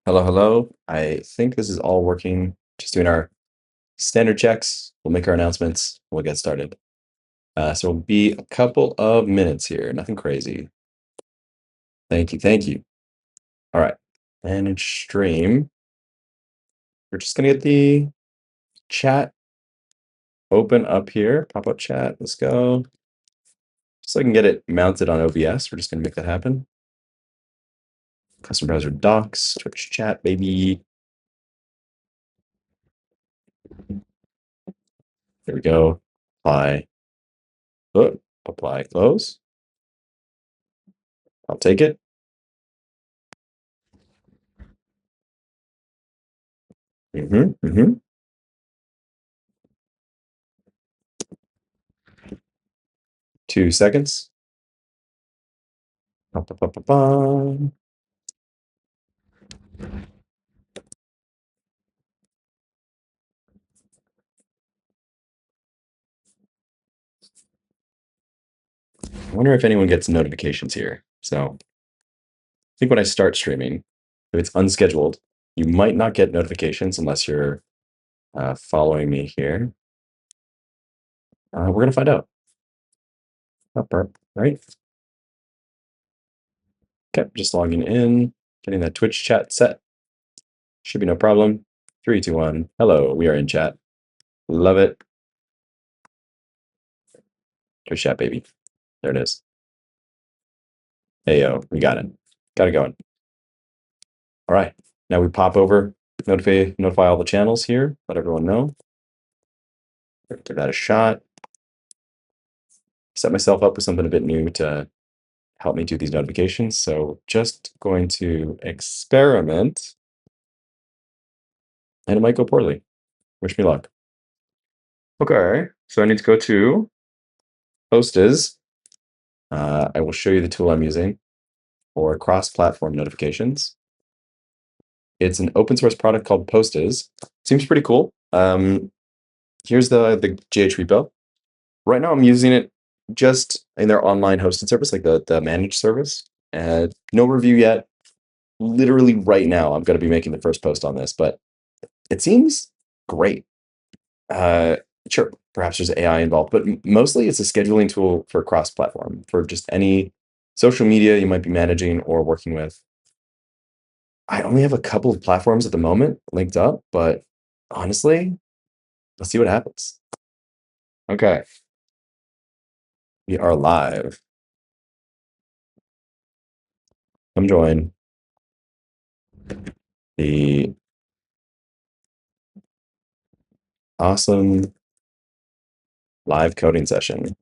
Hello, hello. I think this is all working. Just doing our standard checks. We'll make our announcements. We'll get started. So it'll be a couple of minutes here. Nothing crazy. Thank you. Thank you. All right. Manage stream. We're just gonna get the chat open up here. Pop-up chat. Let's go. Just so I can get it mounted on OBS. We're just gonna make that happen. Custom browser docs, Twitch chat, baby. There we go. Apply. Oh, apply. Close. I'll take it. Mm-hmm. 2 seconds. Ba, ba, ba, ba, ba. I wonder if anyone gets notifications here. So I think when I start streaming, if it's unscheduled, you might not get notifications unless you're following me here. We're gonna find out. Right? Okay, just logging in, getting that Twitch chat set. Should be no problem. 3, 2, 1. Hello, we are in chat. Love it. Twitch chat, baby. There it is. Hey yo, we got it. Got it going. All right. Now we pop over, notify all the channels here, let everyone know. Give that a shot. Set myself up with something a bit new to help me do these notifications. So just going to experiment, and it might go poorly. Wish me luck. Okay, so I need to go to Posters. I will show you the tool I'm using for cross-platform notifications. It's an open source product called Posters. Seems pretty cool. Here's the GH repo. Right now I'm using it just in their online hosted service, like the managed service. No review yet. Literally right now, I'm going to be making the first post on this, but it seems great. Sure, perhaps there's AI involved, but mostly it's a scheduling tool for cross-platform for just any social media you might be managing or working with. I only have a couple of platforms at the moment linked up, but honestly, let's see what happens. Okay, we are live. Come join the awesome live coding session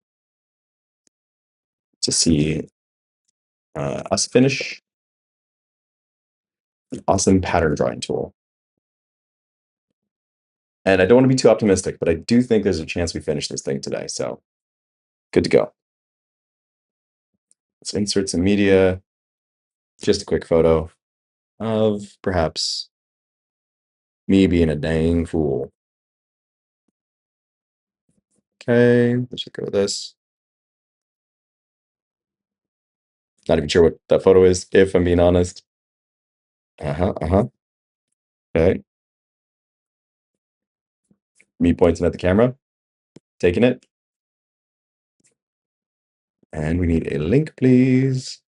to see us finish an awesome pattern drawing tool. And I don't want to be too optimistic, but I do think there's a chance we finish this thing today. So good to go. Let's insert some media. Just a quick photo of perhaps me being a dang fool. Okay, let's just go with this. Not even sure what that photo is, if I'm being honest. Okay. Me pointing at the camera, taking it. And we need a link, please.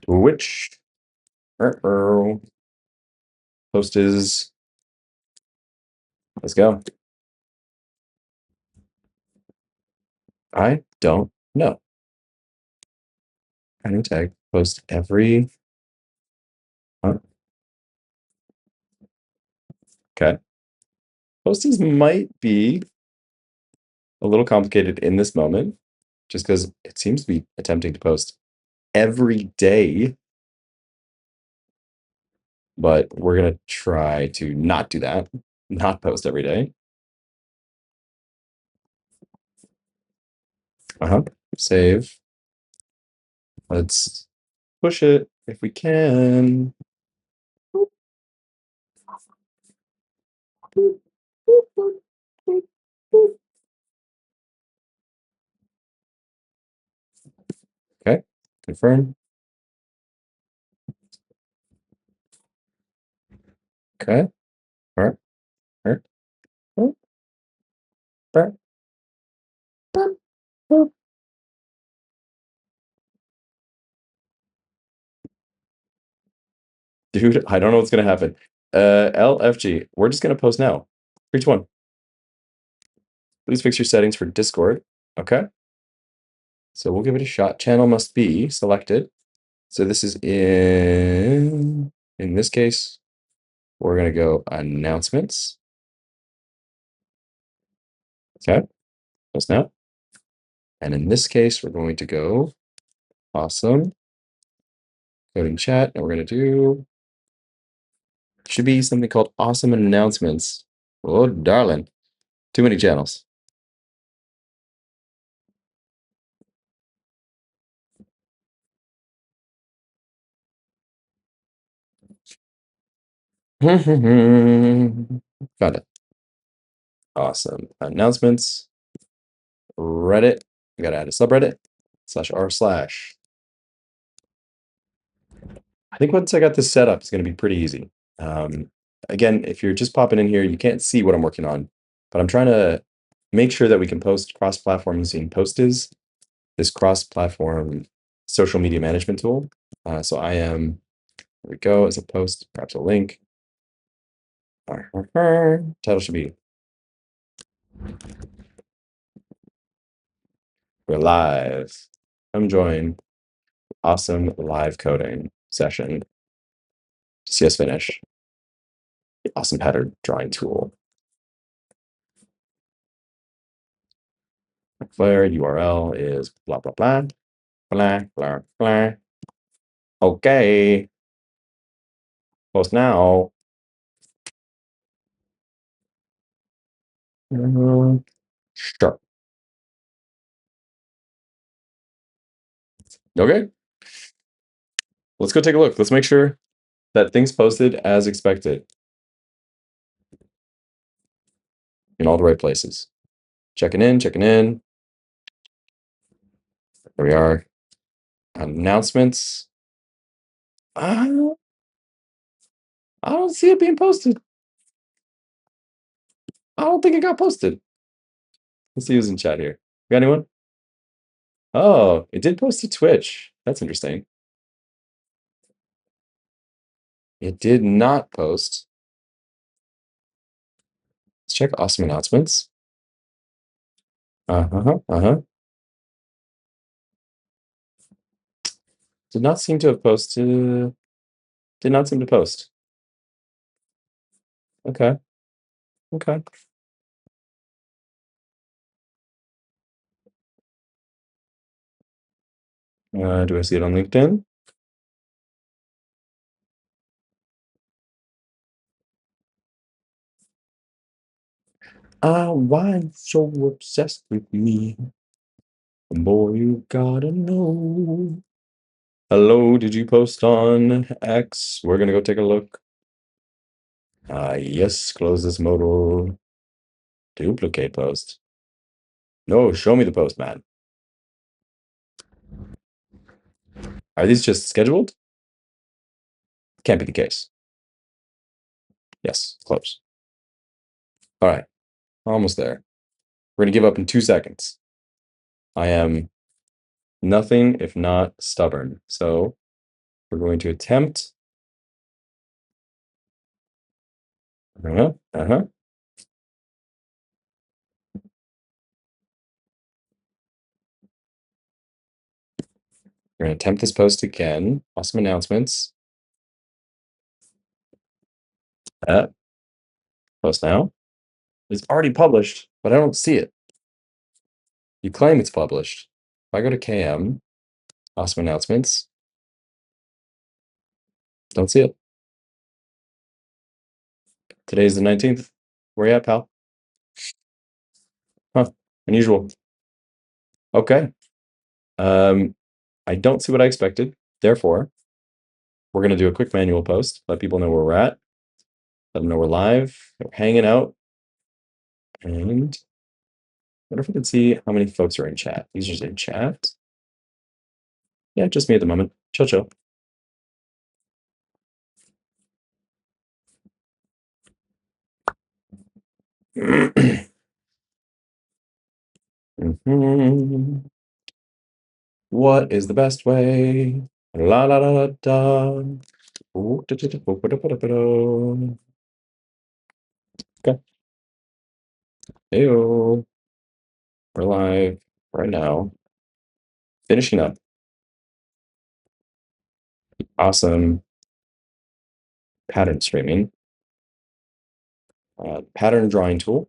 Which post is. Let's go. I don't know. Kind of tag post every. Okay. Postings might be a little complicated in this moment, just because it seems to be attempting to post every day. But we're going to try to not do that, not post every day. Save. Let's push it if we can. Okay, confirm. Okay, all right, all right. Oh, all right. Oh. Dude, I don't know what's gonna happen. LFG, we're just gonna post now. For each one. Please fix your settings for Discord. Okay, so we'll give it a shot. Channel must be selected. So this is in this case, we're gonna go announcements. Okay, post now. And in this case, we're going to go awesome coding chat, and we're gonna do should be something called awesome announcements. Oh, darling, too many channels. Found it. Awesome announcements. Reddit. We gotta add a subreddit /r/. I think once I got this set up, it's gonna be pretty easy. Again, if you're just popping in here, you can't see what I'm working on, but I'm trying to make sure that we can post cross-platform using Postiz, this cross-platform social media management tool. So I am, there we go, as a post, perhaps a link. Title should be we're live. Come join awesome live coding session. CS finish. Awesome pattern drawing tool. Flare URL is blah blah blah blah blah blah. Okay. Post now. Sure. Okay. Let's go take a look. Let's make sure that things posted as expected in all the right places. Checking in, checking in. There we are. Announcements. I don't see it being posted. I don't think it got posted. Let's see who's in chat here. Got anyone? Oh, it did post to Twitch. That's interesting. It did not post. Let's check awesome announcements. Uh-huh. Did not seem to have posted. Did not seem to post. Okay. Okay. Do I see it on LinkedIn? Why so obsessed with me? Boy, you gotta know. Hello, did you post on X? We're gonna go take a look. Yes, close this modal. Duplicate post. No, show me the post, man. Are these just scheduled? Can't be the case. Yes, close. All right, almost there. We're gonna give up in 2 seconds. I am nothing if not stubborn. So we're going to attempt. Uh-huh. We're going to attempt this post again. Awesome announcements. Post now. It's already published, but I don't see it. You claim it's published. If I go to KM, awesome announcements, don't see it. Today's the 19th. Where you at, pal? Huh, unusual. Okay. I don't see what I expected. Therefore, we're going to do a quick manual post, let people know where we're at, let them know we're live, we're hanging out, and I wonder if we can see how many folks are in chat. These are in chat. Yeah, just me at the moment. Chill, chill. Mhm. What is the best way? La la la la da. Ooh, da, da, da, bo, ba, da, ba, da, ba, da. Okay. Ew. We're live right now. Finishing up. Awesome pattern streaming. Pattern drawing tool.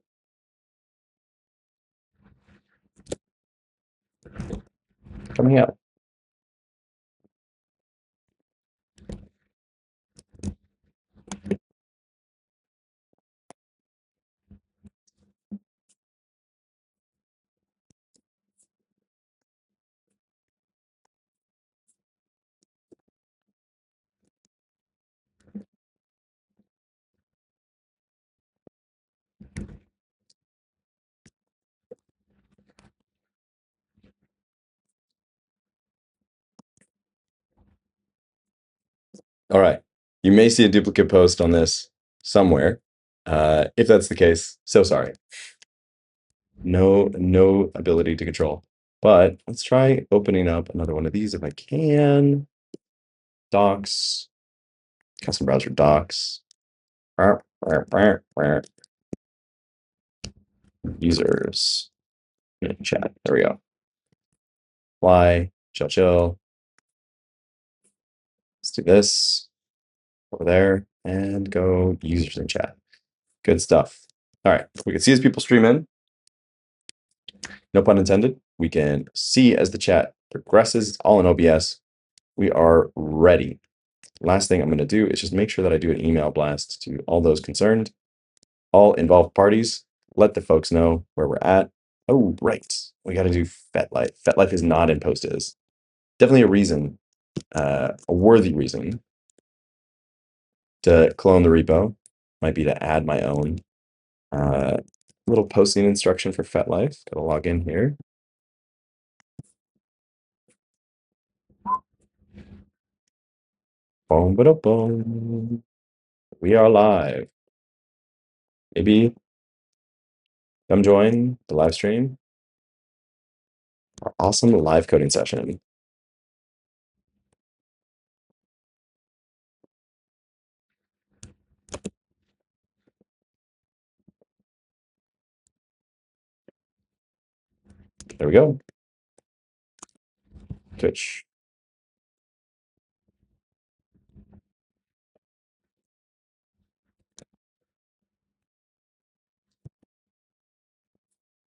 Coming up. All right. You may see a duplicate post on this somewhere. If that's the case, so sorry. No ability to control. But let's try opening up another one of these if I can. Docs, custom browser docs. Users. Chat. There we go. Fly, chill, chill. Let's do this over there and go users in chat. Good stuff. All right. We can see as people stream in. No pun intended. We can see as the chat progresses. It's all in OBS. We are ready. Last thing I'm going to do is just make sure that I do an email blast to all those concerned, all involved parties. Let the folks know where we're at. Oh, right. We got to do FetLife. FetLife is not in PostIs. Definitely a reason, a worthy reason to clone the repo might be to add my own little posting instruction for FetLife. Got to log in here. Boom, ba boom. We are live. Maybe come join the live stream. Our awesome live coding session. There we go. Twitch.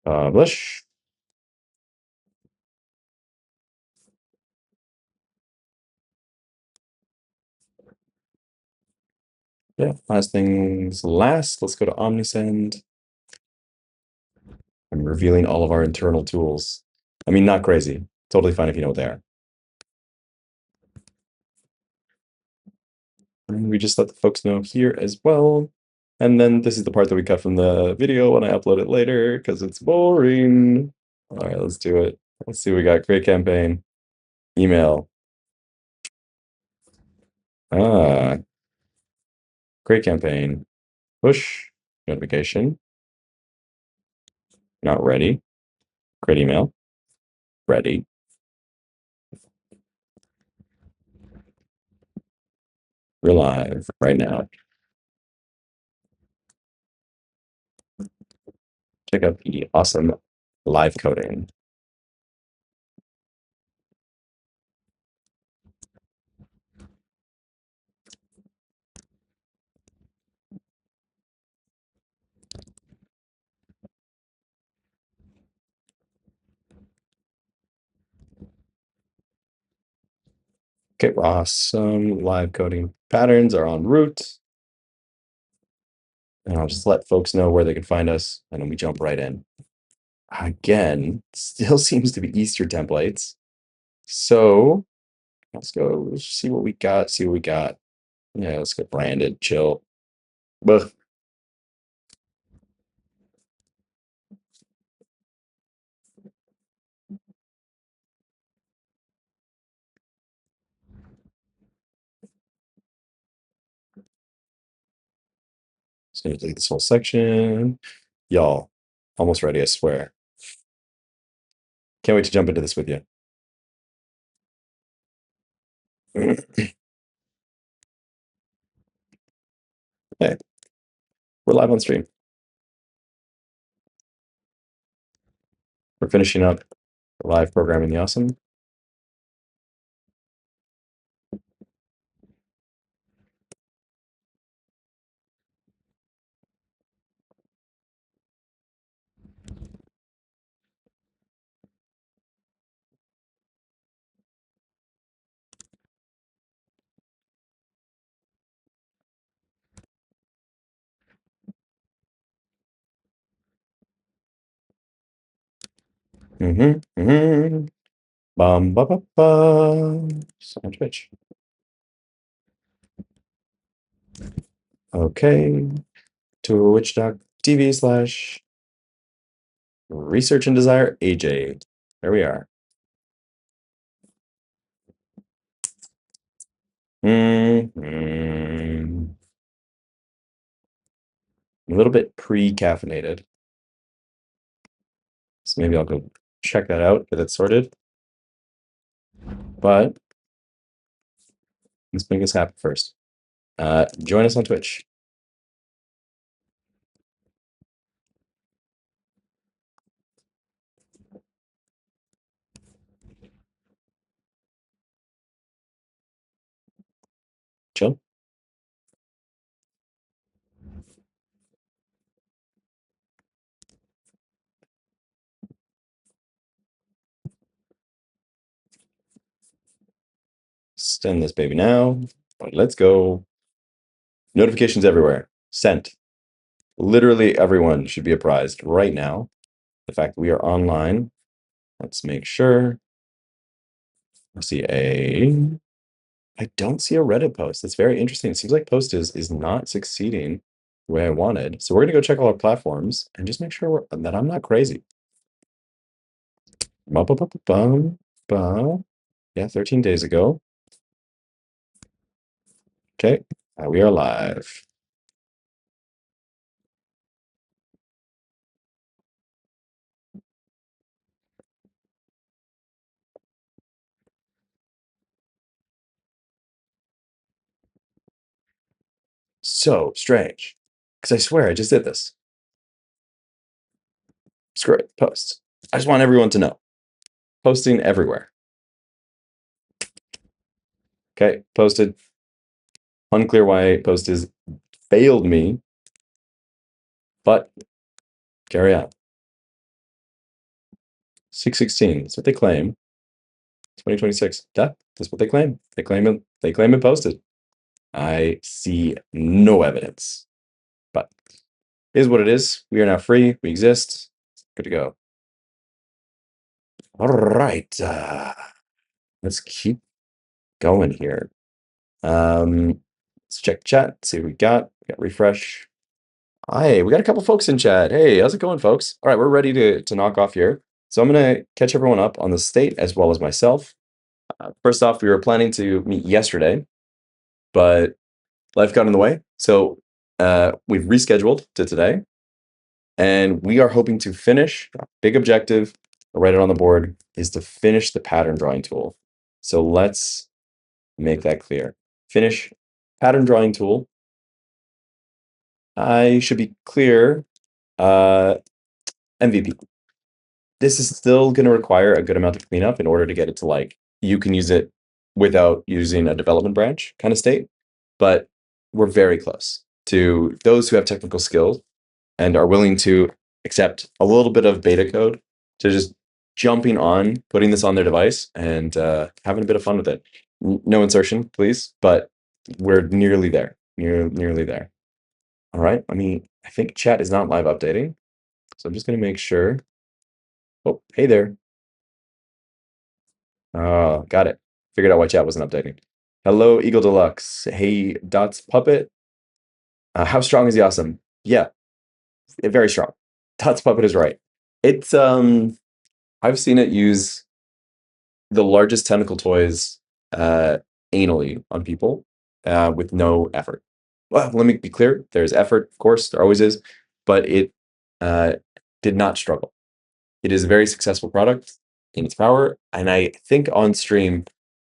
Publish. Yeah, last things last. Let's go to Omnisend. I'm revealing all of our internal tools. I mean, not crazy. Totally fine if you know what they are. And we just let the folks know here as well. And then this is the part that we cut from the video when I upload it later because it's boring. All right, let's do it. Let's see what we got. Great campaign. Email. Ah, great campaign. Push. Notification. Not ready. Great email. Ready. We're live right now. Check out the awesome live coding. Okay, awesome. Live coding patterns are en route. And I'll just let folks know where they can find us, and then we jump right in. Again, still seems to be Easter templates. So let's go see what we got. See what we got. Yeah, let's get branded. Chill. But Just gonna delete this whole section. Y'all, almost ready, I swear. Can't wait to jump into this with you. Hey, we're live on stream. We're finishing up the live programming the awesome. Bum ba ba ba. So on Twitch. Okay. Twitch.tv/Research and Desire AJ. There we are. A little bit pre-caffeinated. So maybe I'll go check that out, get it sorted. But let's make this happen first. Join us on Twitch. Chill. Send this baby now. Let's go. Notifications everywhere. Sent. Literally everyone should be apprised right now. The fact that we are online. Let's make sure. I don't see a Reddit post. That's very interesting. It seems like post is not succeeding the way I wanted. So we're gonna go check all our platforms and just make sure that I'm not crazy. Yeah, 13 days ago. Okay, we are live. So strange, because I swear I just did this. Screw it, post. I just want everyone to know. Posting everywhere. Okay, posted. Unclear why post is failed me, but carry on. 616, that's what they claim. 2026, yeah, that's what they claim. They claim it posted. I see no evidence, but it is what it is. We are now free. We exist. Good to go. All right. Let's keep going here. Let's check chat, see what we got. We got refresh. Hi, we got a couple folks in chat. Hey, how's it going, folks? All right, we're ready to knock off here. So I'm going to catch everyone up on the state as well as myself. First off, we were planning to meet yesterday, but life got in the way. So we've rescheduled to today. And we are hoping to finish, big objective, I'll write it on the board, is to finish the pattern drawing tool. So let's make that clear. Finish pattern drawing tool. I should be clear, MVP. This is still going to require a good amount of cleanup in order to get it to like, you can use it without using a development branch kind of state, but we're very close to those who have technical skills and are willing to accept a little bit of beta code to just jumping on, putting this on their device and having a bit of fun with it. No insertion, please, but we're nearly there, nearly there. All right, I think chat is not live updating. So I'm just gonna make sure. Oh, hey there. Oh, got it. Figured out why chat wasn't updating. Hello, Eagle Deluxe. Hey, Dots Puppet. How strong is the awesome? Yeah, very strong. Dots Puppet is right. It's I've seen it use the largest tentacle toys anally on people with no effort. Well, let me be clear. There's effort, of course, there always is, but it uh, did not struggle. It is a very successful product in its power, and I think on stream,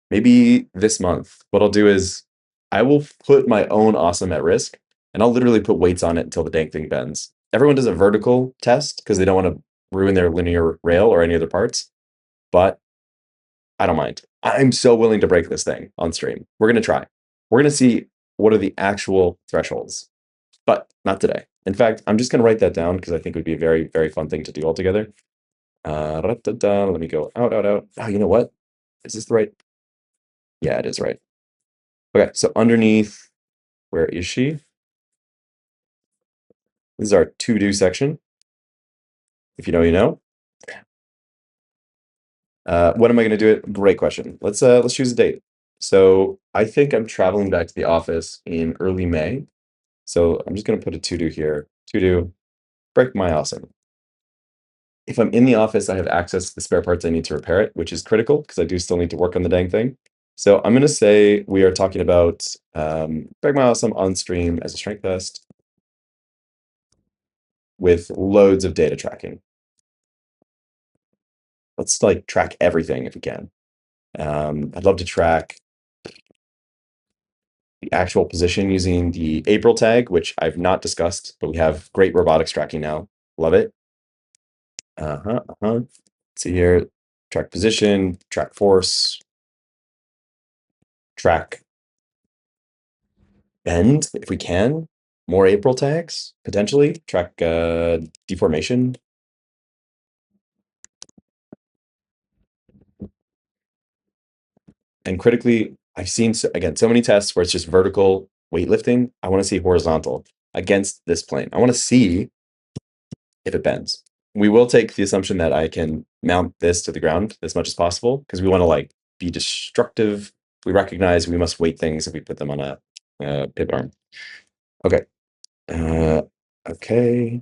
maybe this month, what I'll do is I will put my own awesome at risk, and I'll literally put weights on it until the dang thing bends. Everyone does a vertical test because they don't want to ruin their linear rail or any other parts, but I don't mind. I'm so willing to break this thing on stream. We're gonna try. We're gonna see what are the actual thresholds, but not today. In fact, I'm just gonna write that down because I think it would be a very, very fun thing to do altogether. Let me go out, out, out. Oh, you know what? Is this the right? Yeah, it is right. Okay, so underneath, where is she? This is our to do section. If you know, you know. When am I going to do it? Great question. Let's choose a date. So I think I'm traveling back to the office in early May. So I'm just going to put a to do here. To do, break my awesome. If I'm in the office, I have access to the spare parts I need to repair it, which is critical because I do still need to work on the dang thing. So I'm going to say we are talking about break my awesome on stream as a strength test with loads of data tracking. Let's like track everything if we can. I'd love to track the actual position using the April tag, which I've not discussed, but we have great robotics tracking now. Love it. See here, track position, track force, track bend if we can. More April tags, potentially. Track deformation. And critically, I've seen, again, so many tests where it's just vertical weightlifting. I want to see horizontal against this plane. I want to see if it bends. We will take the assumption that I can mount this to the ground as much as possible because we want to like be destructive. We recognize we must weight things if we put them on a pivot arm. Okay. Okay.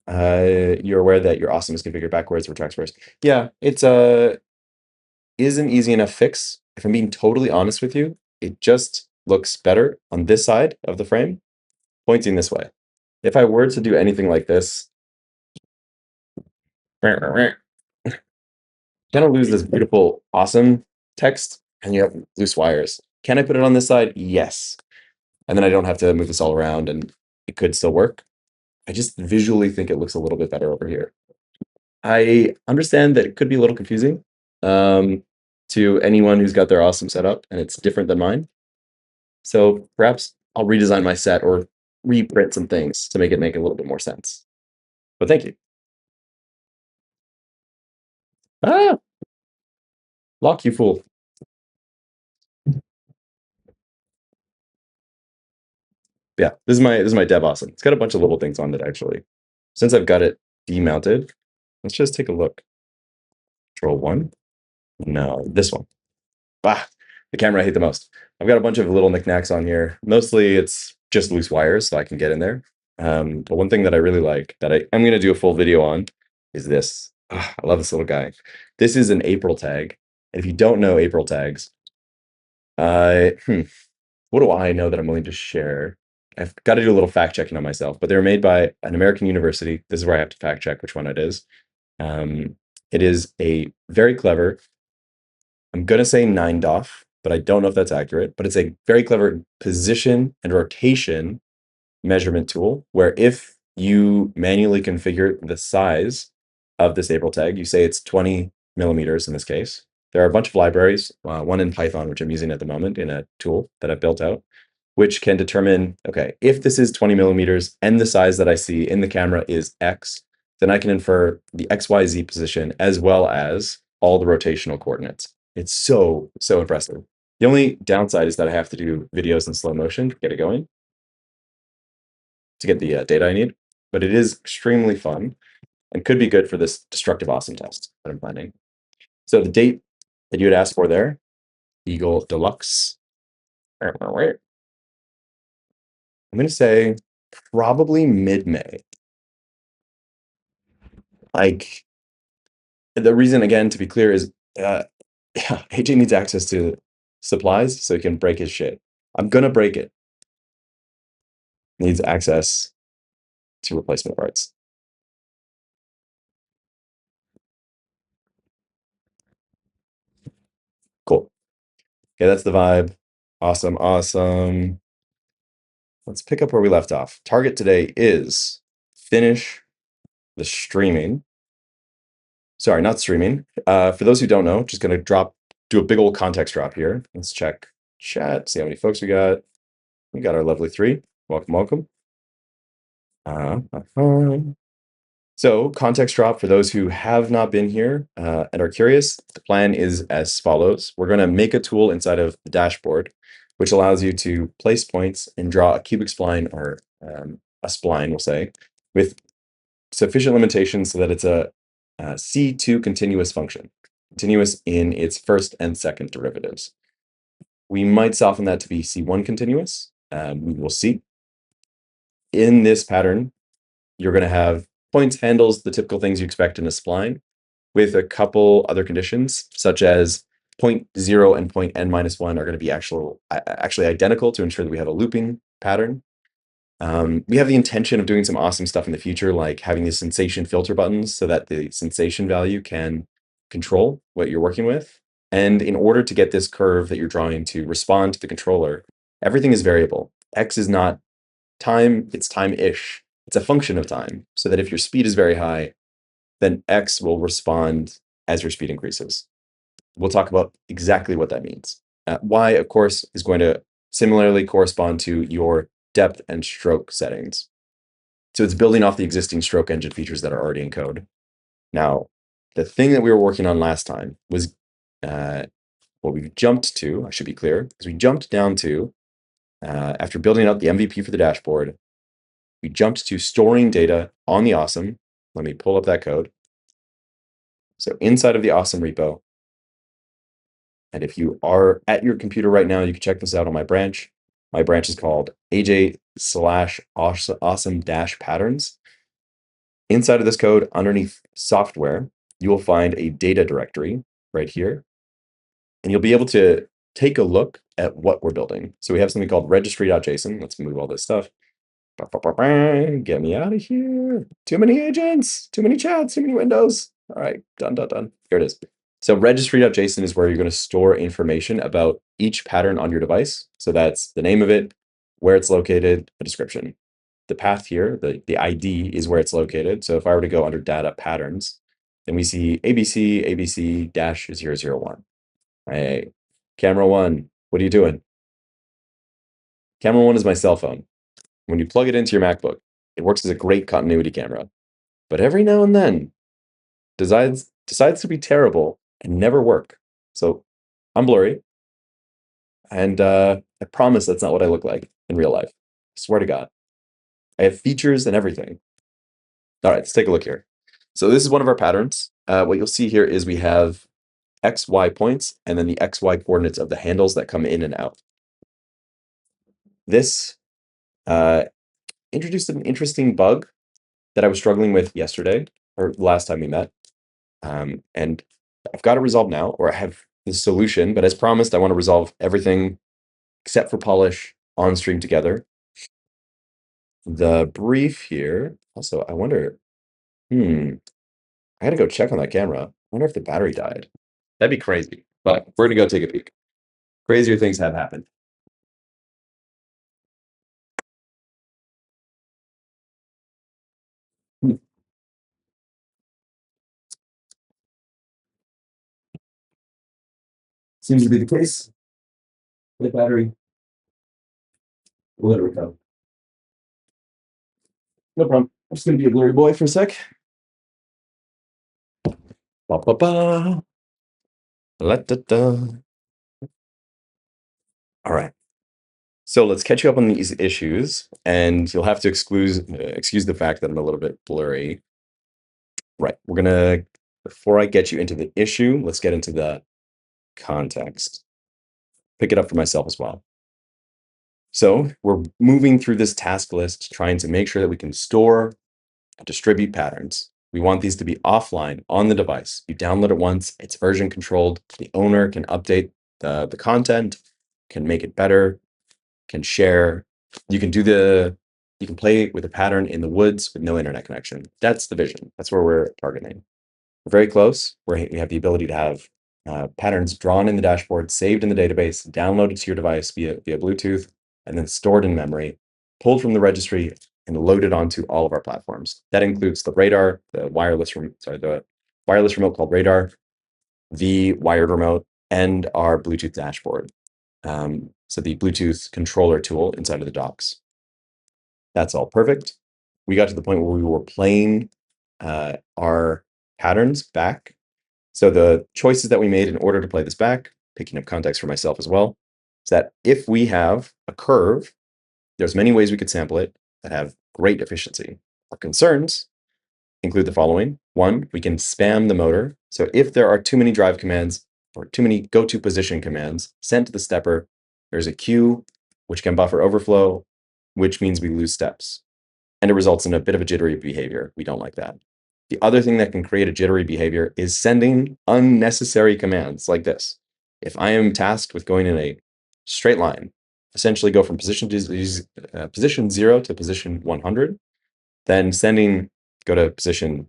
You're aware that your awesome is configured backwards, retracts first. Yeah, it's is an easy enough fix. If I'm being totally honest with you, it just looks better on this side of the frame, pointing this way. If I were to do anything like this, kind of lose this beautiful, awesome text, and you have loose wires. Can I put it on this side? Yes. And then I don't have to move this all around, and it could still work. I just visually think it looks a little bit better over here. I understand that it could be a little confusing to anyone who's got their awesome setup and it's different than mine. So perhaps I'll redesign my set or reprint some things to make it make a little bit more sense. But thank you. Ah, lock you fool. Yeah, this is my dev awesome. It's got a bunch of little things on it actually. Since I've got it demounted, let's just take a look. Control one. No, this one. Ah, the camera I hate the most. I've got a bunch of little knickknacks on here. Mostly it's just loose wires so I can get in there. But one thing that I really like that I'm going to do a full video on is this. Ah, I love this little guy. This is an April tag. And if you don't know April tags, uh, hmm, what do I know that I'm willing to share? I've got to do a little fact checking on myself, but they were made by an American university. This is where I have to fact check which one it is. It is a very clever, I'm going to say 9DOF, but I don't know if that's accurate, but it's a very clever position and rotation measurement tool where if you manually configure the size of this April tag, you say it's 20 millimeters in this case. There are a bunch of libraries, one in Python, which I'm using at the moment in a tool that I've built out, which can determine, okay, if this is 20 millimeters and the size that I see in the camera is X, then I can infer the XYZ position as well as all the rotational coordinates. It's so, so impressive. The only downside is that I have to do videos in slow motion to get it going, to get the data I need, but it is extremely fun and could be good for this destructive awesome test that I'm planning. So the date that you had asked for there, Eagle Deluxe. I'm going to say probably mid-May. Like the reason, again, to be clear, is yeah, AJ needs access to supplies so he can break his shit. I'm going to break it. Needs access to replacement parts. Cool. Okay, that's the vibe. Awesome, awesome. Let's pick up where we left off. Target today is finish the streaming. Sorry, not streaming. For those who don't know, just going to do a big old context drop here. Let's check chat, see how many folks we got. We got our lovely 3. Welcome, welcome. So context drop for those who have not been here and are curious, the plan is as follows. We're going to make a tool inside of the dashboard, which allows you to place points and draw a cubic spline or a spline, we'll say, with sufficient limitations so that it's a C2 continuous function, continuous in its first and second derivatives. We might soften that to be C1 continuous. We will see. In this pattern, you're going to have points, handles, the typical things you expect in a spline, with a couple other conditions, such as point 0 and point n minus 1 are going to be actually identical to ensure that we have a looping pattern. We have the intention of doing some awesome stuff in the future, like having these sensation filter buttons so that the sensation value can control what you're working with. And in order to get this curve that you're drawing to respond to the controller, everything is variable. X is not time, it's time-ish. It's a function of time, so that if your speed is very high, then X will respond as your speed increases. We'll talk about exactly what that means. Y, of course, is going to similarly correspond to your depth and stroke settings. So it's building off the existing stroke engine features that are already in code. Now, the thing that we were working on last time was what we jumped to, I should be clear, is we jumped down to, after building out the MVP for the dashboard, we jumped to storing data on the Awesome. Let me pull up that code. So inside of the Awesome repo, and if you are at your computer right now, you can check this out on my branch. My branch is called AJ/awesome-patterns. Inside of this code, underneath software, you will find a data directory right here. And you'll be able to take a look at what we're building. So we have something called registry.json. Let's move all this stuff. Get me out of here. Too many agents, too many chats, too many windows. All right, done. Here it is. So registry.json is where you're going to store information about each pattern on your device. So that's the name of it, where it's located, a description. The path here, the ID is where it's located. So if I were to go under data patterns, then we see ABC, ABC-001. Hey, camera 1, what are you doing? Camera 1 is my cell phone. When you plug it into your MacBook, it works as a great continuity camera. But every now and then, decides to be terrible and never work. So I'm blurry. And I promise that's not what I look like in real life. I swear to God. I have features and everything. All right, let's take a look here. So this is one of our patterns. What you'll see here is we have X, Y points, and then the X, Y coordinates of the handles that come in and out. This introduced an interesting bug that I was struggling with yesterday, or last time we met. And I've got it resolved now, or I have the solution, but as promised, I want to resolve everything except for polish on stream together. The brief here, also, I wonder, I gotta go check on that camera. I wonder if the battery died. That'd be crazy, but we're gonna go take a peek. Crazier things have happened. Seems to be the case. The battery will let it recover. No problem. I'm just gonna be a blurry boy for a sec. Ba ba ba. La da da. All right. So let's catch you up on these issues, and you'll have to excuse the fact that I'm a little bit blurry. Right. We're gonna, before I get you into the issue, let's get into the context. Pick it up for myself as well. So we're moving through this task list, trying to make sure that we can store and distribute patterns. We want these to be offline on the device. You download it once, it's version controlled. The owner can update the content, can make it better. can share. You can play with a pattern in the woods with no internet connection. That's the vision. That's where we're targeting. We're very close. We have the ability to have patterns drawn in the dashboard, saved in the database, downloaded to your device via Bluetooth, and then stored in memory, pulled from the registry, and loaded onto all of our platforms. That includes the radar, the wireless remote called Radar, the wired remote, and our Bluetooth dashboard. So the Bluetooth controller tool inside of the docks. That's all perfect. We got to the point where we were playing our patterns back. So the choices that we made in order to play this back, picking up context for myself as well, is that if we have a curve, there's many ways we could sample it that have great efficiency. Our concerns include the following. One, we can spam the motor. So if there are too many drive commands or too many go-to position commands sent to the stepper, there's a queue, which can buffer overflow, which means we lose steps. And it results in a bit of a jittery behavior. We don't like that. The other thing that can create a jittery behavior is sending unnecessary commands like this. If I am tasked with going in a straight line, essentially go from position 0 to position 100, then go to position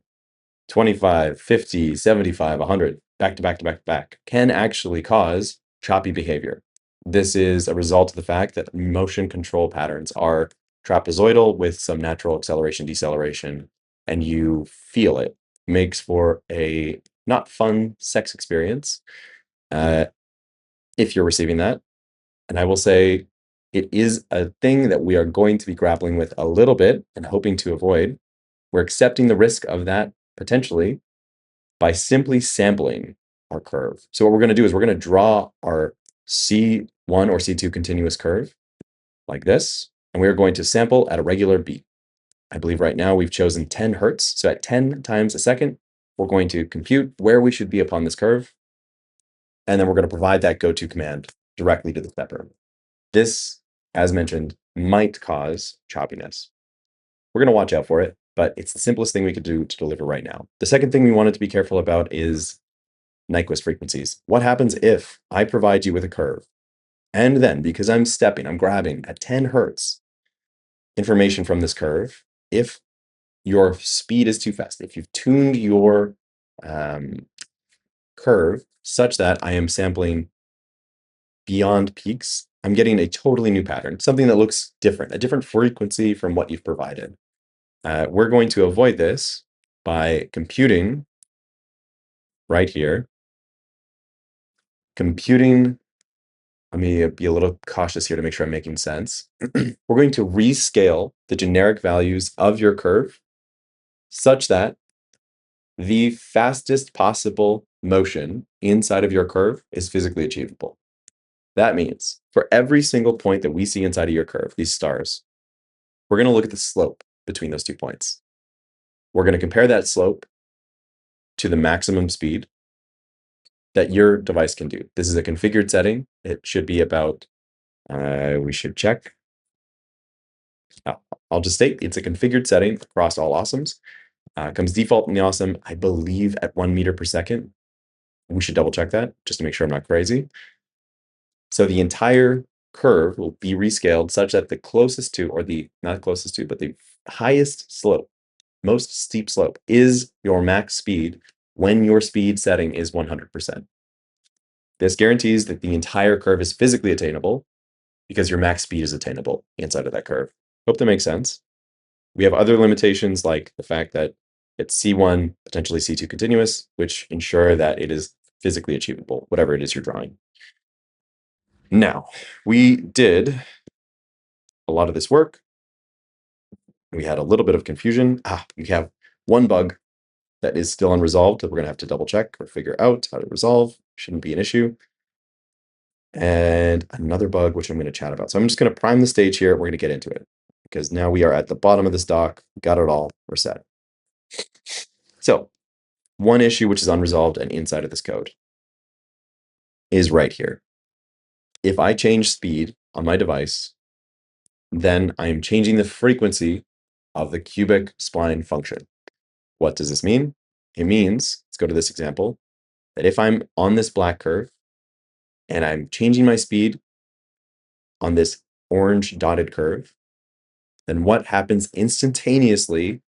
25, 50, 75, 100, back to back to back to back, can actually cause choppy behavior. This is a result of the fact that motion control patterns are trapezoidal with some natural acceleration, deceleration, and you feel it. Makes for a not fun sex experience if you're receiving that. And I will say it is a thing that we are going to be grappling with a little bit and hoping to avoid. We're accepting the risk of that potentially by simply sampling our curve. So what we're going to do is we're going to draw our C1 or C2 continuous curve like this, and we're going to sample at a regular beat. I believe right now we've chosen 10 hertz. So at 10 times a second, we're going to compute where we should be upon this curve. And then we're going to provide that go-to command directly to the stepper. This, as mentioned, might cause choppiness. We're going to watch out for it, but it's the simplest thing we could do to deliver right now. The second thing we wanted to be careful about is Nyquist frequencies. What happens if I provide you with a curve, and then because I'm grabbing at 10 hertz information from this curve, if your speed is too fast, if you've tuned your curve such that I am sampling beyond peaks, I'm getting a totally new pattern, something that looks different, a different frequency from what you've provided. We're going to avoid this by computing right here. Let me be a little cautious here to make sure I'm making sense. We're going to rescale the generic values of your curve such that the fastest possible motion inside of your curve is physically achievable. That means for every single point that we see inside of your curve, these stars, we're going to look at the slope between those 2 points. We're going to compare that slope to the maximum speed that your device can do. This is a configured setting. It should be about, we should check. I'll just state it's a configured setting across all awesomes. Comes default in the awesome, I believe, at 1 meter per second. We should double check that just to make sure I'm not crazy. So the entire curve will be rescaled such that the closest to, or the not closest to, but the highest slope, most steep slope is your max speed when your speed setting is 100%. This guarantees that the entire curve is physically attainable because your max speed is attainable inside of that curve. Hope that makes sense. We have other limitations like the fact that it's C1, potentially C2 continuous, which ensure that it is physically achievable, whatever it is you're drawing. Now, we did a lot of this work. We had a little bit of confusion. We have one bug that is still unresolved that we're going to have to double check or figure out how to resolve. Shouldn't be an issue. And another bug, which I'm going to chat about. So I'm just going to prime the stage here. We're going to get into it because now we are at the bottom of this doc. Got it all. We're set. So one issue which is unresolved and inside of this code is right here. If I change speed on my device, then I'm changing the frequency of the cubic spline function. What does this mean? It means, let's go to this example, that if I'm on this black curve and I'm changing my speed on this orange dotted curve, then what happens instantaneously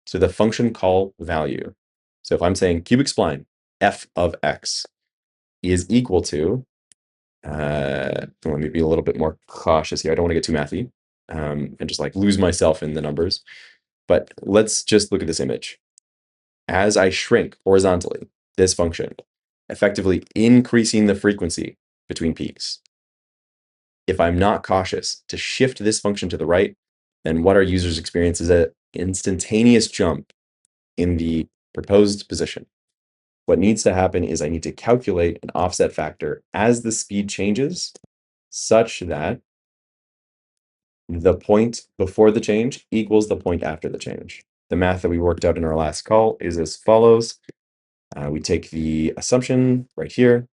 to the function call value? So if I'm saying cubic spline f of x is equal to, let me be a little bit more cautious here. I don't want to get too mathy and just like lose myself in the numbers. But let's just look at this image. As I shrink horizontally, this function, effectively increasing the frequency between peaks. If I'm not cautious to shift this function to the right, then what our users experience is an instantaneous jump in the proposed position. What needs to happen is I need to calculate an offset factor as the speed changes such that the point before the change equals the point after the change. The math that we worked out in our last call is as follows. We take the assumption right here.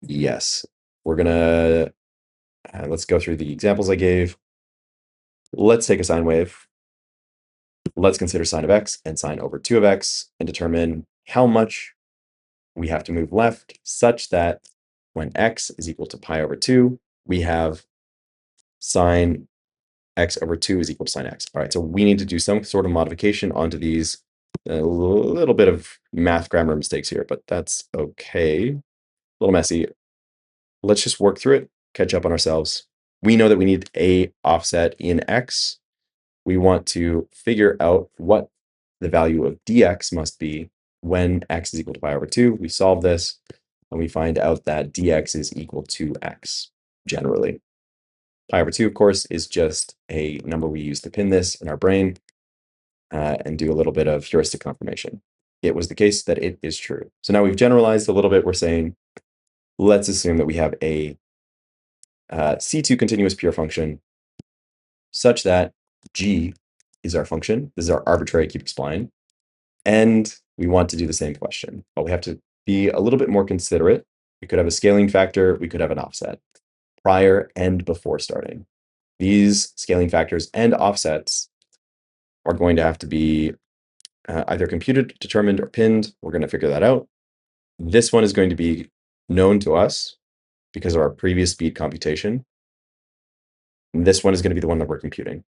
Yes, we're gonna, let's go through the examples I gave. Let's take a sine wave. Let's consider sine of x and sine over 2 of x and determine how much we have to move left such that when x is equal to pi over 2, we have sine x over 2 is equal to sine x. All right, so we need to do some sort of modification onto these. A little bit of math grammar mistakes here, but that's okay. A little messy. Let's just work through it, catch up on ourselves. We know that we need a offset in x. We want to figure out what the value of dx must be when x is equal to pi over 2. We solve this, and we find out that dx is equal to x, generally. Pi over 2, of course, is just a number we use to pin this in our brain and do a little bit of heuristic confirmation. It was the case that it is true. So now we've generalized a little bit. We're saying, let's assume that we have a C2 continuous pure function such that G is our function. This is our arbitrary cubic spline. And we want to do the same question, but we have to be a little bit more considerate. We could have a scaling factor. We could have an offset prior and before starting. These scaling factors and offsets are going to have to be either computed, determined, or pinned. We're going to figure that out. This one is going to be known to us because of our previous speed computation. And this one is going to be the one that we're computing.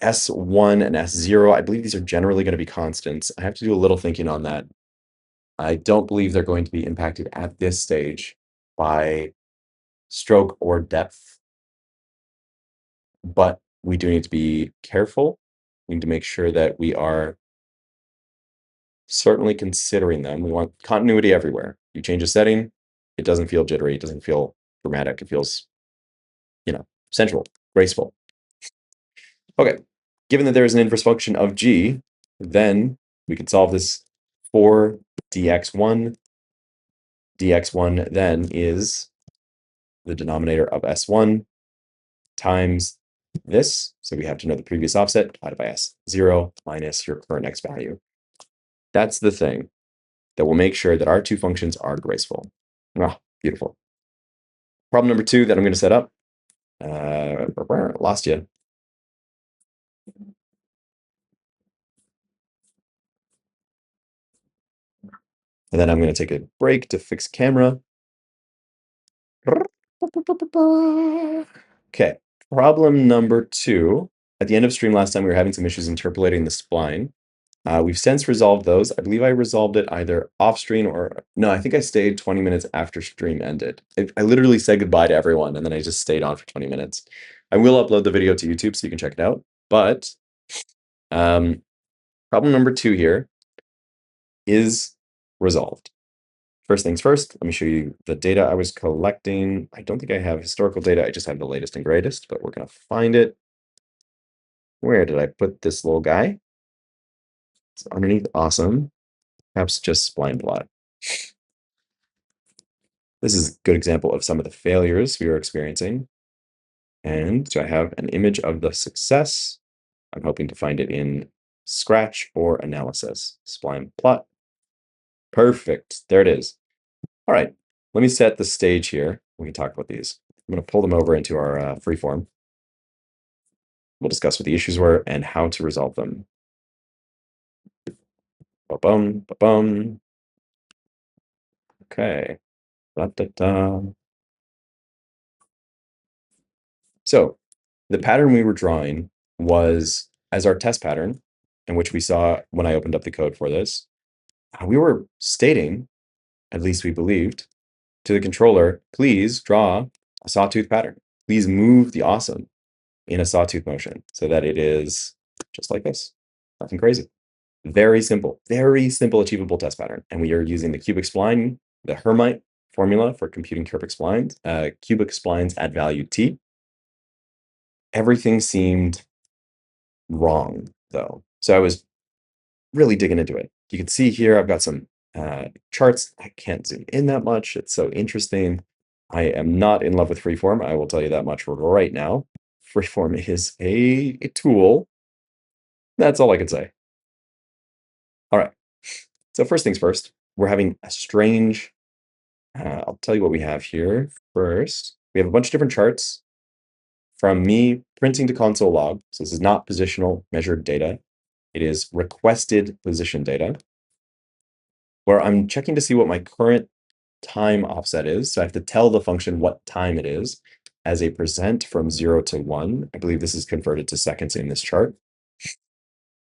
S1 and S0, I believe these are generally going to be constants. I have to do a little thinking on that. I don't believe they're going to be impacted at this stage by stroke or depth, but we do need to be careful. We need to make sure that we are certainly considering them. We want continuity everywhere. You change a setting, it doesn't feel jittery, it doesn't feel dramatic, it feels, sensual, graceful. Okay, given that there is an inverse function of g, then we can solve this for dx1. dx1 then is the denominator of s1 times this. So we have to know the previous offset divided by s0 minus your current x value. That's the thing that will make sure that our two functions are graceful. Ah, beautiful. Problem number 2 that I'm going to set up. Lost you. And then I'm going to take a break to fix camera. Okay, problem number 2. At the end of stream last time, we were having some issues interpolating the spline. We've since resolved those. I believe I resolved it either off stream or no, I think I stayed 20 minutes after stream ended. I literally said goodbye to everyone and then I just stayed on for 20 minutes. I will upload the video to YouTube so you can check it out. But problem number 2 here is resolved. First things first, let me show you the data I was collecting. I don't think I have historical data. I just have the latest and greatest, but we're going to find it. Where did I put this little guy? It's underneath awesome. Perhaps just spline plot. This is a good example of some of the failures we are experiencing. And do I have an image of the success? I'm hoping to find it in Scratch or Analysis. Spline plot. Perfect. There it is. All right. Let me set the stage here. We can talk about these. I'm going to pull them over into our freeform. We'll discuss what the issues were and how to resolve them. Ba-bum, ba-bum. Okay. Da-da-da. So the pattern we were drawing was as our test pattern, in which we saw when I opened up the code for this, we were stating, at least we believed, to the controller, please draw a sawtooth pattern. Please move the awesome in a sawtooth motion so that it is just like this. Nothing crazy. Very simple achievable test pattern. And we are using the cubic spline, the Hermite formula for computing cubic splines at value t. Everything seemed wrong though. So I was really digging into it. You can see here, I've got some charts. I can't zoom in that much. It's so interesting. I am not in love with freeform. I will tell you that much right now. Freeform is a tool. That's all I can say. All right. So first things first, we're having a strange, I'll tell you what we have here first. We have a bunch of different charts from me printing to console log. So this is not positional measured data. It is requested position data, where I'm checking to see what my current time offset is. So I have to tell the function what time it is as a percent from 0 to 1. I believe this is converted to seconds in this chart.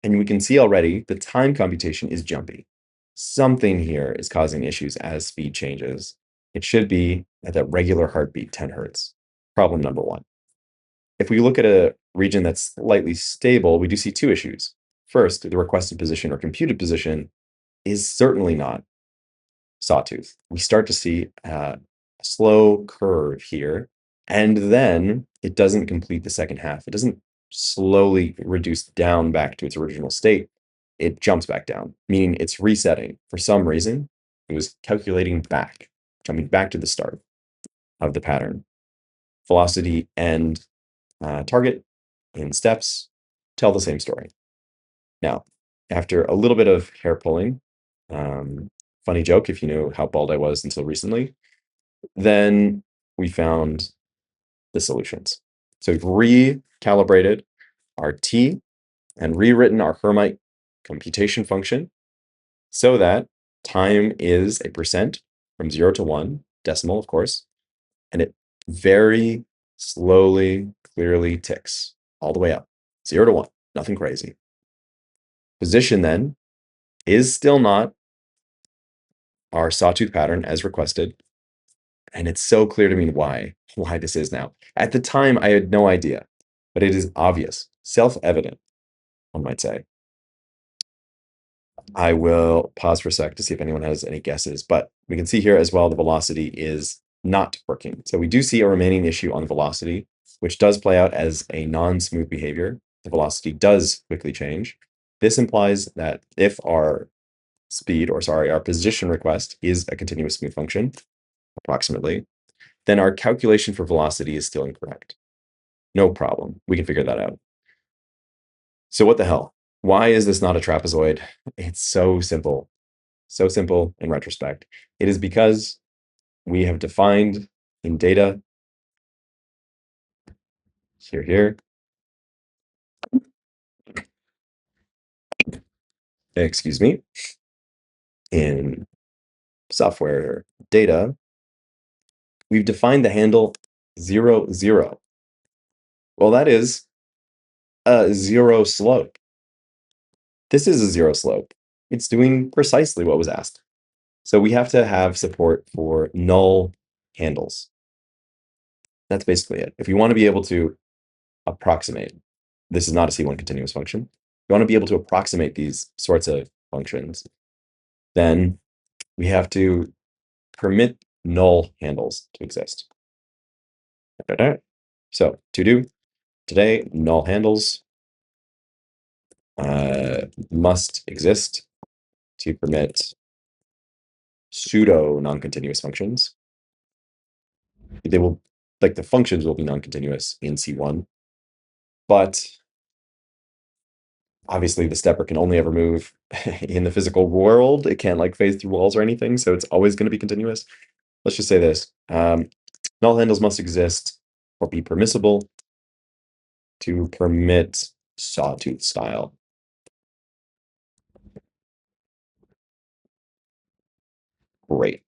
And we can see already the time computation is jumpy. Something here is causing issues as speed changes. It should be at that regular heartbeat, 10 hertz. Problem number one. If we look at a region that's slightly stable, we do see two issues. First, the requested position or computed position is certainly not sawtooth. We start to see a slow curve here, and then it doesn't complete the second half. It doesn't slowly reduce down back to its original state. It jumps back down, meaning it's resetting. For some reason, it was calculating back, jumping back to the start of the pattern. Velocity and target in steps tell the same story. Now, after a little bit of hair pulling, funny joke if you knew how bald I was until recently, then we found the solutions. So we've recalibrated our t and rewritten our Hermite computation function so that time is a percent from 0 to 1, decimal, of course, and it very slowly, clearly ticks all the way up, 0 to 1, nothing crazy. Position then is still not our sawtooth pattern as requested, and it's so clear to me why this is now. At the time, I had no idea, but it is obvious, self-evident, one might say. I will pause for a sec to see if anyone has any guesses, but we can see here as well the velocity is not working. So we do see a remaining issue on the velocity, which does play out as a non-smooth behavior. The velocity does quickly change. This implies that if our our position request is a continuous smooth function, approximately, then our calculation for velocity is still incorrect. No problem. We can figure that out. So what the hell? Why is this not a trapezoid? It's so simple. So simple in retrospect. It is because we have defined in data, here, excuse me, in software data, we've defined the handle 0, 0. Well, that is a zero slope. This is a zero slope. It's doing precisely what was asked. So we have to have support for null handles. That's basically it. If you want to be able to approximate, this is not a C1 continuous function. If you want to be able to approximate these sorts of functions, then we have to permit null handles to exist. So to do today, null handles must exist to permit pseudo non-continuous functions. They will, like the functions will be non-continuous in C1, but obviously the stepper can only ever move in the physical world. It can't like phase through walls or anything, so it's always going to be continuous. Let's just say this. Null handles must exist or be permissible to permit sawtooth style. Great.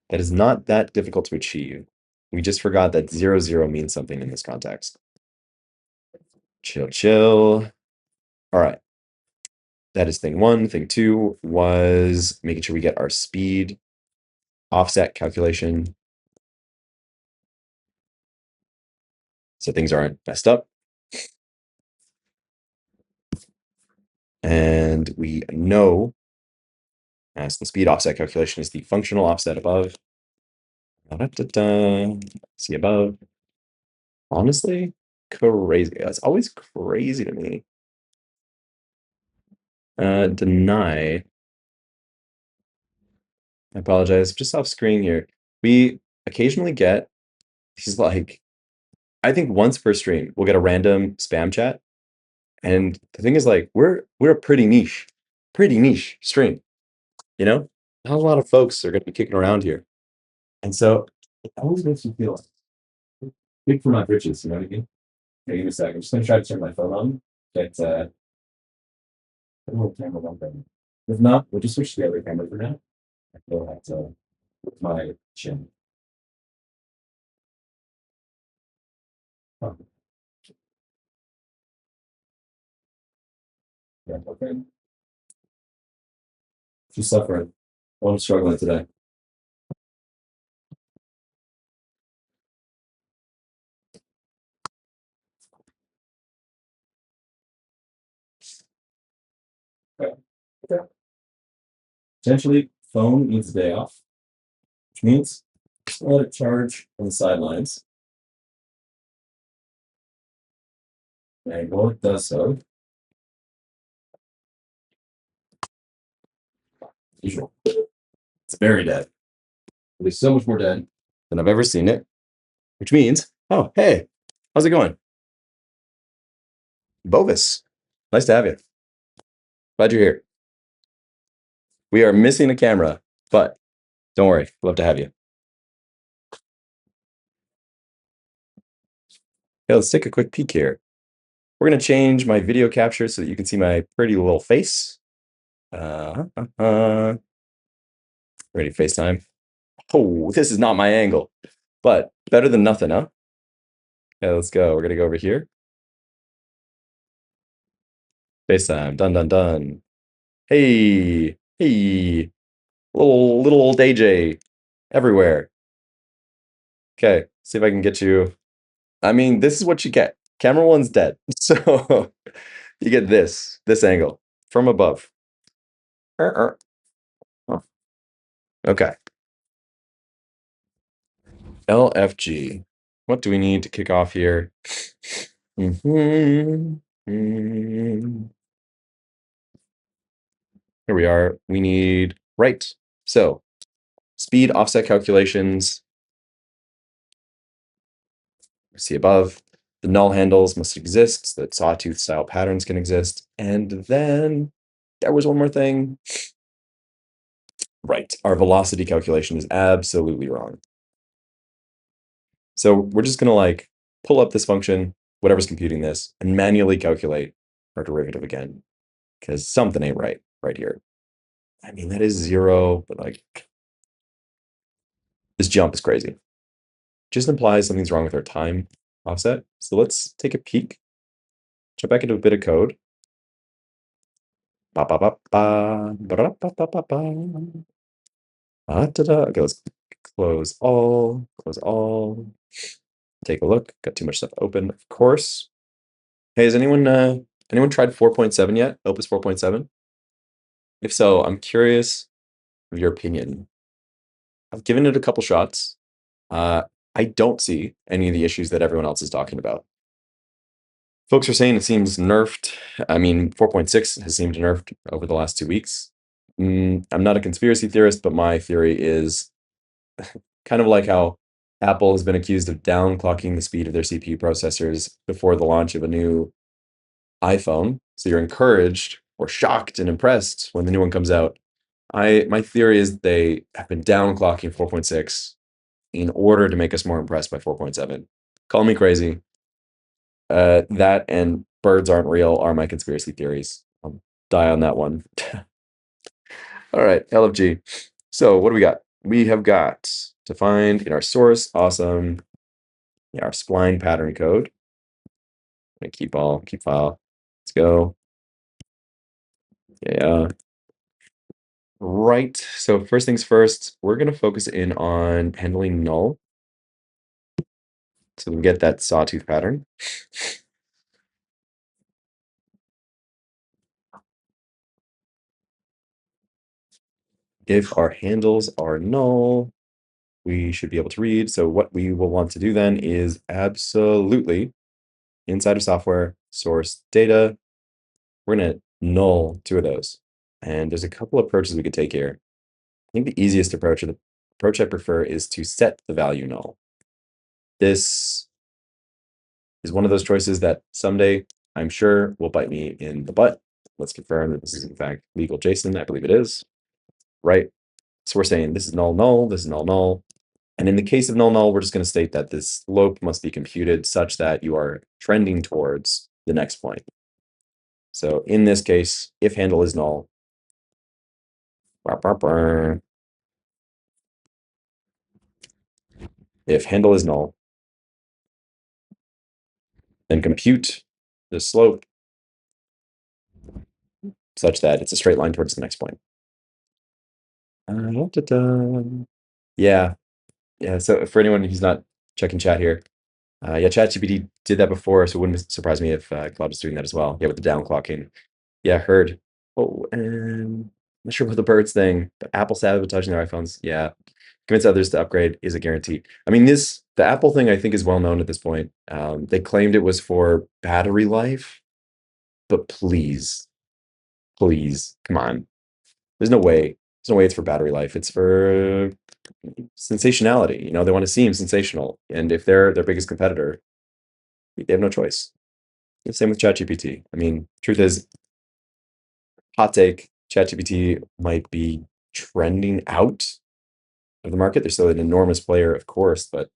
That is not that difficult to achieve. We just forgot that 0, 0 means something in this context. Chill, chill. All right. That is thing one. Thing two was making sure we get our speed offset calculation so things aren't messed up. And we know as the speed offset calculation is the functional offset above. Da-da-da-da. See above. Honestly, crazy. That's always crazy to me. Deny. I apologize. Just off screen here. We occasionally get these like, I think once per stream, we'll get a random spam chat. And the thing is, like, we're a pretty niche stream, you know? Not a lot of folks are gonna be kicking around here. And so it always makes me feel like big for my britches, you know what I mean? Okay, give me a second. I'm just gonna try to turn my phone on. Get a little camera one thing. If not, we'll just switch to the other camera for now. I feel that with my chin. Oh, yeah, okay. She's suffering. Well, I'm struggling today. Okay. Okay. Potentially, phone needs a day off, which means just let it charge on the sidelines. And while it does so, usual. It's very dead. It is so much more dead than I've ever seen it, which means, oh, hey, how's it going? Bovis, nice to have you. Glad you're here. We are missing a camera, but don't worry, love to have you. Okay, let's take a quick peek here. We're going to change my video capture so that you can see my pretty little face. Ready, FaceTime. Oh, this is not my angle, but better than nothing, huh? Okay, let's go. We're going to go over here. FaceTime, done, done, done. Hey, hey, little old AJ everywhere. Okay, see if I can get you. I mean, this is what you get. Camera one's dead. So you get this angle from above. Oh, okay. LFG. What do we need to kick off here? Here we are. We need, right. So speed offset calculations. See above. The null handles must exist so that sawtooth style patterns can exist. And then there was one more thing. Right. Our velocity calculation is absolutely wrong. So we're just going to like pull up this function, whatever's computing this, and manually calculate our derivative again, because something ain't right here. I mean, that is 0, but like this jump is crazy. Just implies something's wrong with our time offset. So let's take a peek. Jump back into a bit of code. Okay, let's close all, Take a look. Got too much stuff open, of course. Hey, has anyone tried 4.7 yet? Opus 4.7? If so, I'm curious of your opinion. I've given it a couple shots. I don't see any of the issues that everyone else is talking about. Folks are saying it seems nerfed. I mean, 4.6 has seemed nerfed over the last 2 weeks. I'm not a conspiracy theorist, but my theory is kind of like how Apple has been accused of downclocking the speed of their CPU processors before the launch of a new iPhone. So you're encouraged or shocked and impressed when the new one comes out. My theory is they have been downclocking 4.6 in order to make us more impressed by 4.7. Call me crazy. That and birds aren't real are my conspiracy theories. I'll die on that one. All right, LFG. So what do we got? We have got defined in our source, awesome, our spline pattern code. gonna keep file. Let's go. Yeah. Right. So first things first, we're gonna focus in on handling null. So we get that sawtooth pattern. If our handles are null, we should be able to read. So what we will want to do then is absolutely inside of software source data, we're going to null two of those. And there's a couple of approaches we could take here. I think the easiest approach, or the approach I prefer, is to set the value null. This is one of those choices that someday I'm sure will bite me in the butt. Let's confirm that this is in fact legal JSON. I believe it is. Right. So we're saying this is null, null, this is null, null. And in the case of null, null, we're just going to state that this slope must be computed such that you are trending towards the next point. So in this case, if handle is null, if handle is null, then compute the slope such that it's a straight line towards the next point. Yeah. Yeah. So for anyone who's not checking chat here, yeah, ChatGPT did that before, so it wouldn't surprise me if Cloud is doing that as well. Yeah, with the downclocking. Yeah, heard. Oh, and I'm not sure about the birds thing, but Apple sabotaging their iPhones. Yeah, convince others to upgrade is a guarantee. I mean, the Apple thing I think is well known at this point. They claimed it was for battery life, but please, come on. There's no way. There's no way it's for battery life. It's for sensationality. You know, they want to seem sensational, and if they're their biggest competitor, they have no choice. Same with ChatGPT. I mean, truth is, hot take, ChatGPT might be trending out of the market. They're still an enormous player, of course, but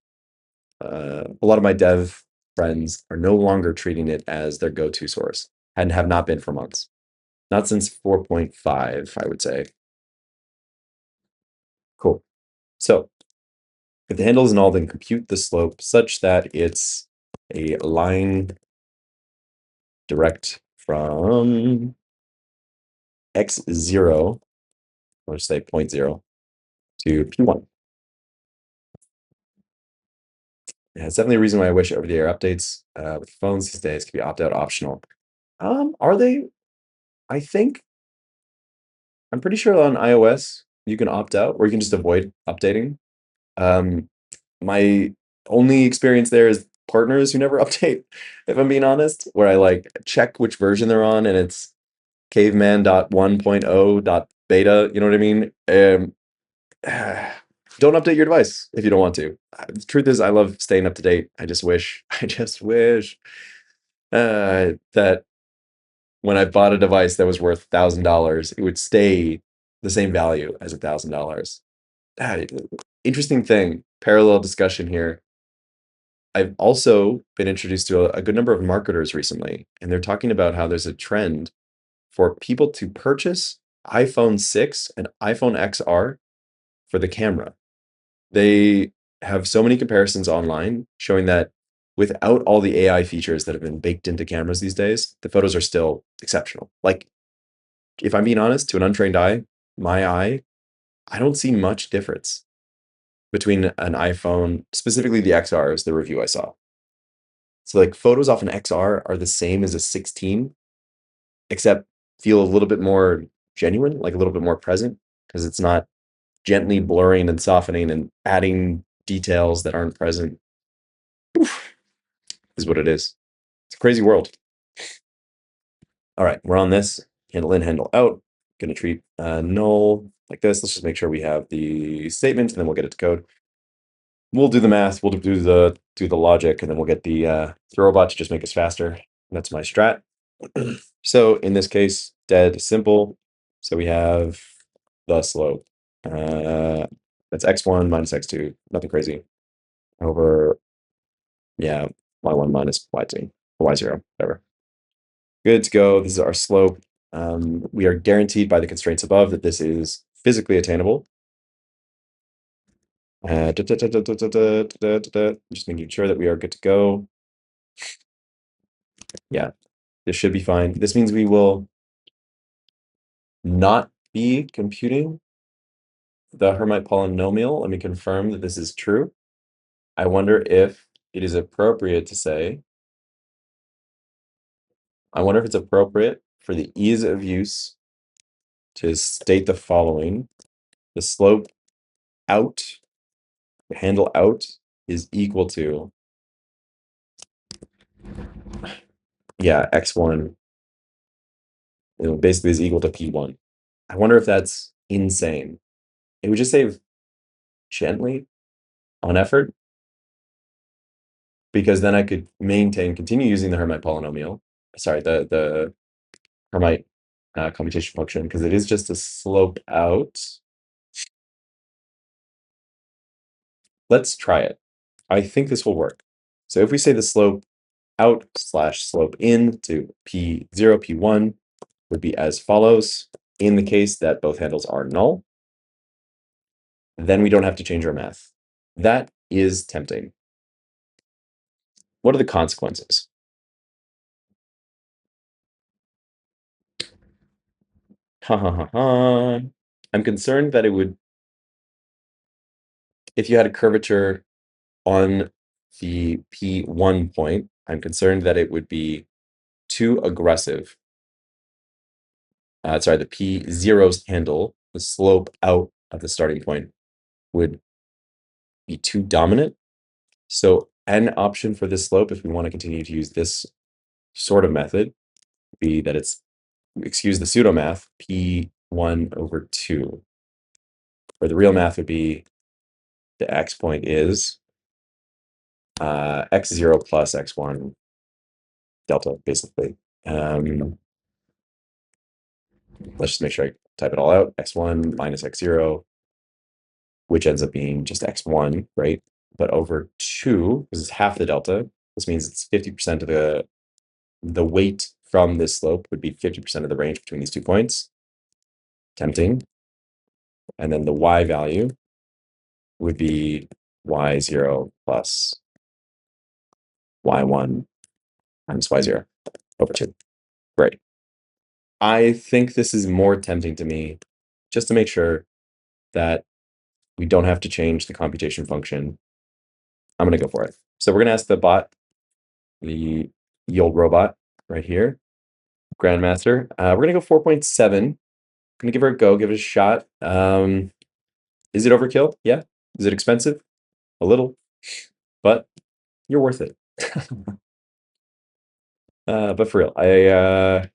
a lot of my dev friends are no longer treating it as their go-to source and have not been for months. Not since 4.5, I would say. Cool. So if the handle is null, then compute the slope such that it's a line direct from x0, let's say 0.0, to p1. Yeah, it's definitely a reason why I wish over-the-air updates with phones these days could be opt-out optional. Are they? I think I'm pretty sure on iOS you can opt out or you can just avoid updating. Um, my only experience there is partners who never update, if I'm being honest, where I like check which version they're on and it's caveman.1.0.beta, you know what I mean? Don't update your device if you don't want to. The truth is, I love staying up to date. I just wish that when I bought a device that was worth $1,000, it would stay the same value as $1,000. Interesting thing, parallel discussion here. I've also been introduced to a good number of marketers recently, and they're talking about how there's a trend for people to purchase iPhone 6 and iPhone XR for the camera. They have so many comparisons online showing that without all the AI features that have been baked into cameras these days, the photos are still exceptional. Like, if I'm being honest, to an untrained eye, my eye, I don't see much difference between an iPhone, specifically the XR is the review I saw. So like photos off an XR are the same as a 16, except feel a little bit more genuine, like a little bit more present, because it's not gently blurring and softening and adding details that aren't present. Oof, is what it is. It's a crazy world. All right, we're on this. Handle in, handle out. Going to treat null like this. Let's just make sure we have the statement, and then we'll get it to code. We'll do the math. We'll do the logic, and then we'll get the robot to just make us faster. That's my strat. So in this case, dead simple. So we have the slope. That's x1 minus x2. Nothing crazy. Over, yeah, y1 minus y2 or y0, whatever. Good to go. This is our slope. We are guaranteed by the constraints above that this is physically attainable. Just making sure that we are good to go. Yeah, this should be fine. This means we will not be computing the Hermite polynomial. Let me confirm that this is true. I wonder if it is appropriate to say, I wonder if it's appropriate for the ease of use to state the following. The slope out, the handle out, is equal to, yeah, x1, basically is equal to p1. I wonder if that's insane. It would just save gently on effort, because then I could continue using the Hermite polynomial. Sorry, the Hermite computation function, because it is just a slope out. Let's try it. I think this will work. So if we say the slope out slash slope in to P0, P1 would be as follows. In the case that both handles are null, then we don't have to change our math. That is tempting. What are the consequences? Ha ha ha ha. I'm concerned that it would, if you had a curvature on the P1 point, I'm concerned that it would be too aggressive. Sorry, the P0's handle, the slope out of the starting point, would be too dominant. So an option for this slope, if we want to continue to use this sort of method, would be that it's, excuse the pseudo math, P1 over 2. Where the real math would be the x point is x0 plus x1 delta, basically. Let's just make sure I type it all out. X1 minus x0, which ends up being just x1, right? But over 2, because it's half the delta, this means it's 50% of the weight from this slope would be 50% of the range between these 2 points. Tempting. And then the y value would be y0 plus y1 minus y0 over 2. Great. I think this is more tempting to me, just to make sure that we don't have to change the computation function. I'm going to go for it. So we're going to ask the bot, the old robot right here, Grandmaster. We're going to go 4.7. Going to give her a go, give it a shot. Is it overkill? Yeah. Is it expensive? A little, but you're worth it. But for real, I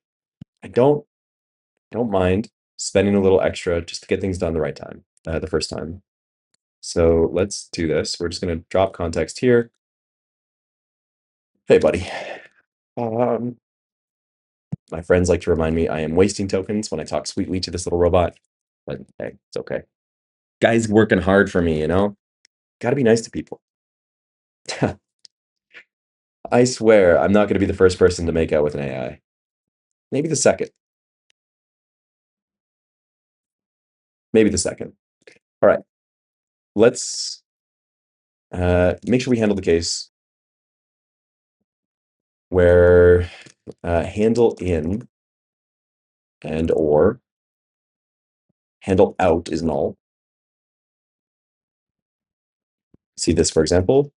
don't mind spending a little extra just to get things done the right time, the first time. So let's do this. We're just going to drop context here. Hey, buddy. My friends like to remind me I am wasting tokens when I talk sweetly to this little robot, but hey, it's okay. Guy's working hard for me, you know? Gotta be nice to people. I swear I'm not going to be the first person to make out with an AI. Maybe the second. Maybe the second. All right. Let's make sure we handle the case where handle in and or handle out is null. See this, for example.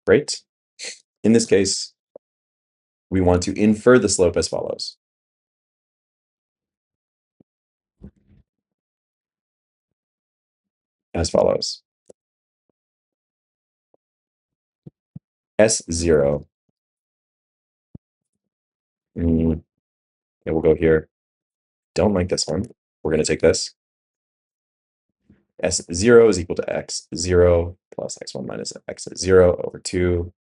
Great. In this case, we want to infer the slope as follows. As follows. S0. Yeah, we'll go here. Don't like this one. We're going to take this. S0 is equal to x0 plus x1 minus x0 over 2,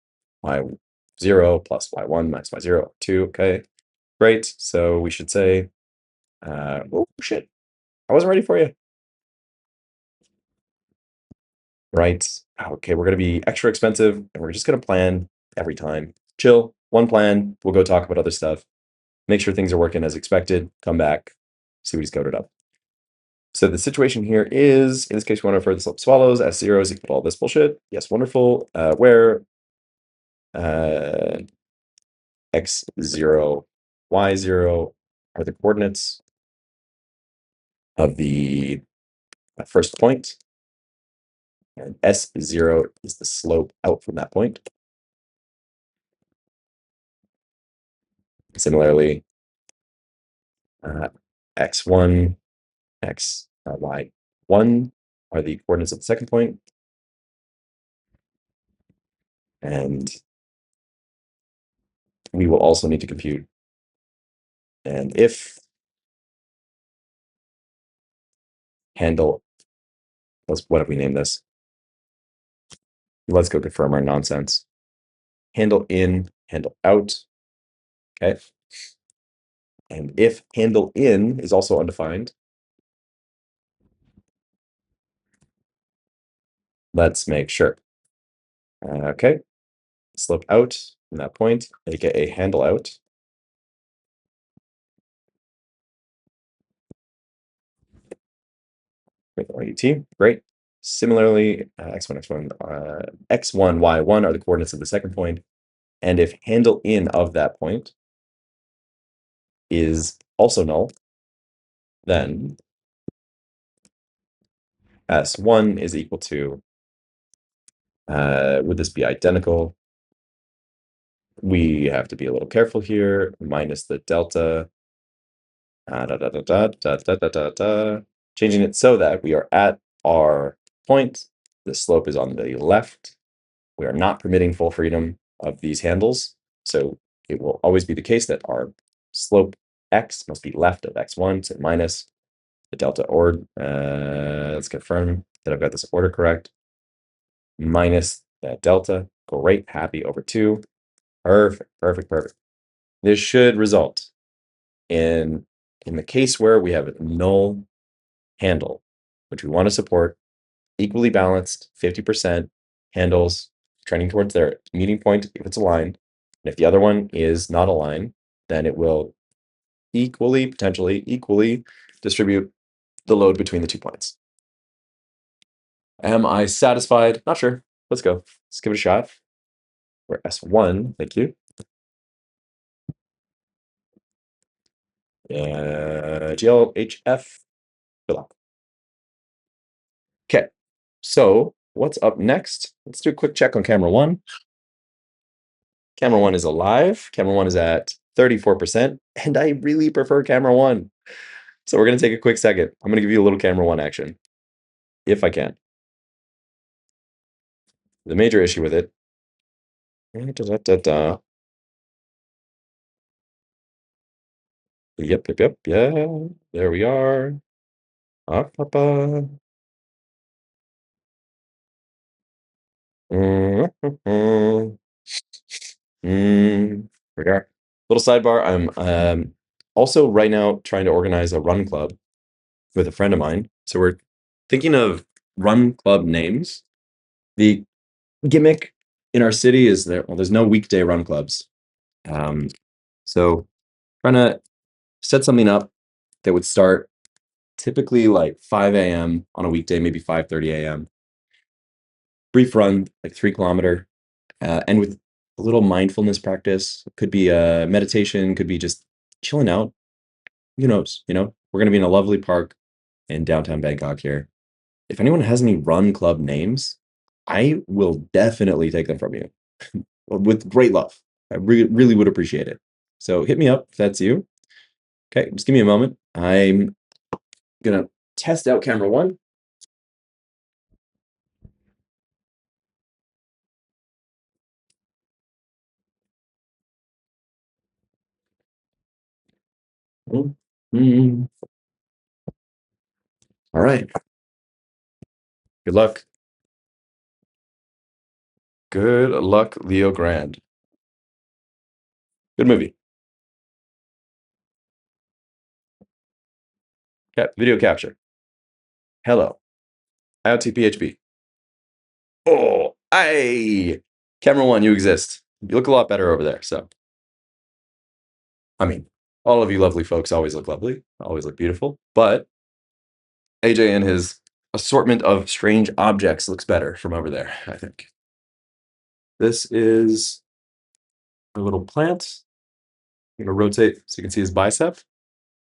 y0 plus y1 minus y0 over 2. Okay, great. So we should say, oh, shit. I wasn't ready for you. Right. Okay, we're going to be extra expensive, and we're just going to plan every time. Chill, one plan. We'll go talk about other stuff. Make sure things are working as expected. Come back, see what he's coded up. So the situation here is, in this case, we want to refer the slope swallows. S0 is equal to all this bullshit. Yes, wonderful. Where x0, y0 are the coordinates of the first point, and S0 is the slope out from that point. Similarly, x1, y1 are the coordinates of the second point, and we will also need to compute and if handle, what have we named this? Let's go confirm our nonsense. Handle in, handle out, okay? And if handle in is also undefined, let's make sure. Okay, slope out from that point, aka handle out. With OUT, great. Similarly, x1, x1, y1 are the coordinates of the second point. And if handle in of that point is also null, then S1 is equal to, would this be identical? We have to be a little careful here, minus the delta, changing it so that we are at our point. The slope is on the left. We are not permitting full freedom of these handles. So it will always be the case that our slope x must be left of x1, so minus the delta order. Let's confirm that I've got this order correct. Minus that delta. Great, happy over 2. Perfect, perfect, perfect. This should result in the case where we have a null handle, which we want to support, equally balanced, 50% handles trending towards their meeting point if it's aligned. And if the other one is not aligned, then it will potentially equally distribute the load between the 2 points. Am I satisfied? Not sure. Let's go. Let's give it a shot. We're S1, thank you. GLHF. Good luck. Okay, so what's up next? Let's do a quick check on camera 1. Camera 1 is alive. Camera 1 is at 34%, and I really prefer camera 1. So we're going to take a quick second. I'm going to give you a little camera 1 action, if I can. The major issue with it. Yep, yeah. There we are. Up, up, up. There. Little sidebar. I'm also right now trying to organize a run club with a friend of mine. So we're thinking of run club names. The gimmick in our city is there's no weekday run clubs. So trying to set something up that would start typically like 5 a.m. on a weekday, maybe 5:30 a.m. Brief run, like 3 kilometer, and with a little mindfulness practice. Could be a meditation, could be just chilling out. Who knows? We're gonna be in a lovely park in downtown Bangkok here. If anyone has any run club names, I will definitely take them from you with great love. I really would appreciate it. So hit me up if that's you. Okay, just give me a moment. I'm gonna test out camera 1. Mm. All right. Good luck. Good luck, Leo Grand. Good movie. Video capture. Hello. IoT PHP. Oh, hey. Camera 1, you exist. You look a lot better over there. So, I mean, all of you lovely folks always look lovely, always look beautiful. But AJ and his assortment of strange objects looks better from over there, I think. This is a little plant. I'm gonna rotate so you can see his bicep.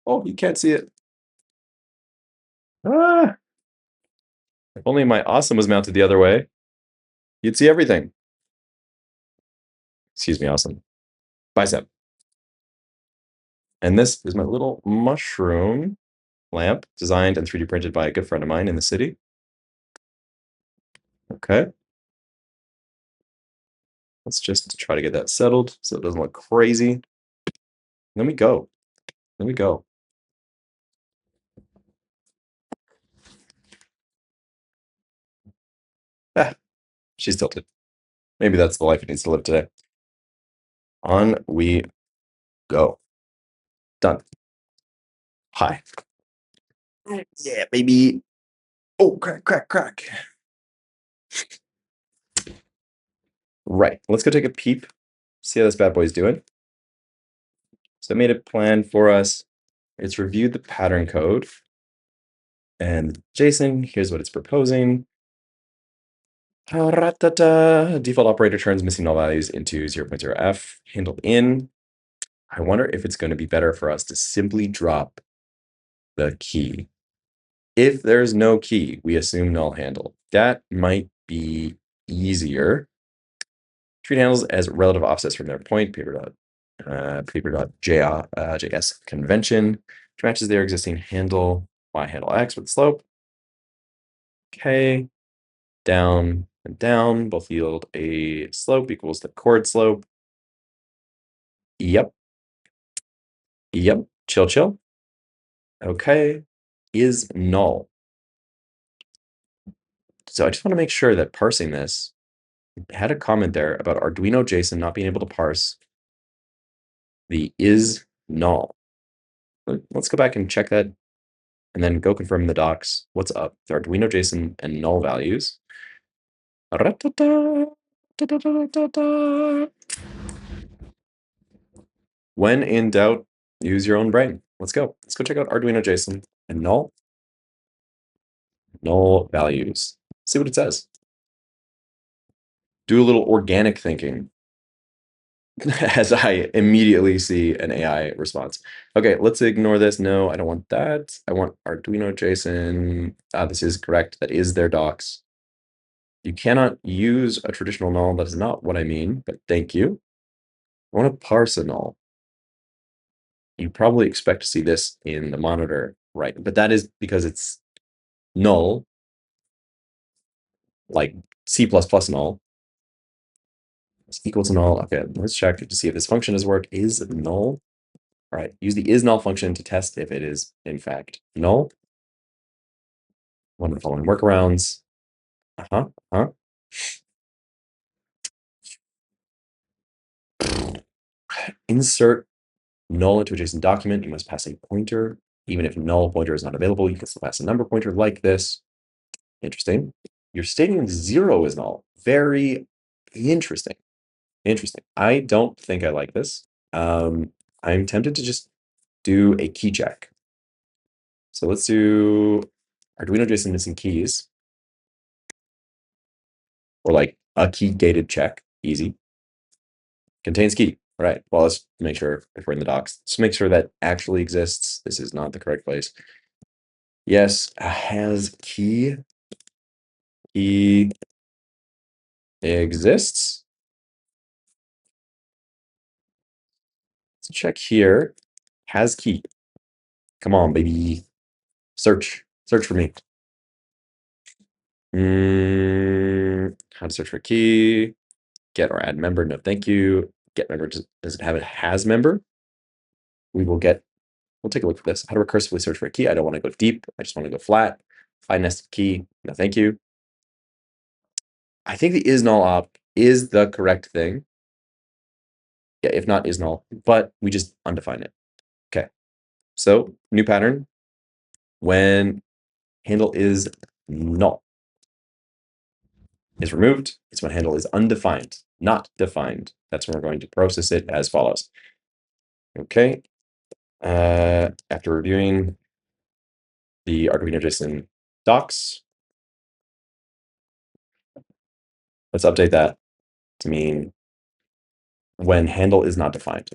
Oh, you can't see it. Ah, if only my awesome was mounted the other way, you'd see everything. Excuse me, awesome. Bicep. And this is my little mushroom lamp designed and 3D printed by a good friend of mine in the city. Okay. Let's just try to get that settled so it doesn't look crazy. Then we go. Then we go. Ah, she's tilted. Maybe that's the life it needs to live today. On we go. Done. Hi. Yeah, baby. Oh, crack, crack, crack. Right. Let's go take a peep. See how this bad boy's doing. So I made a plan for us. It's reviewed the pattern code. And JSON, here's what it's proposing. Default operator turns missing null values into 0.0f. Handle in. I wonder if it's going to be better for us to simply drop the key. If there's no key, we assume null handle. That might be easier. Treat handles as relative offsets from their point, paper.js convention, which matches their existing handle, y handle x with slope. Okay, down and down, both yield a slope equals the chord slope. Yep. Yep, chill, chill. Okay, is null. So I just want to make sure that parsing this, had a comment there about Arduino JSON not being able to parse the is null. Let's go back and check that and then go confirm the docs. What's up? The Arduino JSON and null values. When in doubt, use your own brain. Let's go. Let's go check out Arduino JSON and null values. See what it says. Do a little organic thinking as I immediately see an AI response. Okay, let's ignore this. No, I don't want that. I want Arduino JSON. This is correct. That is their docs. You cannot use a traditional null. That is not what I mean, but thank you. I want to parse a null. You probably expect to see this in the monitor, right? But that is because it's null, like C++ null. It's equal to null. Okay, let's check to see if this function does work. Is null. All right, use the is null function to test if it is in fact null. One of the following workarounds. Insert null into a JSON document. You must pass a pointer. Even if null pointer is not available, you can still pass a number pointer like this. Interesting. You're stating 0 is null. Very interesting. Interesting. I don't think I like this. I'm tempted to just do a key check. So let's do Arduino JSON missing keys. Or like a key gated check. Easy. Contains key. All right. Well, let's make sure if we're in the docs. Let's make sure that actually exists. This is not the correct place. Yes, has key. Key exists. Let's check here. Has key. Come on, baby. Search. Search for me. How to search for key. Get or add member. No, thank you. Get member. Does it have a has member? We'll take a look at this. How to recursively search for a key. I don't want to go deep. I just want to go flat. Find nested key. No, thank you. I think the is null op is the correct thing. Yeah, if not is null, but we just undefine it. Okay. So new pattern. When handle is null is removed, it's when handle is undefined, not defined. That's when we're going to process it as follows. Okay. After reviewing the Arduino JSON docs. Let's update that to mean when handle is not defined.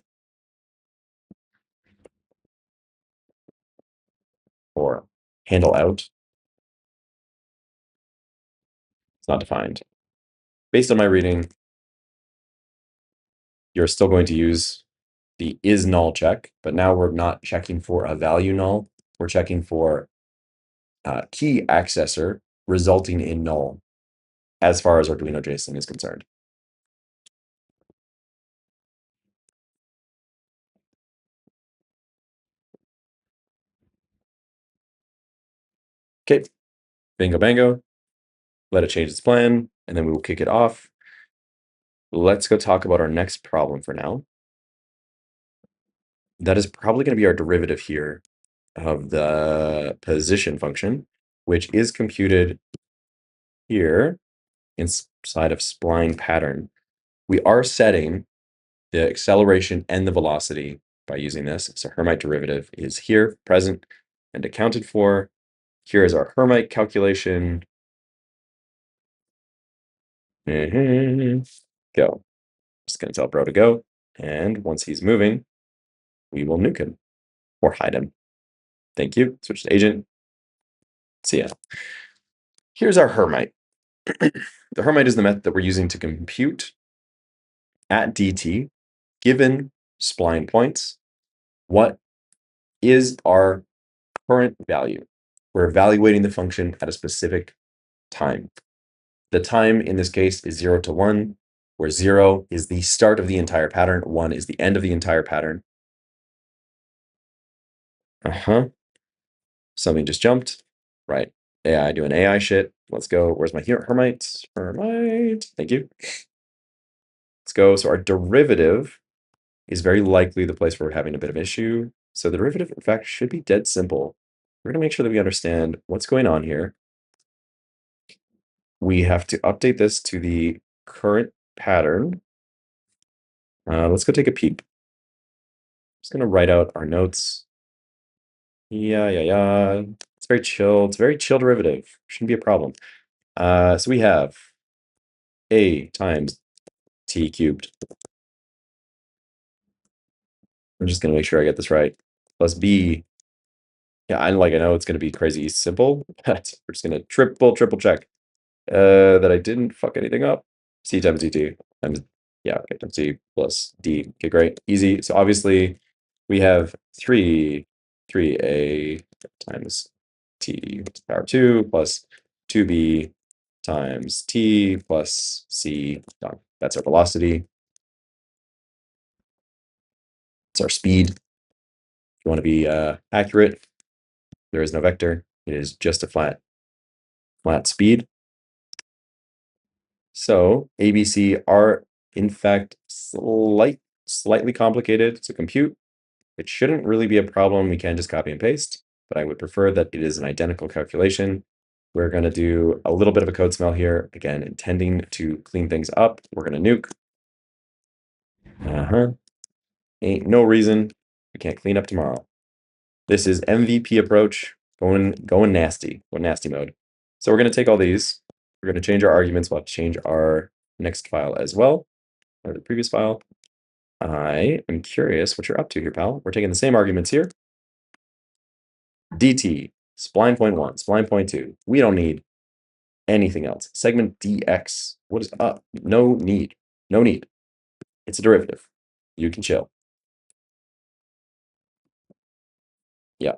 Or handle out. It's not defined. Based on my reading, you're still going to use the is null check, but now we're not checking for a value null. We're checking for key accessor resulting in null as far as Arduino JSON is concerned. Okay, bingo bango. Let it change its plan, and then we will kick it off. Let's go talk about our next problem for now. That is probably going to be our derivative here of the position function, which is computed here inside of spline pattern. We are setting the acceleration and the velocity by using this. So Hermite derivative is here, present, and accounted for. Here is our Hermite calculation. Go. Just going to tell bro to go. And once he's moving, we will nuke him or hide him. Thank you. Switch to agent. See ya. Here's our Hermite. The Hermite is the method that we're using to compute at dt, given spline points, what is our current value. We're evaluating the function at a specific time. The time in this case is 0 to 1, where 0 is the start of the entire pattern, 1 is the end of the entire pattern. Something just jumped. Right. AI doing AI shit. Let's go. Where's my Hermite? Hermite. Thank you. Let's go. So our derivative is very likely the place where we're having a bit of issue. So the derivative, in fact, should be dead simple. We're going to make sure that we understand what's going on here. We have to update this to the current pattern. Let's go take a peep. Just going to write out our notes. Yeah. It's very chill. It's a very chill derivative. Shouldn't be a problem. So we have a times t cubed. I'm just going to make sure I get this right. Plus b. Yeah, I know it's going to be crazy simple, but we're just going to triple check that I didn't fuck anything up. C times dt times, yeah, okay, times c plus d. Okay, great, easy. So obviously we have 3a times t to the power 2 plus 2b times t plus c done. That's our velocity. It's our speed. If you want to be accurate, there is no vector. It is just a flat speed. So ABC are in fact slightly complicated to compute. It shouldn't really be a problem. We can just copy and paste, but I would prefer that it is an identical calculation. We're going to do a little bit of a code smell here. Again, intending to clean things up. We're going to nuke. Ain't no reason we can't clean up tomorrow. This is MVP approach, going nasty, nasty mode. So we're going to take all these. We're going to change our arguments. We'll have to change our next file as well, or the previous file. I am curious what you're up to here, pal. We're taking the same arguments here. DT, spline point 1, spline point 2. We don't need anything else. Segment DX. What is up? No need. No need. It's a derivative. You can chill. Yeah.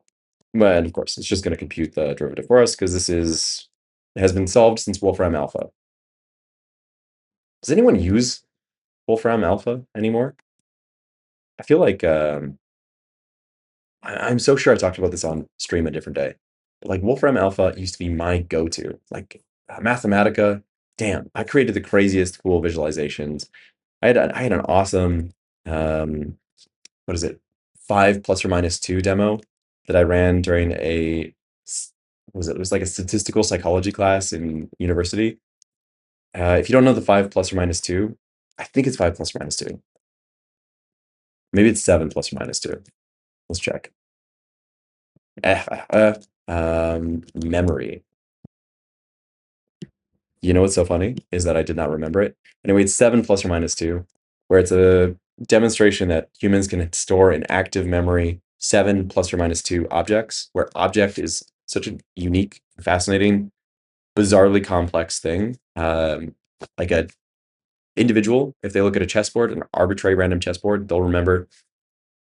And of course, it's just going to compute the derivative for us because this has been solved since Wolfram Alpha. Does anyone use Wolfram Alpha anymore? I feel like I'm so sure I talked about this on stream a different day. But like Wolfram Alpha used to be my go-to. Like Mathematica, damn, I created the craziest cool visualizations. I had an awesome what is it, 5 plus or minus 2 demo that I ran during it was like a statistical psychology class in university. If you don't know the 5 plus or minus 2, I think it's 5 plus or minus 2. Maybe it's 7 plus or minus 2. Let's check. Memory. You know what's so funny is that I did not remember it. Anyway, it's 7 plus or minus 2, where it's a demonstration that humans can store in active memory 7 plus or minus 2 objects, where object is such a unique, fascinating, bizarrely complex thing. Like a individual, if they look at a chessboard, an arbitrary random chessboard, they'll remember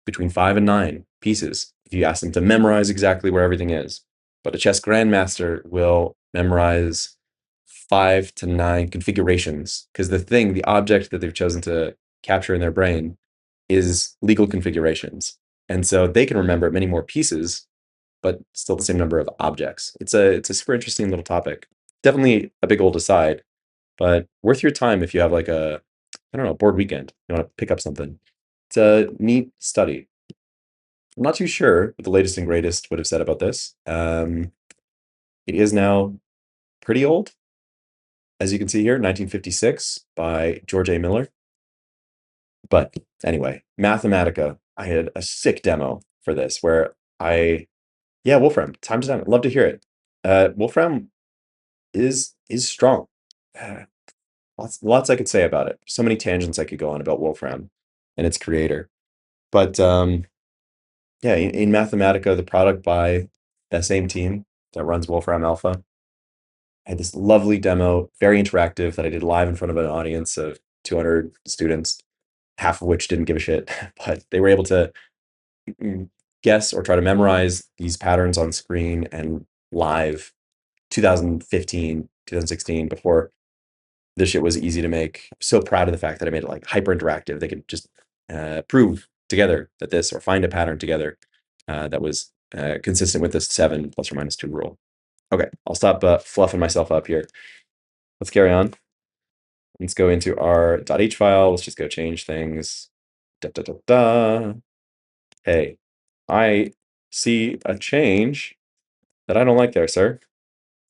between 5 and 9 pieces if you ask them to memorize exactly where everything is. But a chess grandmaster will memorize 5 to 9 configurations because the object that they've chosen to capture in their brain is legal configurations. And so they can remember many more pieces, but still the same number of objects. It's a super interesting little topic. Definitely a big old aside, but worth your time if you have like a, I don't know, board weekend. You want to pick up something. It's a neat study. I'm not too sure what the latest and greatest would have said about this. It is now pretty old, as you can see here, 1956 by George A. Miller. But anyway, Mathematica, I had a sick demo for this where yeah, Wolfram, time to time. I'd love to hear it. Wolfram is strong. Uh, lots I could say about it. So many tangents I could go on about Wolfram and its creator. But yeah, in Mathematica, the product by that same team that runs Wolfram Alpha, I had this lovely demo, very interactive, that I did live in front of an audience of 200 students, half of which didn't give a shit, but they were able to guess or try to memorize these patterns on screen and live 2015, 2016, before this shit was easy to make. I'm so proud of the fact that I made it like hyper interactive. They could just prove together that this or find a pattern together that was consistent with this 7 plus or minus 2 rule. Okay, I'll stop fluffing myself up here. Let's carry on. Let's go into our .h file. Let's just go change things. Da, da, da, da. Hey, I see a change that I don't like there, sir.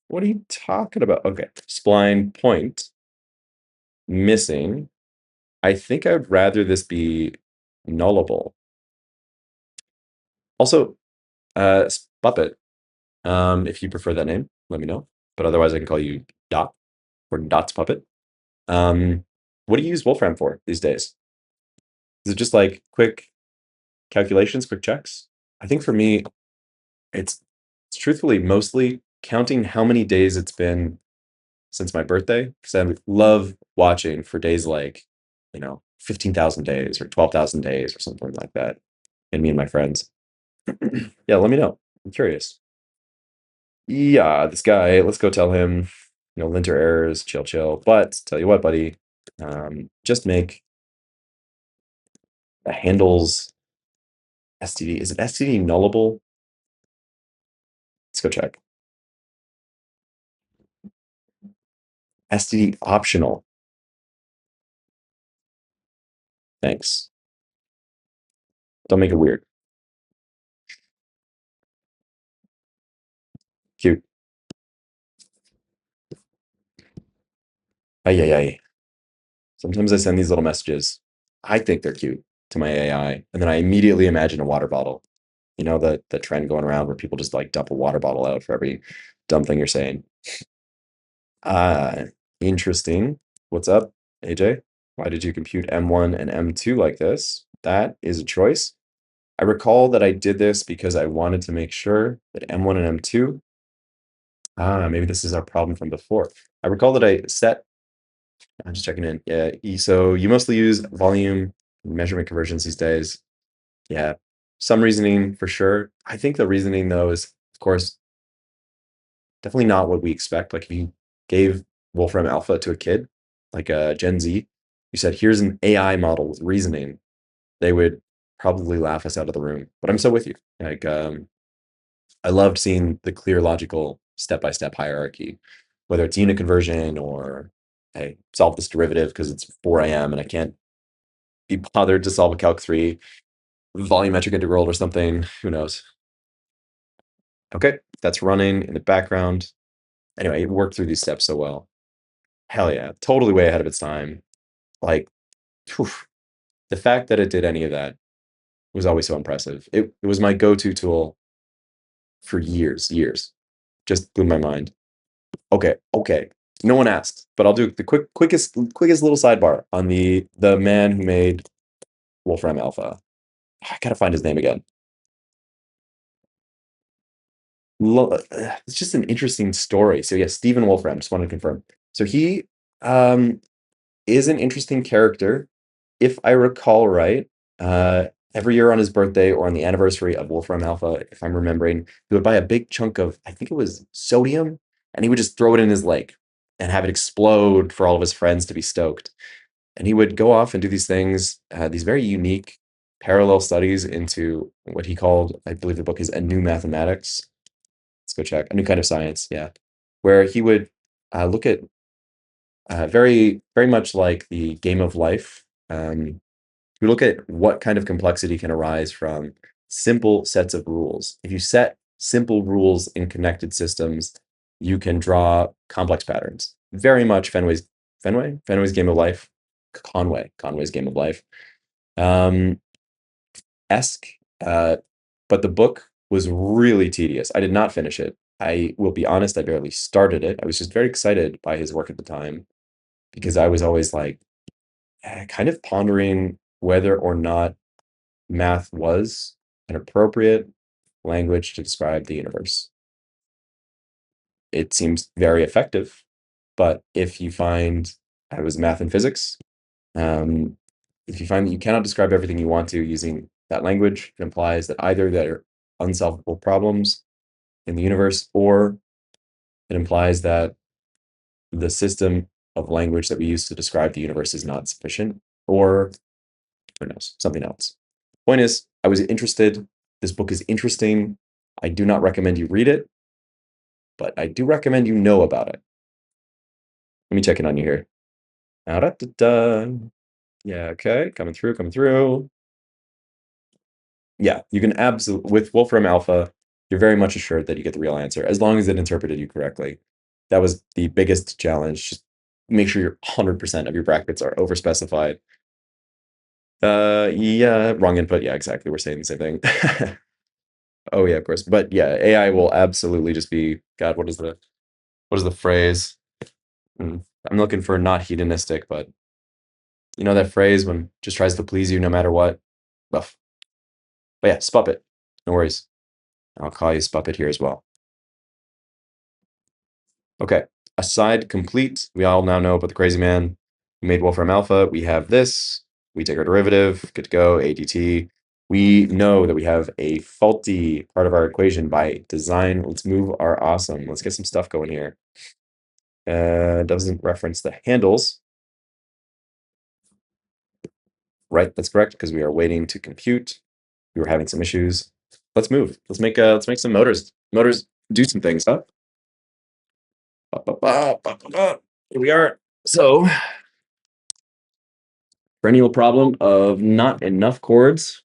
What are you talking about? Okay, spline point missing. I think I would rather this be nullable. Also, Puppet, if you prefer that name, let me know. But otherwise, I can call you Dot or Dot's Puppet. What do you use Wolfram for these days? Is it just like quick calculations, quick checks? I think for me, it's truthfully mostly counting how many days it's been since my birthday, because I love watching for days like, 15,000 days or 12,000 days or something like that. And me and my friends. Yeah, let me know. I'm curious. Yeah, this guy, let's go tell him, linter errors, chill, chill. But tell you what, buddy, just make a handles STD. Is it STD nullable? Let's go check. STD optional. Thanks. Don't make it weird. Cute. Ay, ay, ay. Sometimes I send these little messages. I think they're cute to my AI, and then I immediately imagine a water bottle. You know, the trend going around where people just like dump a water bottle out for every dumb thing you're saying. Uh, Interesting. What's up, AJ? Why did you compute M1 and M2 like this? That is a choice. I recall that I did this because I wanted to make sure that M1 and M2, maybe this is our problem from before. I recall that I'm just checking in. Yeah, so you mostly use volume measurement conversions these days. Yeah, some reasoning for sure. I think the reasoning though is, of course, definitely not what we expect. Like if you gave Wolfram Alpha to a kid, like a Gen Z, you said, here's an AI model with reasoning, they would probably laugh us out of the room. But I'm so with you. Like, I loved seeing the clear logical step-by-step hierarchy, whether it's unit conversion or, hey, solve this derivative because it's 4 a.m. and I can't be bothered to solve a Calc 3 volumetric integral or something. Who knows? Okay, that's running in the background. Anyway, it worked through these steps so well. Hell yeah, totally way ahead of its time. Like, phew, the fact that it did any of that was always so impressive. It was my go-to tool for years. Just blew my mind. Okay. No one asked, but I'll do the quickest little sidebar on the man who made Wolfram Alpha. I gotta find his name again. It's just an interesting story. So yeah, Stephen Wolfram. Just wanted to confirm. So he um, is an interesting character. If I recall right, uh, every year on his birthday or on the anniversary of Wolfram Alpha, if I'm remembering, he would buy a big chunk of, I think it was sodium, and he would just throw it in his lake and have it explode for all of his friends to be stoked. And he would go off and do these things, these very unique parallel studies into what he called, I believe the book is A New Mathematics. Let's go check. A New Kind of Science, yeah. Where he would look at very much like the game of life. We look at what kind of complexity can arise from simple sets of rules. If you set simple rules in connected systems, you can draw complex patterns. Very much Fenway's Game of Life, Conway's Game of Life, um, esque. But the book was really tedious. I did not finish it. I will be honest, I barely started it. I was just very excited by his work at the time because I was always like kind of pondering whether or not math was an appropriate language to describe the universe. It seems very effective, but if you find I was math and physics, um, if you find that you cannot describe everything you want to using that language, it implies that either there are unsolvable problems in the universe, or it implies that the system of language that we use to describe the universe is not sufficient, or who knows, something else. Point is, I was interested. This book is interesting. I do not recommend you read it, but I do recommend you know about it. Let me check in on you here. Da-da-da-da. Yeah, okay, coming through. Yeah, you can absolutely, with Wolfram Alpha, you're very much assured that you get the real answer, as long as it interpreted you correctly. That was the biggest challenge. Just make sure your 100% of your brackets are overspecified. Yeah, wrong input. Yeah, exactly. We're saying the same thing. Oh yeah, of course. But yeah, AI will absolutely just be, God, what is the phrase? I'm looking for not hedonistic, but you know that phrase when just tries to please you no matter what. Buff. But yeah, Spuppet. No worries. I'll call you Spuppet here as well. Okay. Aside complete. We all now know about the crazy man who made Wolfram Alpha. We have this. We take our derivative. Good to go. ADT. We know that we have a faulty part of our equation by design. Let's move our awesome. Let's get some stuff going here. Doesn't reference the handles. Right, that's correct, because we are waiting to compute. We were having some issues. Let's move. Let's make some motors. Motors do some things, huh? Here we are. So, perennial problem of not enough cords.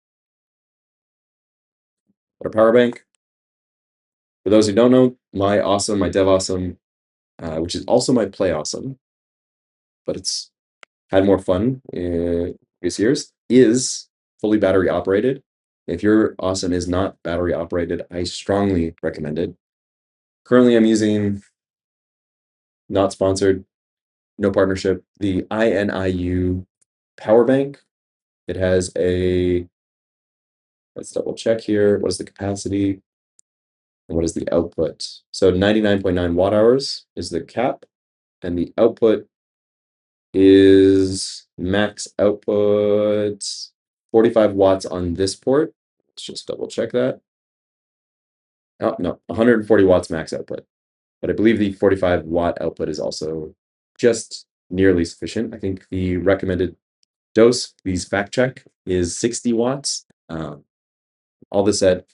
Our power bank. For those who don't know, my awesome, my dev awesome, which is also my play awesome, but it's had more fun in previous years, is fully battery operated. If your awesome is not battery operated, I strongly recommend it. Currently, I'm using, not sponsored, no partnership, the INIU power bank. It has a, let's double check here. What is the capacity? And what is the output? So 99.9 watt hours is the cap, and the output is max output 45 watts on this port. Let's just double check that. Oh, no, 140 watts max output. But I believe the 45 watt output is also just nearly sufficient. I think the recommended dose, please fact check, is 60 watts. All this said,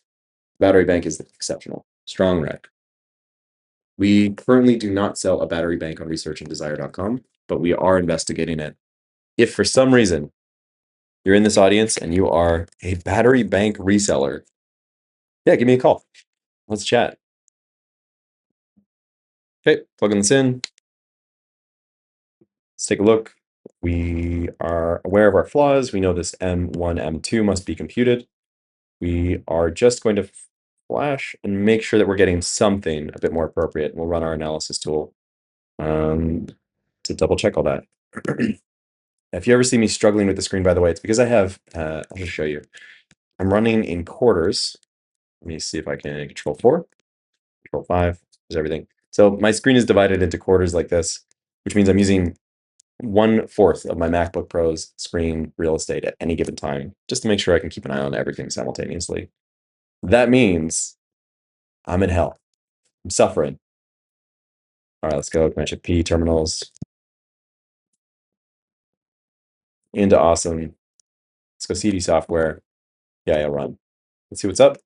battery bank is exceptional. Strong rec. We currently do not sell a battery bank on researchanddesire.com, but we are investigating it. If for some reason you're in this audience and you are a battery bank reseller, yeah, give me a call. Let's chat. Okay, plugging this in. Let's take a look. We are aware of our flaws. We know this M1, M2 must be computed. We are just going to reflash and make sure that we're getting something a bit more appropriate. We'll run our analysis tool to double check all that. If you ever see me struggling with the screen, by the way, it's because I have, I'll just show you. I'm running in quarters. Let me see if I can control 4, control 5, there's everything. So my screen is divided into quarters like this, which means I'm using 1/4 of my MacBook Pro's screen real estate at any given time, just to make sure I can keep an eye on everything simultaneously. That means I'm in hell. I'm suffering. All right, let's go. Command P terminals into awesome. Let's go CD software. Yeah, run. Let's see what's up.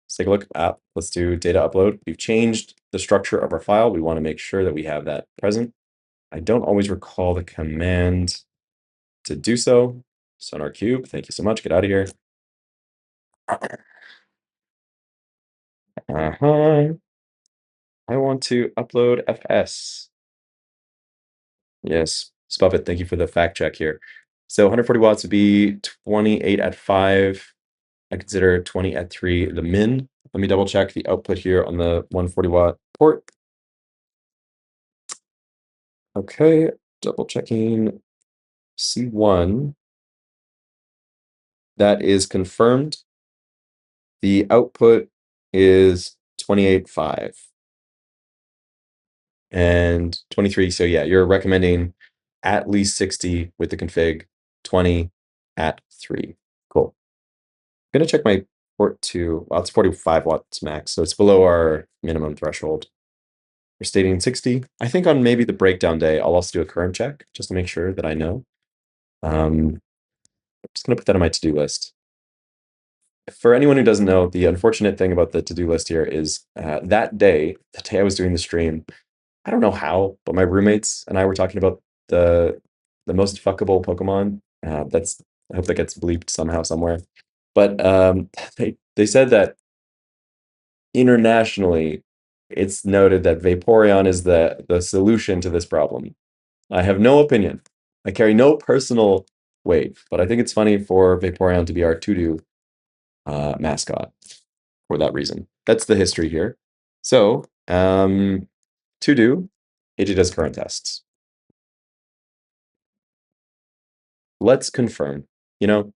Let's take a look. Let's do data upload. We've changed the structure of our file. We want to make sure that we have that present. I don't always recall the command to do so. Sonar cube. Thank you so much. Get out of here. I want to upload FS. Yes, Spuppet, thank you for the fact check here. So 140 watts would be 28 at 5. I consider 20 at 3 the min. Let me double check the output here on the 140 watt port. Okay, double checking C1. That is confirmed. The output is 28.5 and 23. So yeah, you're recommending at least 60 with the config, 20 at 3. Cool. I'm gonna check my port 2. Well, it's 45 watts max, so it's below our minimum threshold. We're stating 60. I think on maybe the breakdown day, I'll also do a current check just to make sure that I know. I'm just gonna put that on my to-do list. For anyone who doesn't know, the unfortunate thing about the to-do list here is that day, the day I was doing the stream, I don't know how, but my roommates and I were talking about the most fuckable Pokemon. I hope that gets bleeped somehow somewhere. But they said that internationally, it's noted that Vaporeon is the solution to this problem. I have no opinion. I carry no personal weight, but I think it's funny for Vaporeon to be our to-do mascot for that reason. That's the history here. So, to do, it does current tests. Let's confirm. You know,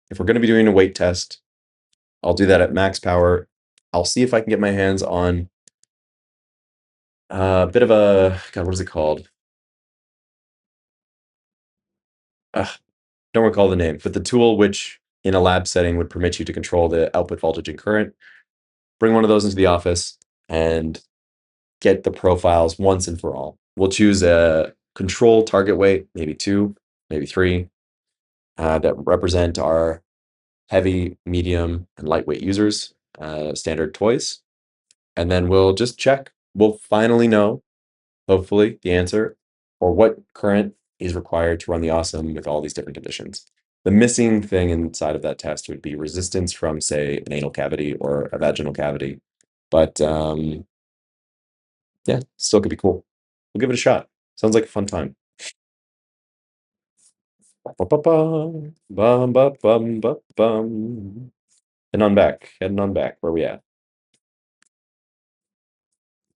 if we're going to be doing a weight test, I'll do that at max power. I'll see if I can get my hands on a bit of a, God, what is it called? Don't recall the name, but the tool which in a lab setting would permit you to control the output voltage and current. Bring one of those into the office and get the profiles once and for all. We'll choose a control target weight, maybe 2, maybe 3, that represent our heavy, medium, and lightweight users, standard toys. And then we'll just check. We'll finally know, hopefully, the answer or what current is required to run the awesome with all these different conditions. The missing thing inside of that test would be resistance from, say, an anal cavity or a vaginal cavity. But yeah, still could be cool. We'll give it a shot. Sounds like a fun time. Bum, bum, bum, bum, bum, bum. Heading on back. Where we at?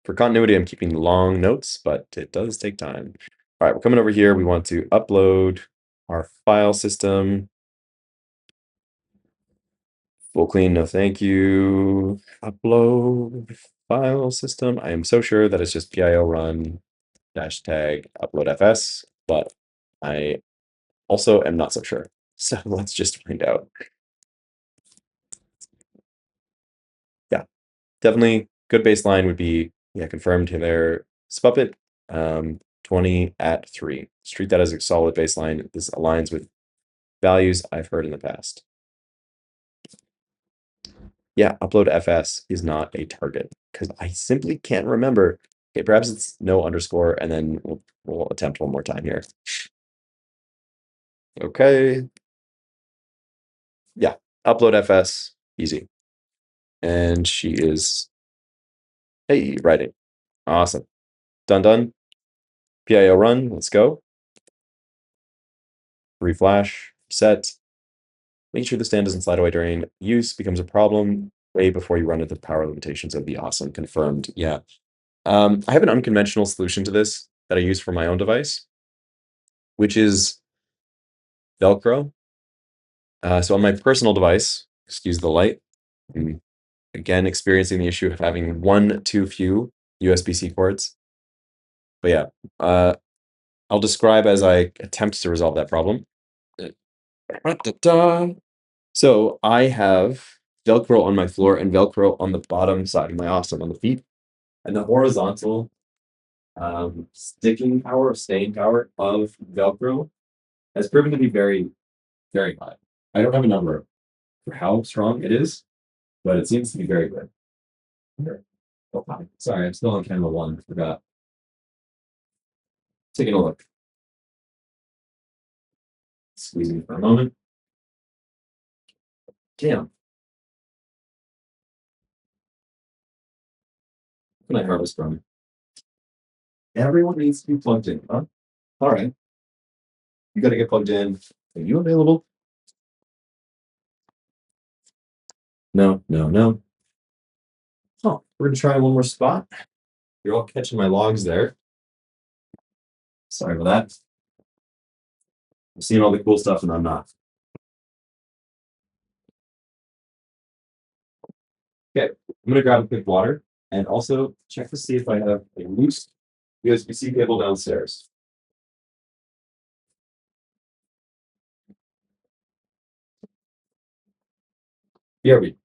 For continuity, I'm keeping long notes, but it does take time. All right, we're coming over here. We want to upload our file system. Full clean, no thank you. Upload file system. I am so sure that it's just PIO run --tag upload FS, but I also am not so sure. So let's just find out. Yeah, definitely good baseline would be, yeah, confirmed there. Spuppet, 20 at 3. Treat that as a solid baseline. This aligns with values I've heard in the past. Yeah, upload FS is not a target because I simply can't remember. Okay, perhaps it's no underscore, and then we'll attempt one more time here. Okay. Yeah, upload FS, easy. And she is, hey, writing. Awesome. Done. PIO run, let's go. Reflash, set. Make sure the stand doesn't slide away during use becomes a problem. way before you run into the power limitations of the OSSM. Confirmed. Yeah. I have an unconventional solution to this that I use for my own device, which is Velcro. So on my personal device, excuse the light, I'm again experiencing the issue of having one too few USB-C cords. But yeah, I'll describe as I attempt to resolve that problem. So I have Velcro on my floor and Velcro on the bottom side of my OSSM on the feet, and the horizontal sticking power, staying power of Velcro has proven to be very, very high. I don't have a number for how strong it is, but it seems to be very good. Here. Oh, hi. Sorry, I'm still on camera one. Forgot. Taking a look. Squeezing for a moment. Damn. What can I harvest from? Everyone needs to be plugged in, huh? All right. You got to get plugged in. Are you available? No, no, no. Oh, we're gonna try one more spot. You're all catching my logs there. Sorry about that. I'm seeing all the cool stuff and I'm not. Okay, I'm gonna grab a quick water and also check to see if I have a loose USB-C cable downstairs. BRB.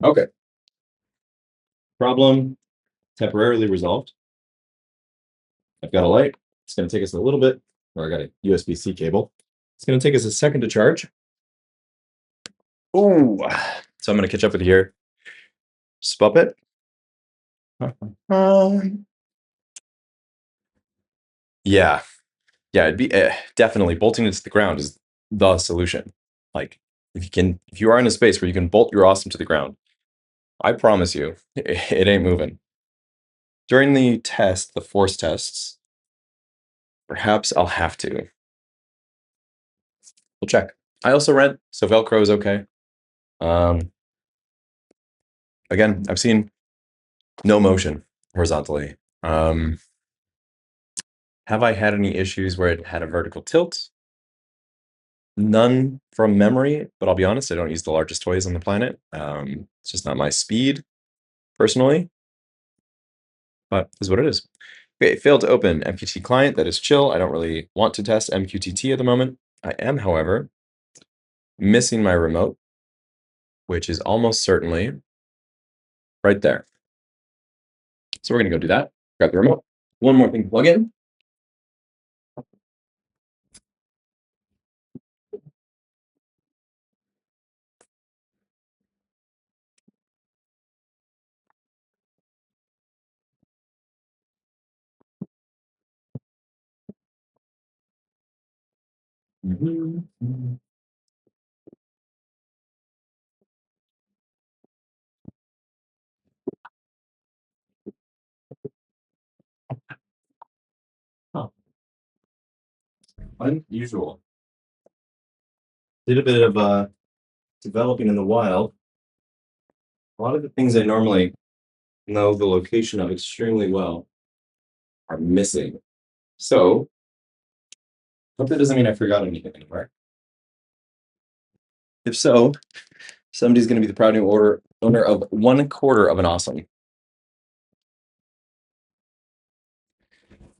Okay. Problem temporarily resolved. I've got a light. It's gonna take us a little bit, or I got a USB-C cable. It's gonna take us a second to charge. Oh, so I'm gonna catch up with you here. Spot it. Yeah, yeah, it'd be definitely bolting it to the ground is the solution. Like, if you are in a space where you can bolt your awesome to the ground, I promise you, it ain't moving. During the test, the force tests, perhaps I'll have to. We'll check. I also rent, so Velcro is okay. Um, Again, I've seen no motion horizontally. Have I had any issues where it had a vertical tilt? None from memory, but I'll be honest, I don't use the largest toys on the planet. It's just not my speed, personally, but is what it is. Okay, failed to open MQTT client. That is chill. I don't really want to test MQTT at the moment. I am, however, missing my remote. which is almost certainly right there. So we're going to go do that. Grab the remote. One more thing to plug in. Huh. Unusual. Did a bit of developing in the wild. A lot of the things I normally know the location of extremely well are missing. So, hope that doesn't mean I forgot anything anywhere. If so, somebody's going to be the proud new owner of 1/4 of an awesome.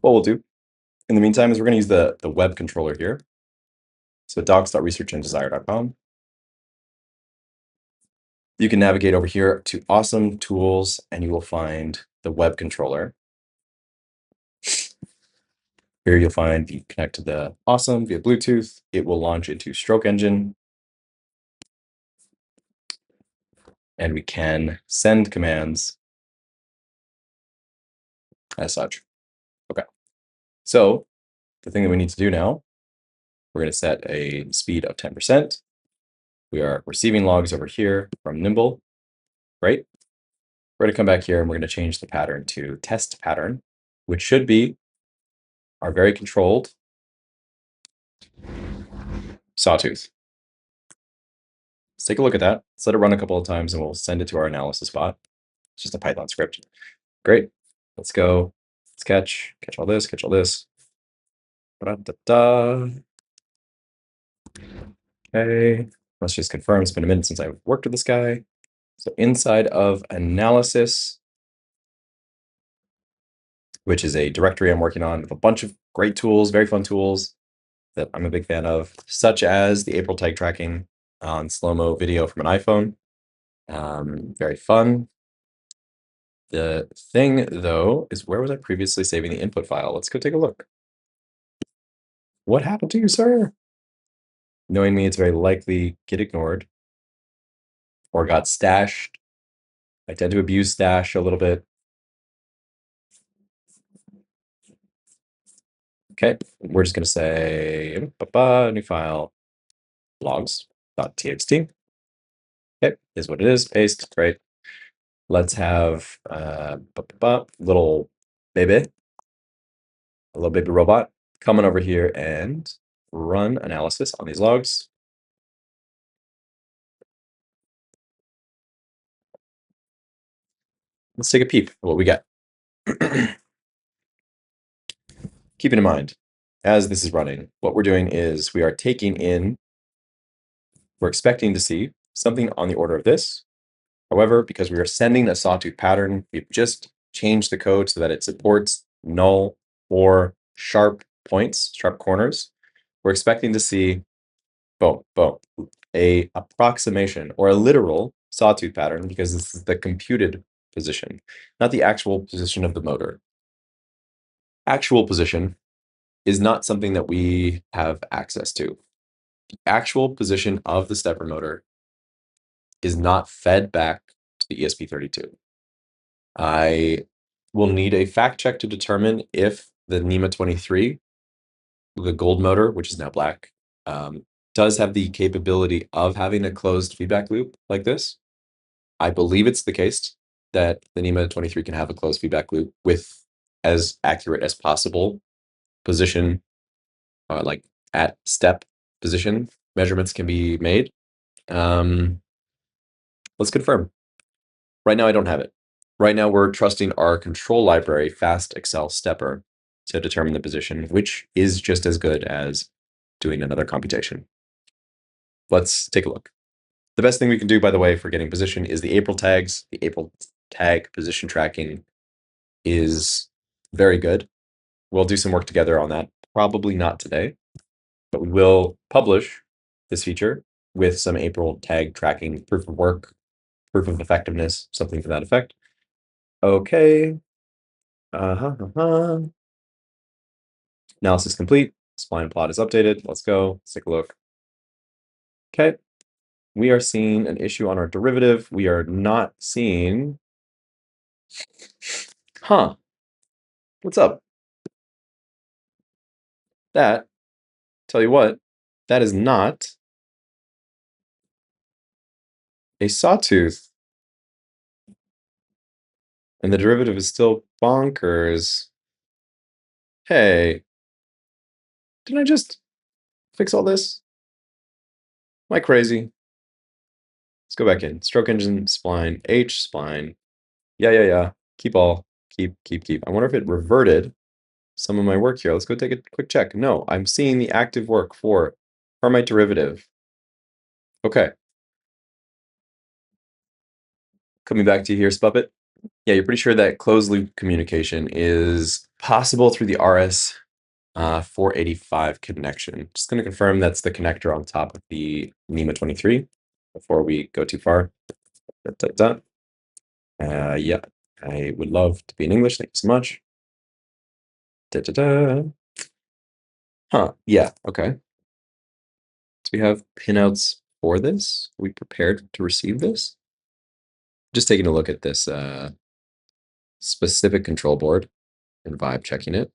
What we'll do in the meantime is we're going to use the web controller here. So docs.researchanddesire.com. You can navigate over here to Awesome Tools, and you will find the web controller. Here you'll find the connect to the Awesome via Bluetooth. It will launch into Stroke Engine. And we can send commands as such. Okay. So the thing that we need to do now, we're going to set a speed of 10%. We are receiving logs over here from Nimble, right? We're going to come back here and we're going to change the pattern to test pattern, which should be our very controlled sawtooth. Let's take a look at that. Let's let it run a couple of times and we'll send it to our analysis bot. It's just a Python script. Great. Let's go. Let's catch all this, catch all this. Ba-da-da-da. Okay. Let's just confirm. It's been a minute since I've worked with this guy. So inside of analysis, which is a directory I'm working on with a bunch of great tools, very fun tools that I'm a big fan of, such as the April tag tracking on slow-mo video from an iPhone. Very fun. The thing, though, is where was I previously saving the input file? Let's go take a look. What happened to you, sir? Knowing me, it's very likely get ignored or got stashed. I tend to abuse stash a little bit. Okay, we're just going to say new file logs.txt. Okay, is what it is. Paste. Great. Let's have little baby, a little baby robot coming over here and run analysis on these logs. Let's take a peep at what we get. Keeping in mind, as this is running, what we're doing is we are we're expecting to see something on the order of this. However, because we are sending a sawtooth pattern, we've just changed the code so that it supports null or sharp points, sharp corners. We're expecting to see, boom, a approximation or a literal sawtooth pattern because this is the computed position, not the actual position of the motor. Actual position is not something that we have access to. The actual position of the stepper motor is not fed back to the ESP32. I will need a fact check to determine if the NEMA 23, the gold motor, which is now black, does have the capability of having a closed feedback loop like this. I believe it's the case that the NEMA 23 can have a closed feedback loop with as accurate as possible position, like at step position measurements can be made. Let's confirm. Right now, I don't have it. Right now, we're trusting our control library, fast Excel stepper, to determine the position, which is just as good as doing another computation. Let's take a look. The best thing we can do, by the way, for getting position is the April tags. The April tag position tracking is very good. We'll do some work together on that. Probably not today, but we will publish this feature with some April tag tracking, proof of work, proof of effectiveness, something to that effect. Okay. Analysis complete. Spline plot is updated. Let's go. Let's take a look. Okay. We are seeing an issue on our derivative. We are not seeing. Huh. What's up? That, tell you what, that is not a sawtooth. And the derivative is still bonkers. Hey, didn't I just fix all this? Am I crazy? Let's go back in. Stroke engine, spline, H, spline. Yeah. Keep all. Keep. I wonder if it reverted some of my work here. Let's go take a quick check. No, I'm seeing the active work for Hermite derivative. Okay. Coming back to you here, Spuppet. Yeah, you're pretty sure that closed loop communication is possible through the RS 485 connection. Just going to confirm that's the connector on top of the NEMA 23 before we go too far. Yeah, I would love to be in English. Thank you so much. Huh, yeah, okay. Do we have pinouts for this? Are we prepared to receive this? Just taking a look at this specific control board and vibe checking it.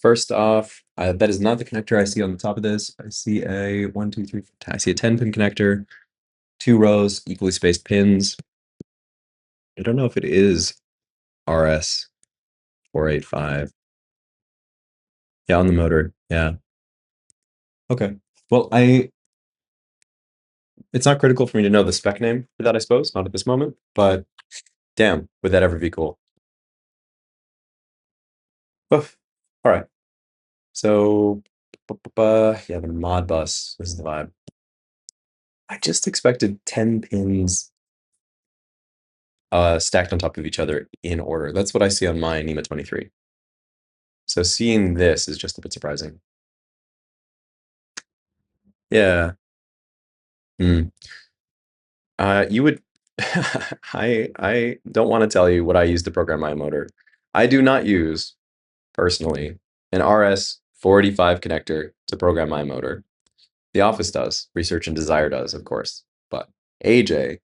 First off, that is not the connector I see on the top of this. I see a 1, 2, 3, 4, I see a 10-pin connector, 2 rows, equally spaced pins. I don't know if it is RS 485. Yeah, on the motor. Yeah. Okay. Well, it's not critical for me to know the spec name for that, I suppose, not at this moment, but damn, would that ever be cool? Oof. All right. So, yeah, the mod bus. This is the vibe. I just expected 10 pins stacked on top of each other in order. That's what I see on my NEMA 23. So seeing this is just a bit surprising. Yeah. You would. I don't want to tell you what I use to program my motor. I do not use personally an RS 485 connector to program my motor. The office does, Research and Desire does, of course. But AJ,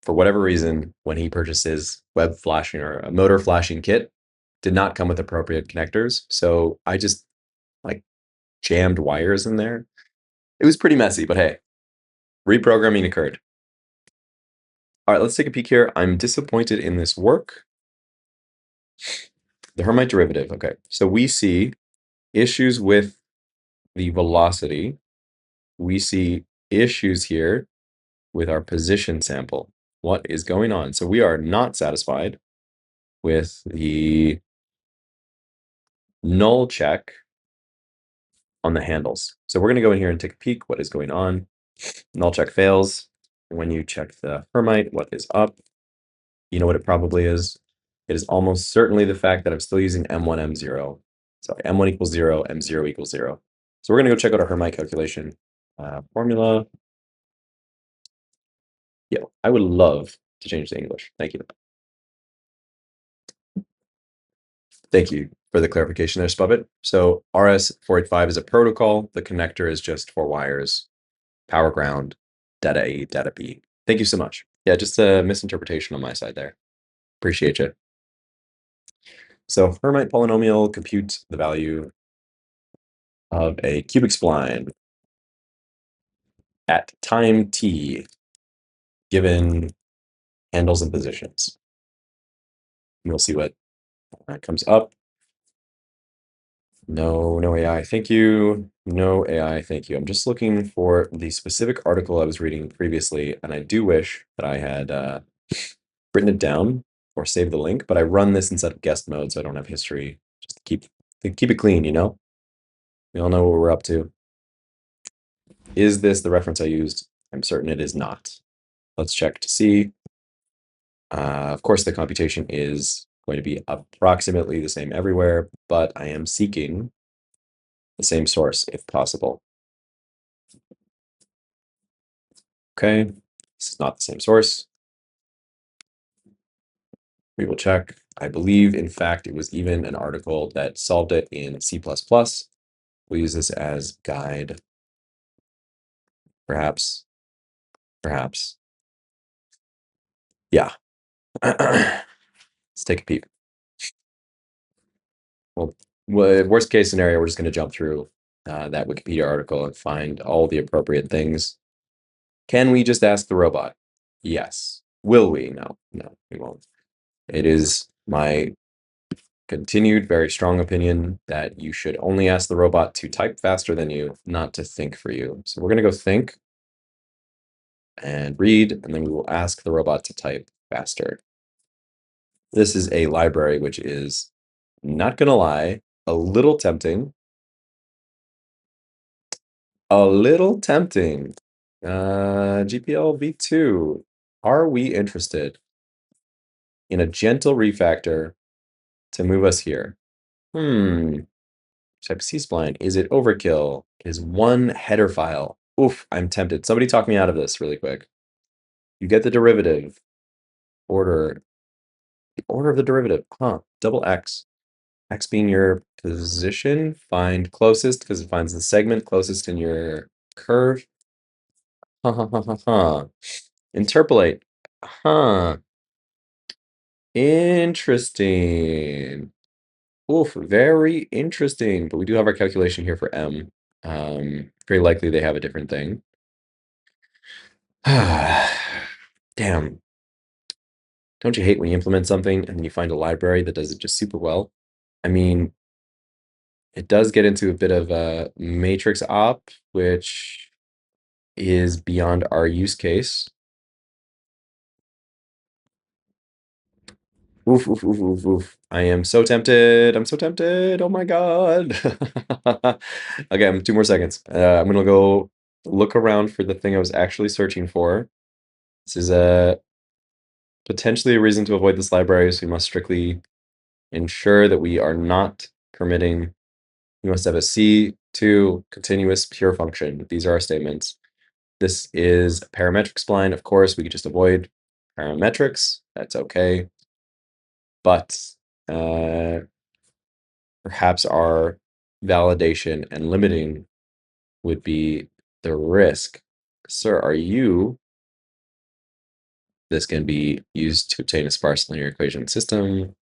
for whatever reason, when he purchases web flashing or a motor flashing kit, did not come with appropriate connectors. So I just like jammed wires in there. It was pretty messy, but hey, reprogramming occurred. All right, let's take a peek here. I'm disappointed in this work. The Hermite derivative. Okay, so we see issues with the velocity. We see issues here with our position sample. What is going on? So we are not satisfied with the null check on the handles. So we're going to go in here and take a peek. What is going on? Null check fails. When you check the Hermite, what is up? You know what it probably is? It is almost certainly the fact that I'm still using M1, M0. So M1 equals 0, M0 equals 0. So we're going to go check out our Hermite calculation formula. Yeah, I would love to change to English. Thank you. Thank you for the clarification there, Spubbit. So RS485 is a protocol. The connector is just 4 wires, power ground, data A, data B. Thank you so much. Yeah, just a misinterpretation on my side there. Appreciate you. So Hermite polynomial compute the value of a cubic spline at time t given handles and positions. And we'll see what comes up. No AI, thank you. No AI, thank you. I'm just looking for the specific article I was reading previously, and I do wish that I had written it down or saved the link, but I run this instead of guest mode, so I don't have history. Just to keep it clean, you know? We all know what we're up to. Is this the reference I used? I'm certain it is not. Let's check to see. Of course, the computation is going to be approximately the same everywhere, but I am seeking the same source if possible. Okay, this is not the same source. We will check. I believe, in fact, it was even an article that solved it in C++. We'll use this as guide. Perhaps. Yeah. Let's take a peek. Well, worst case scenario, we're just going to jump through that Wikipedia article and find all the appropriate things. Can we just ask the robot? Yes. Will we? No, we won't. It is my continued, very strong opinion that you should only ask the robot to type faster than you, not to think for you. So we're going to go think and read, and then we will ask the robot to type faster. This is a library which is, not going to lie, a little tempting. A little tempting. GPL v2. Are we interested in a gentle refactor to move us here? Type C spline. Is it overkill? Is one header file? Oof, I'm tempted. Somebody talk me out of this really quick. You get the derivative. Order. The order of the derivative. Huh. Double X. X being your position. Find closest because it finds the segment closest in your curve. Interpolate. Huh. Interesting. Oof, very interesting. But we do have our calculation here for M. Very likely they have a different thing. Damn. Don't you hate when you implement something and then you find a library that does it just super well? I mean, it does get into a bit of a matrix op, which is beyond our use case. Oof, oof, oof, oof, oof. I am so tempted. I'm so tempted. Oh my God. Okay, 2 more seconds. I'm gonna go look around for the thing I was actually searching for. This is potentially a reason to avoid this library, so we must strictly ensure that we are not permitting. We must have a C2 continuous pure function. These are our statements. This is a parametric spline. Of course, we could just avoid parametrics. That's okay. But perhaps our validation and limiting would be the risk. Sir, are you? This can be used to obtain a sparse linear equation system.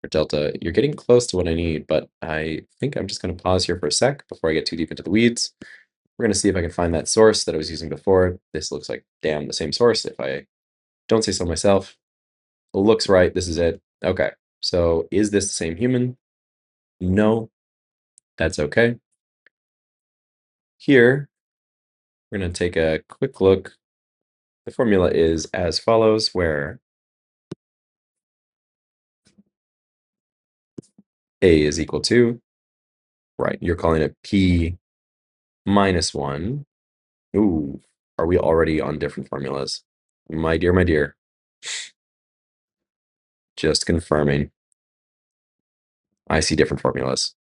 Or delta, you're getting close to what I need, but I think I'm just going to pause here for a sec before I get too deep into the weeds. We're going to see if I can find that source that I was using before. This looks like, damn, the same source if I don't say so myself. It looks right. This is it. Okay. So is this the same human? No. That's okay. Here, we're going to take a quick look. The formula is as follows, where A is equal to, right, you're calling it P minus 1. Ooh, are we already on different formulas? My dear. Just confirming. I see different formulas.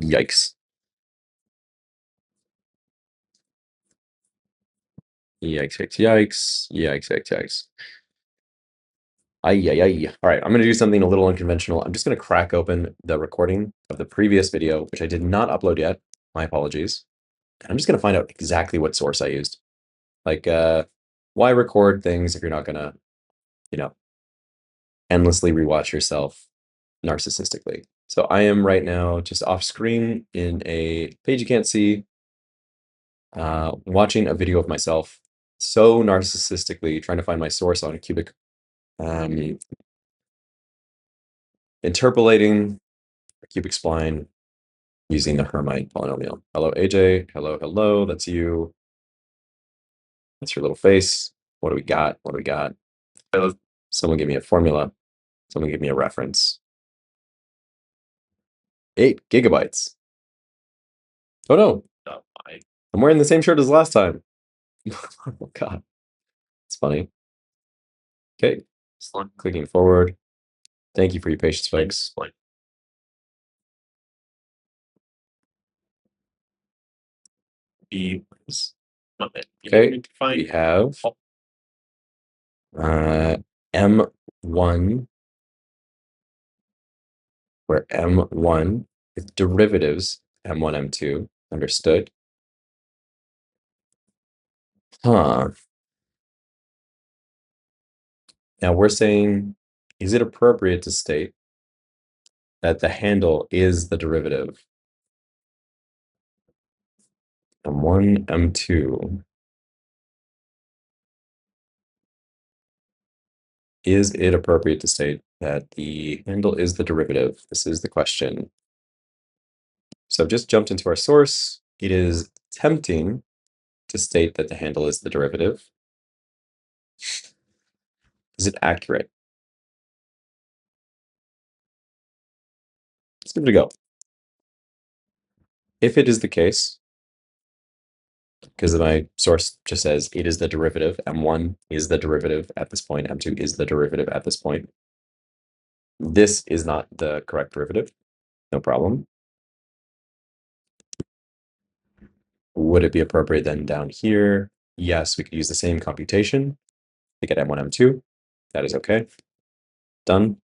Yikes. Yikes. Ay. All right, I'm going to do something a little unconventional. I'm just going to crack open the recording of the previous video, which I did not upload yet. My apologies. And I'm just going to find out exactly what source I used. Like, why record things if you're not going to, endlessly rewatch yourself narcissistically? So I am right now just off screen in a page you can't see, watching a video of myself so narcissistically trying to find my source on a cubic, interpolating a cubic spline using the Hermite polynomial. Hello, AJ. Hello. That's you. That's your little face. What do we got? Someone give me a formula. Someone give me a reference. 8 gigabytes. Oh no. I'm wearing the same shirt as last time. Oh God. It's funny. Okay. Clicking forward. Thank you for your patience, folks. Okay, we have M1, where M1 is derivatives, M1, M2, understood. Huh. Now we're saying, is it appropriate to state that the handle is the derivative? M1, M2. Is it appropriate to state that the handle is the derivative? This is the question. So I've just jumped into our source. It is tempting to state that the handle is the derivative. Is it accurate? Let's give it a go. If it is the case, because my source just says it is the derivative, M1 is the derivative at this point, M2 is the derivative at this point. This is not the correct derivative. No problem. Would it be appropriate then down here? Yes, we could use the same computation to get M1, M2. That is okay. Done.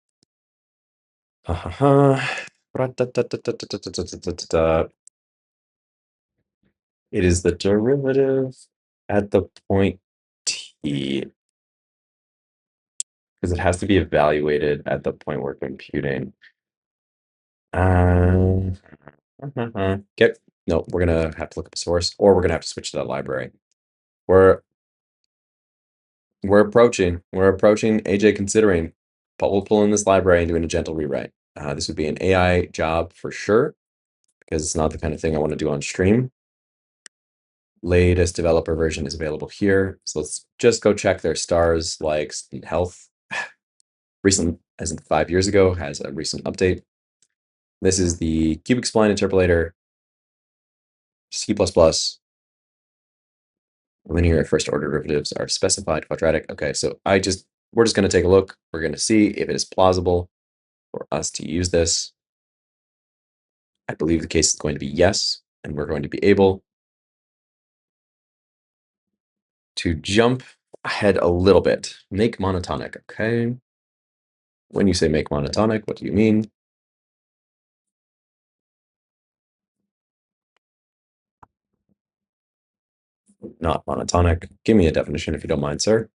It is the derivative at the point t, because it has to be evaluated at the point we're computing. Okay, no, we're gonna have to look up a source, or we're gonna have to switch to that library. We're approaching AJ considering, but we'll pull in this library and doing a gentle rewrite. This would be an AI job for sure, because it's not the kind of thing I want to do on stream. Latest developer version is available here. So let's just go check their stars, likes, and health. Recent, as in 5 years ago, has a recent update. This is the cubic spline interpolator, C++. Linear first order derivatives are specified quadratic. Okay, so we're just going to take a look. We're going to see if it is plausible for us to use this. I believe the case is going to be yes, and we're going to be able to jump ahead a little bit. Make monotonic, okay? When you say make monotonic, what do you mean? Not monotonic. Give me a definition if you don't mind, sir.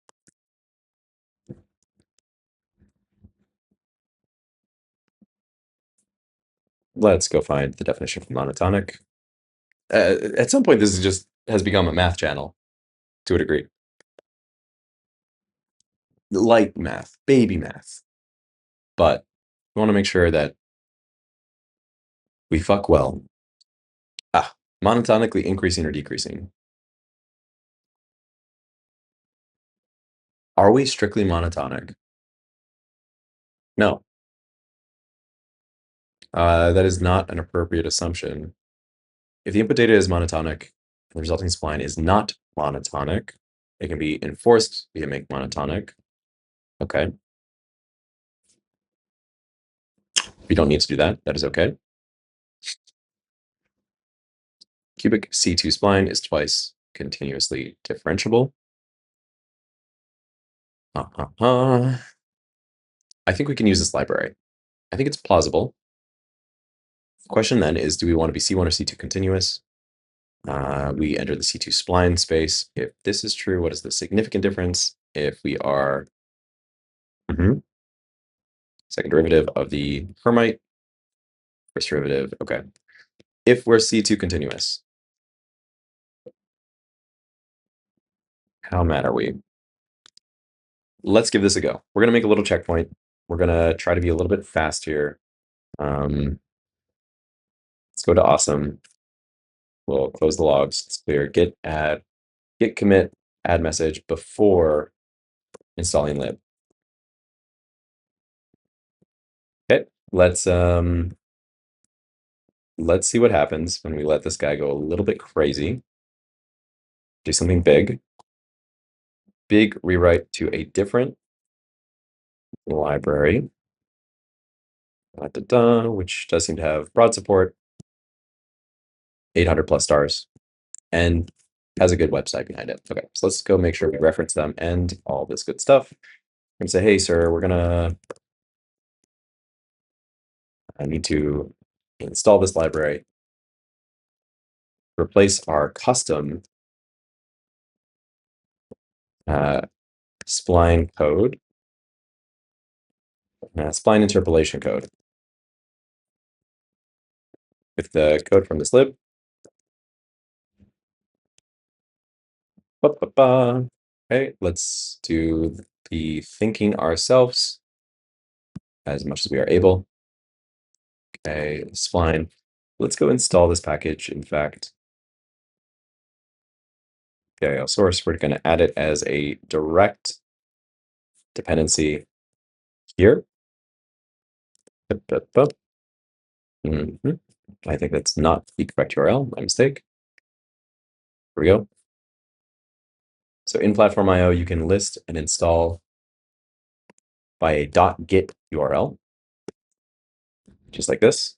Let's go find the definition for monotonic. At some point, this has become a math channel to a degree. Light math, baby math. But we want to make sure that we fuck well. Monotonically increasing or decreasing. Are we strictly monotonic? No. That is not an appropriate assumption. If the input data is monotonic and the resulting spline is not monotonic, it can be enforced via make monotonic. Okay. We don't need to do that. That is okay. Cubic C2 spline is twice continuously differentiable. I think we can use this library. I think it's plausible. The question then is, do we want to be C1 or C2 continuous? We enter the C2 spline space. If this is true, what is the significant difference? If we are second derivative of the Hermite, first derivative, okay. If we're C2 continuous, how mad are we? Let's give this a go. We're going to make a little checkpoint. We're going to try to be a little bit fast here. Let's go to awesome. We'll close the logs. It's clear. Git add, git commit, add message before installing lib. Okay, let's see what happens when we let this guy go a little bit crazy. Do something big. Big rewrite to a different library, which does seem to have broad support, 800 plus stars. and has a good website behind it. Okay, so let's go make sure we reference them and all this good stuff. I'm gonna say, hey, sir, I need to install this library, replace our custom spline code, spline interpolation code with the code from this lib. Okay, let's do the thinking ourselves as much as we are able. Okay, spline. Let's go install this package. In fact, okay, our source, we're going to add it as a direct dependency here. I think that's not the correct URL, my mistake. Here we go. So in platform IO, you can list and install by a .git URL, just like this.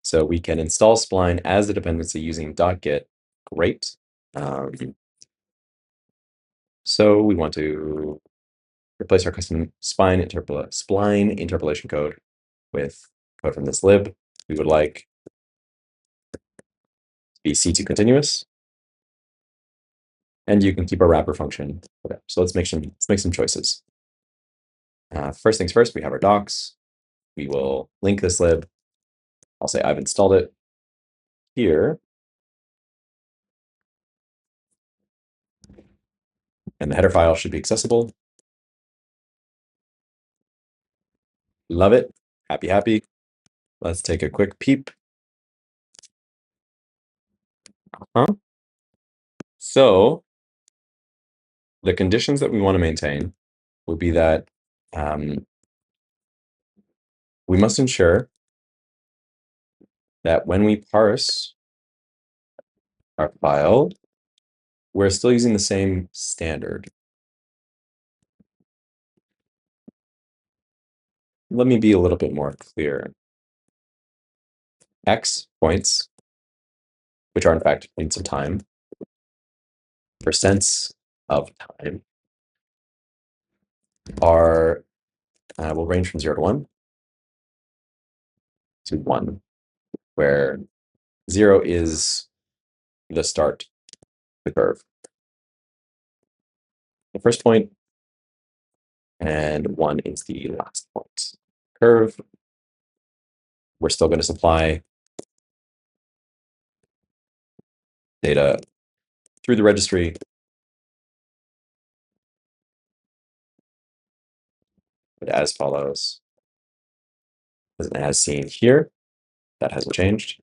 So we can install Spline as a dependency using .git. Great. So we want to replace our custom spline interpolation code with code from this lib. We would like to be C2 continuous, and you can keep a wrapper function. Okay, so let's make some choices. First things first, we have our docs. We will link this lib. I'll say I've installed it here. And the header file should be accessible. Love it. Happy, happy. Let's take a quick peep. So the conditions that we want to maintain would be that we must ensure that when we parse our file, we're still using the same standard. Let me be a little bit more clear. X points, which are in fact points of time, percents of time, are will range from 0 to 1 to 1, where 0 is the start of the curve. The first point, and 1 is the last point. Curve, we're still going to supply data through the registry. But as follows, as seen here, that hasn't changed.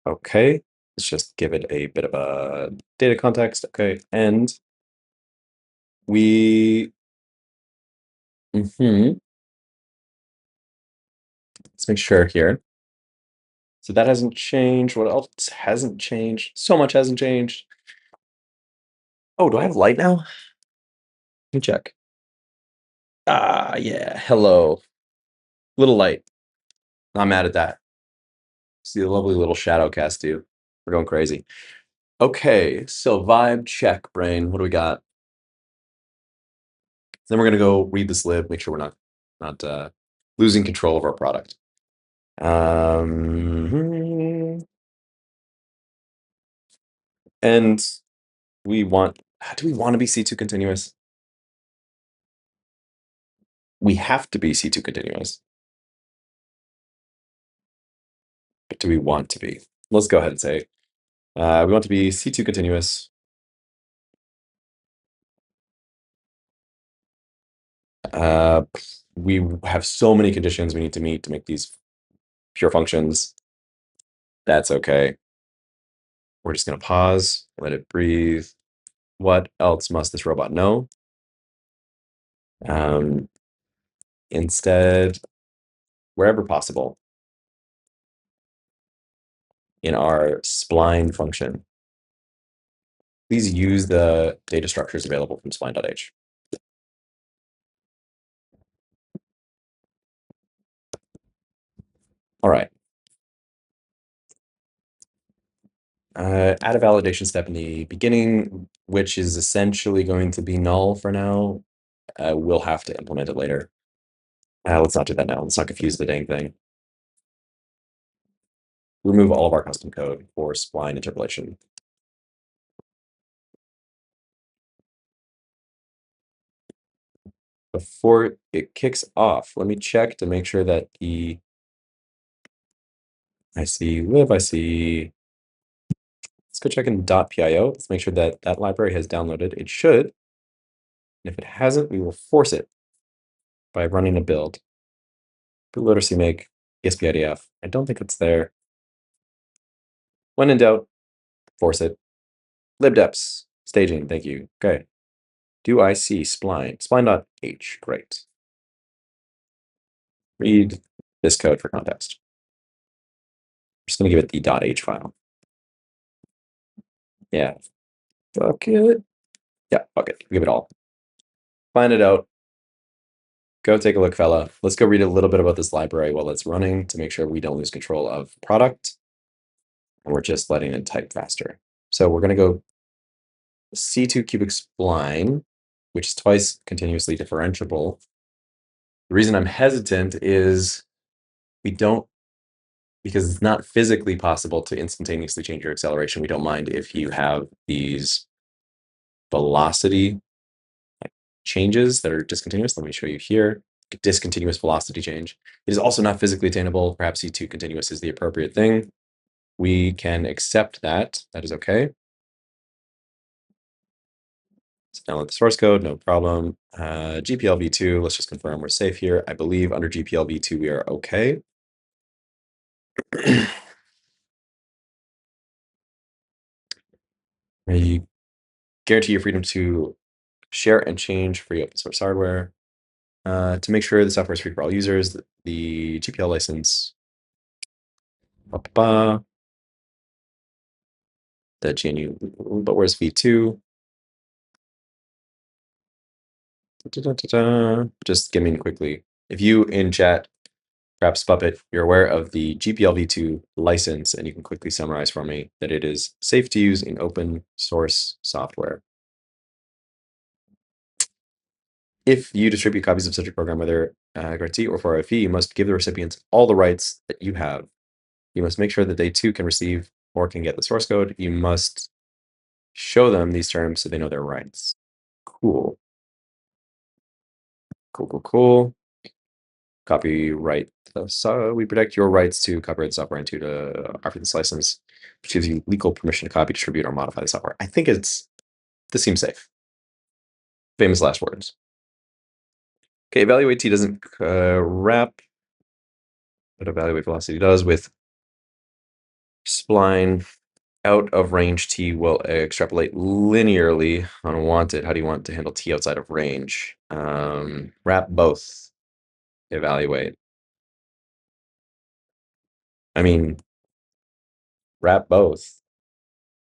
Okay, let's just give it a bit of a data context. Okay, and we, let's make sure here. So that hasn't changed. What else hasn't changed? So much hasn't changed. Oh, do I have light now? Let me check. Ah, yeah. Hello. Little light. Not mad at that. See the lovely little shadow cast too. We're going crazy. Okay, so vibe check, brain. What do we got? Then we're gonna go read this lib, make sure we're not losing control of our product. And we want. Do we want to be C2 continuous? We have to be C2 continuous. But do we want to be? Let's go ahead and say we want to be C2 continuous. We have so many conditions we need to meet to make these pure functions. That's okay. We're just going to pause, let it breathe. What else must this robot know? Instead, wherever possible, in our spline function, please use the data structures available from spline.h. All right. Add a validation step in the beginning, which is essentially going to be null for now. We'll have to implement it later. Let's not do that now. Let's not confuse the dang thing. Remove all of our custom code for spline interpolation. Before it kicks off, let me check to make sure that I see lib, I see. Let's go check in .pio. Let's make sure that that library has downloaded. It should. And if it hasn't, we will force it by running a build. Bootloader cmake ESPIDF. I don't think it's there. When in doubt, force it. Libdeps, staging, thank you. Okay. Do I see spline? Spline.h, great. Read this code for context. I'm just gonna give it the .h file. Yeah, fuck it. Yeah, fuck it, give it all. Find it out. Go take a look, fella. Let's go read a little bit about this library while it's running to make sure we don't lose control of product. And we're just letting it type faster. So we're gonna go C2 cubic spline, which is twice continuously differentiable. The reason I'm hesitant is we don't, because it's not physically possible to instantaneously change your acceleration. We don't mind if you have these velocity changes that are discontinuous. Let me show you here. Discontinuous velocity change. It is also not physically attainable. Perhaps C2 continuous is the appropriate thing. We can accept that. That is okay. So download the source code, no problem. GPL-v2, let's just confirm we're safe here. I believe under GPL-v2 we are okay. We guarantee your freedom to share and change free open source hardware. To make sure the software is free for all users, the GPL license, the GNU, but where's v2? Just skimming quickly. If you in chat, perhaps Puppet, you're aware of the GPL v2 license, and you can quickly summarize for me that it is safe to use in open source software. If you distribute copies of such a program, whether grantee or for a fee, you must give the recipients all the rights that you have. You must make sure that they too can receive or can get the source code. You must show them these terms so they know their rights. Cool. Cool. Copyright. So we protect your rights to copyright software and to offer this license, which gives you legal permission to copy, distribute, or modify the software. I think this seems safe. Famous last words. Okay, evaluate T doesn't wrap, but evaluate velocity does with spline. Out of range T will extrapolate linearly on wanted. How do you want to handle T outside of range? Wrap both. Evaluate. I mean, wrap both.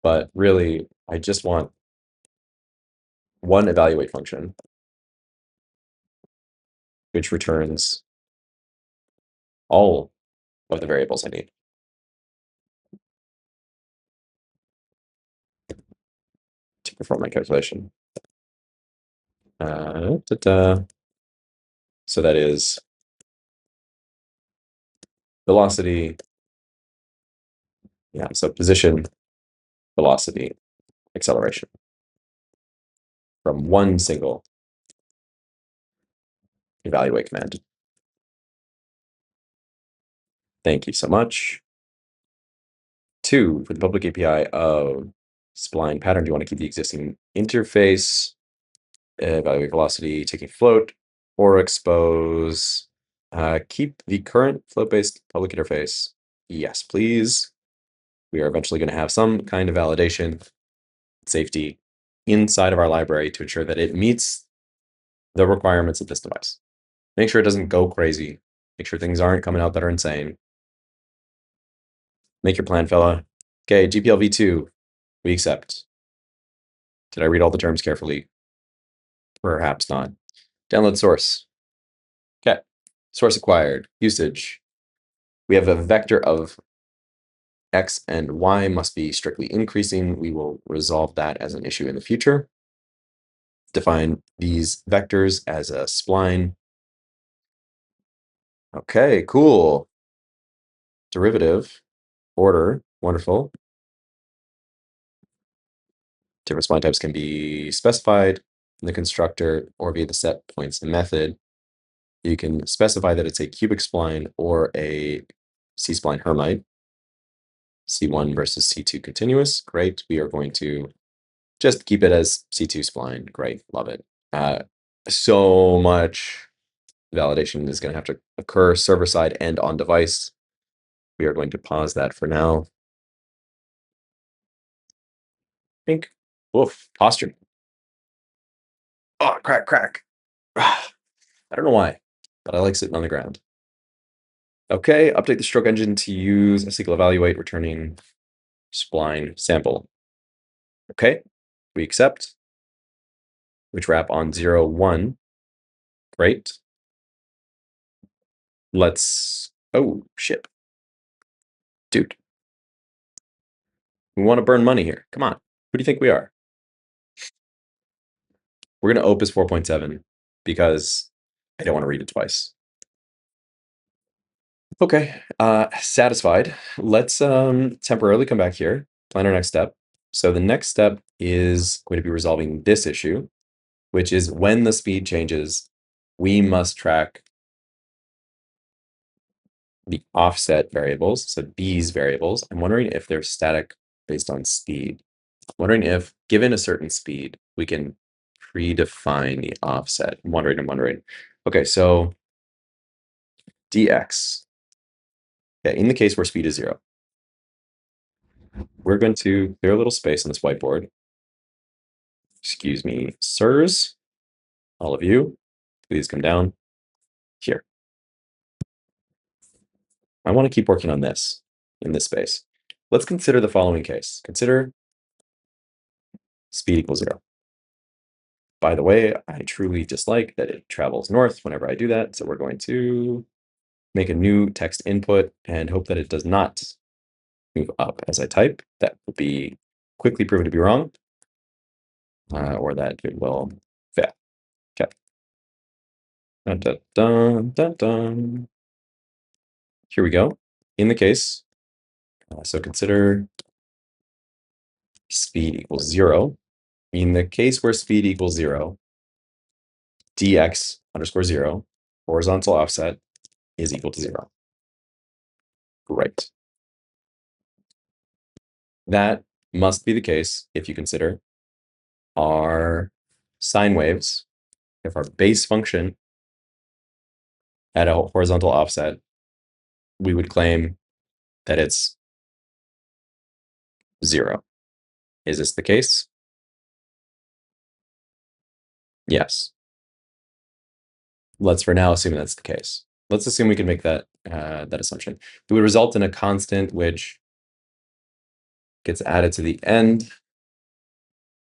But really, I just want one evaluate function, which returns all of the variables I need. To perform my calculation. So that is velocity. Yeah, so position, velocity, acceleration from one single evaluate command. Thank you so much. 2, for the public API of spline pattern, do you want to keep the existing interface, evaluate velocity, taking float, or expose? Keep the current float-based public interface. Yes, please. We are eventually going to have some kind of validation safety inside of our library to ensure that it meets the requirements of this device. Make sure it doesn't go crazy. Make sure things aren't coming out that are insane. Make your plan, fella. Okay, GPL v2, we accept. Did I read all the terms carefully? Perhaps not. Download source. Okay, source acquired, usage. We have a vector of X and Y must be strictly increasing. We will resolve that as an issue in the future. Define these vectors as a spline. Okay, cool. Derivative, order, wonderful. Different spline types can be specified in the constructor or via the set points method. You can specify that it's a cubic spline or a C-spline Hermite. C1 versus C2 continuous. Great. We are going to just keep it as C2 spline. Great. Love it. So much validation is going to have to occur server side and on device. We are going to pause that for now. Think. Woof. Posture. Oh, crack, crack. I don't know why, but I like sitting on the ground. Okay, update the stroke engine to use a SQL evaluate returning spline sample. Okay, we accept. We wrap on 0, 1. Great. Let's, oh, shit. Dude. We want to burn money here. Come on. Who do you think we are? We're going to opus 4.7 because I don't want to read it twice. Okay, satisfied. Let's temporarily come back here, plan our next step. So the next step is going to be resolving this issue, which is when the speed changes, we must track the offset variables, so these variables. I'm wondering if they're static based on speed. I'm wondering if, given a certain speed, we can predefine the offset. I'm wondering. Okay, so dx. Yeah, in the case where speed is 0, we're going to clear a little space on this whiteboard. Excuse me, sirs, all of you, please come down here. I want to keep working on this in this space. Let's consider the following case. Consider speed equals 0. By the way, I truly dislike that it travels north whenever I do that. So we're going to make a new text input and hope that it does not move up as I type. That will be quickly proven to be wrong, or that it will fail. Okay. Dun, dun, dun, dun, dun. Here we go. In the case, so consider speed equals 0. In the case where speed equals 0, dx underscore 0, horizontal offset, is equal to 0. Great. That must be the case if you consider our sine waves, if our base function at a horizontal offset, we would claim that it's 0. Is this the case? Yes. Let's for now assume that's the case. Let's assume we can make that that assumption. It would result in a constant which gets added to the end.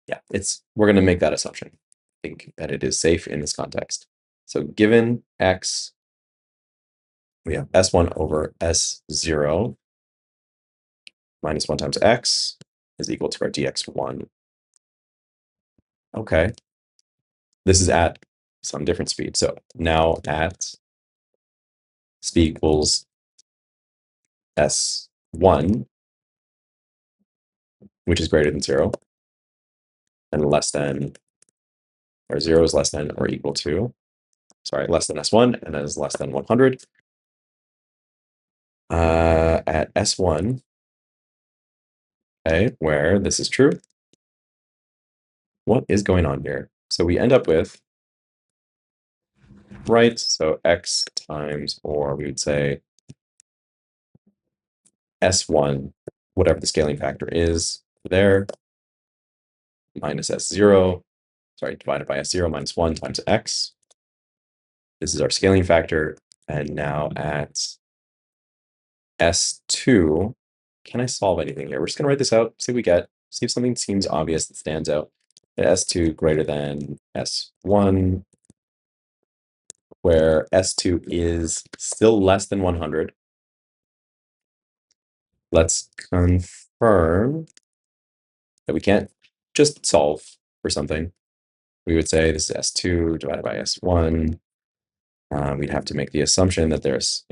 Yeah, we're going to make that assumption. I think that it is safe in this context. So given x, we have S1 over S0 minus 1 times x is equal to our dx1. Okay. This is at some different speed. So now at speed equals S1, which is greater than 0, and less than, or 0 is less than or equal to, sorry, less than S1, and that is less than 100. At S1, okay, where this is true, what is going on here? So we end up with, right, so x times, or we would say S1, whatever the scaling factor is there, minus S0, sorry, divided by S0 minus 1 times x. This is our scaling factor. And now at S2, can I solve anything here? We're just going to write this out, see what we get, see if something seems obvious that stands out. At S2 greater than S1, where S2 is still less than 100. Let's confirm that we can't just solve for something. We would say this is S2 divided by S1. We'd have to make the assumption that is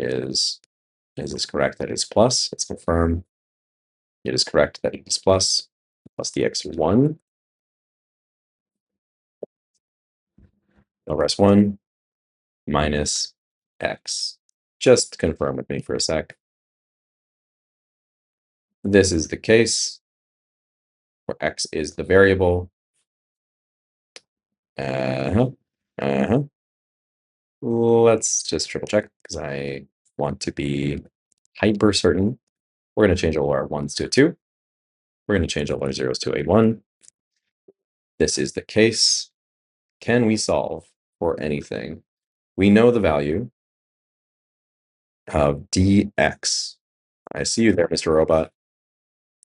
this correct? That is plus. Let's confirm. It is correct that it is plus dx1 over S1 minus x. Just confirm with me for a sec. This is the case where x is the variable. Let's just triple check because I want to be hyper certain. We're going to change all our ones to a 2. We're going to change all our zeros to a 1. This is the case. Can we solve for anything? We know the value of dx. I see you there, Mr. Robot.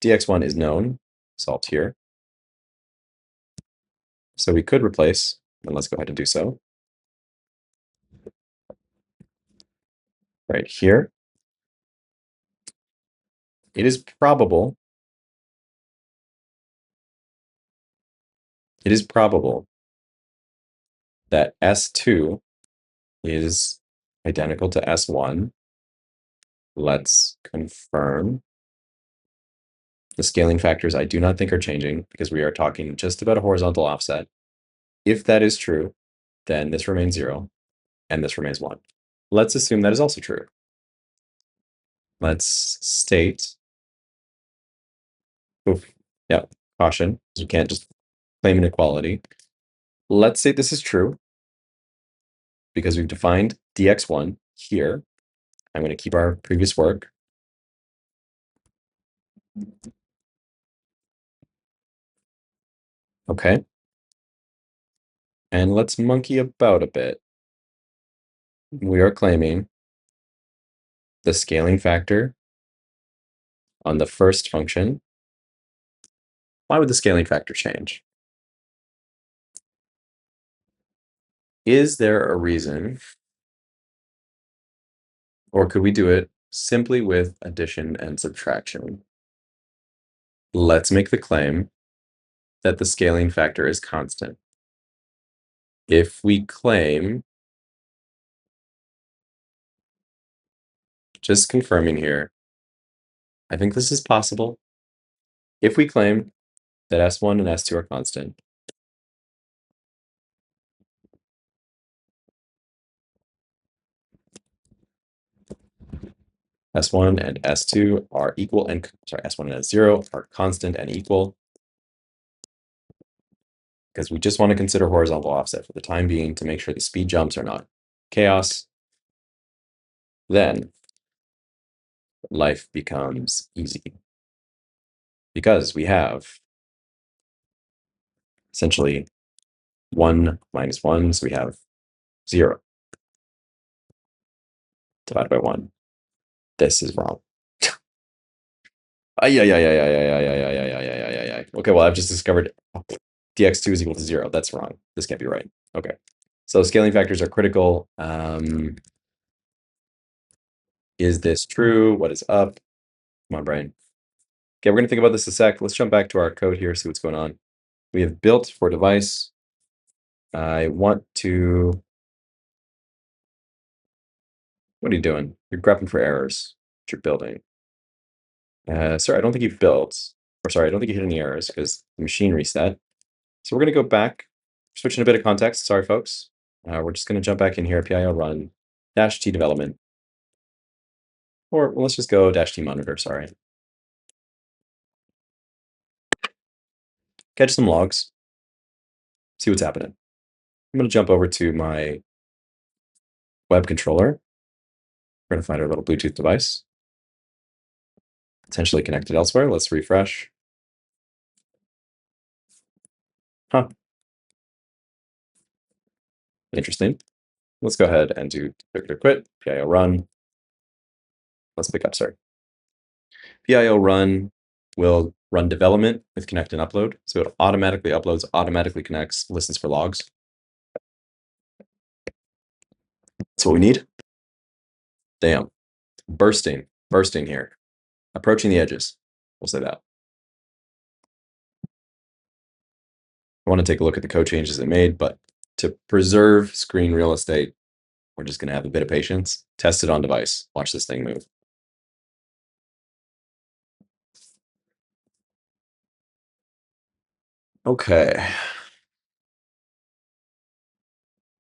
dx1 is known, solved here. So we could replace, and let's go ahead and do so. Right here. It is probable that S2 is identical to S1. Let's confirm. The scaling factors I do not think are changing because we are talking just about a horizontal offset. If that is true, then this remains 0 and this remains 1. Let's assume that is also true. Let's state, caution, you can't just claim inequality. Let's say this is true because we've defined dx1 here. I'm going to keep our previous work. Okay. And let's monkey about a bit. We are claiming the scaling factor on the first function. Why would the scaling factor change? Is there a reason, or could we do it simply with addition and subtraction? Let's make the claim that the scaling factor is constant. If we claim, just confirming here, I think this is possible. If we claim that S1 and S2 are constant, S1 and S2 are equal and, S1 and S0 are constant and equal, because we just want to consider horizontal offset for the time being to make sure the speed jumps are not chaos. Then life becomes easy because we have essentially 1 minus 1, so we have 0 divided by 1. This is wrong. Okay, well, I've just discovered dx2 is equal to 0. That's wrong. This can't be right. Okay, so scaling factors are critical. Is this true? What is up? Come on, brain. Okay, we're going to think about this a sec. Let's jump back to our code here, see what's going on. We have built for device. I want to... What are you doing? You're grabbing for errors. What you're building. Sorry, I don't think you've built. Or sorry, I don't think you hit any errors because the machine reset. So we're going to go back, switching a bit of context. Sorry, folks. We're just going to jump back in here, PIO run, -t development. Or well, let's just go -t monitor, sorry. Catch some logs. See what's happening. I'm going to jump over to my web controller. We're going to find our little Bluetooth device. Potentially connected elsewhere. Let's refresh. Huh. Interesting. Let's go ahead and do quit, PIO run. Let's pick up, sorry. PIO run will run development with connect and upload. So it automatically uploads, automatically connects, listens for logs. That's what we need. Damn, bursting here. approaching the edges. We'll say that. I want to take a look at the code changes it made, but to preserve screen real estate, we're just going to have a bit of patience. Test it on device. Watch this thing move. Okay.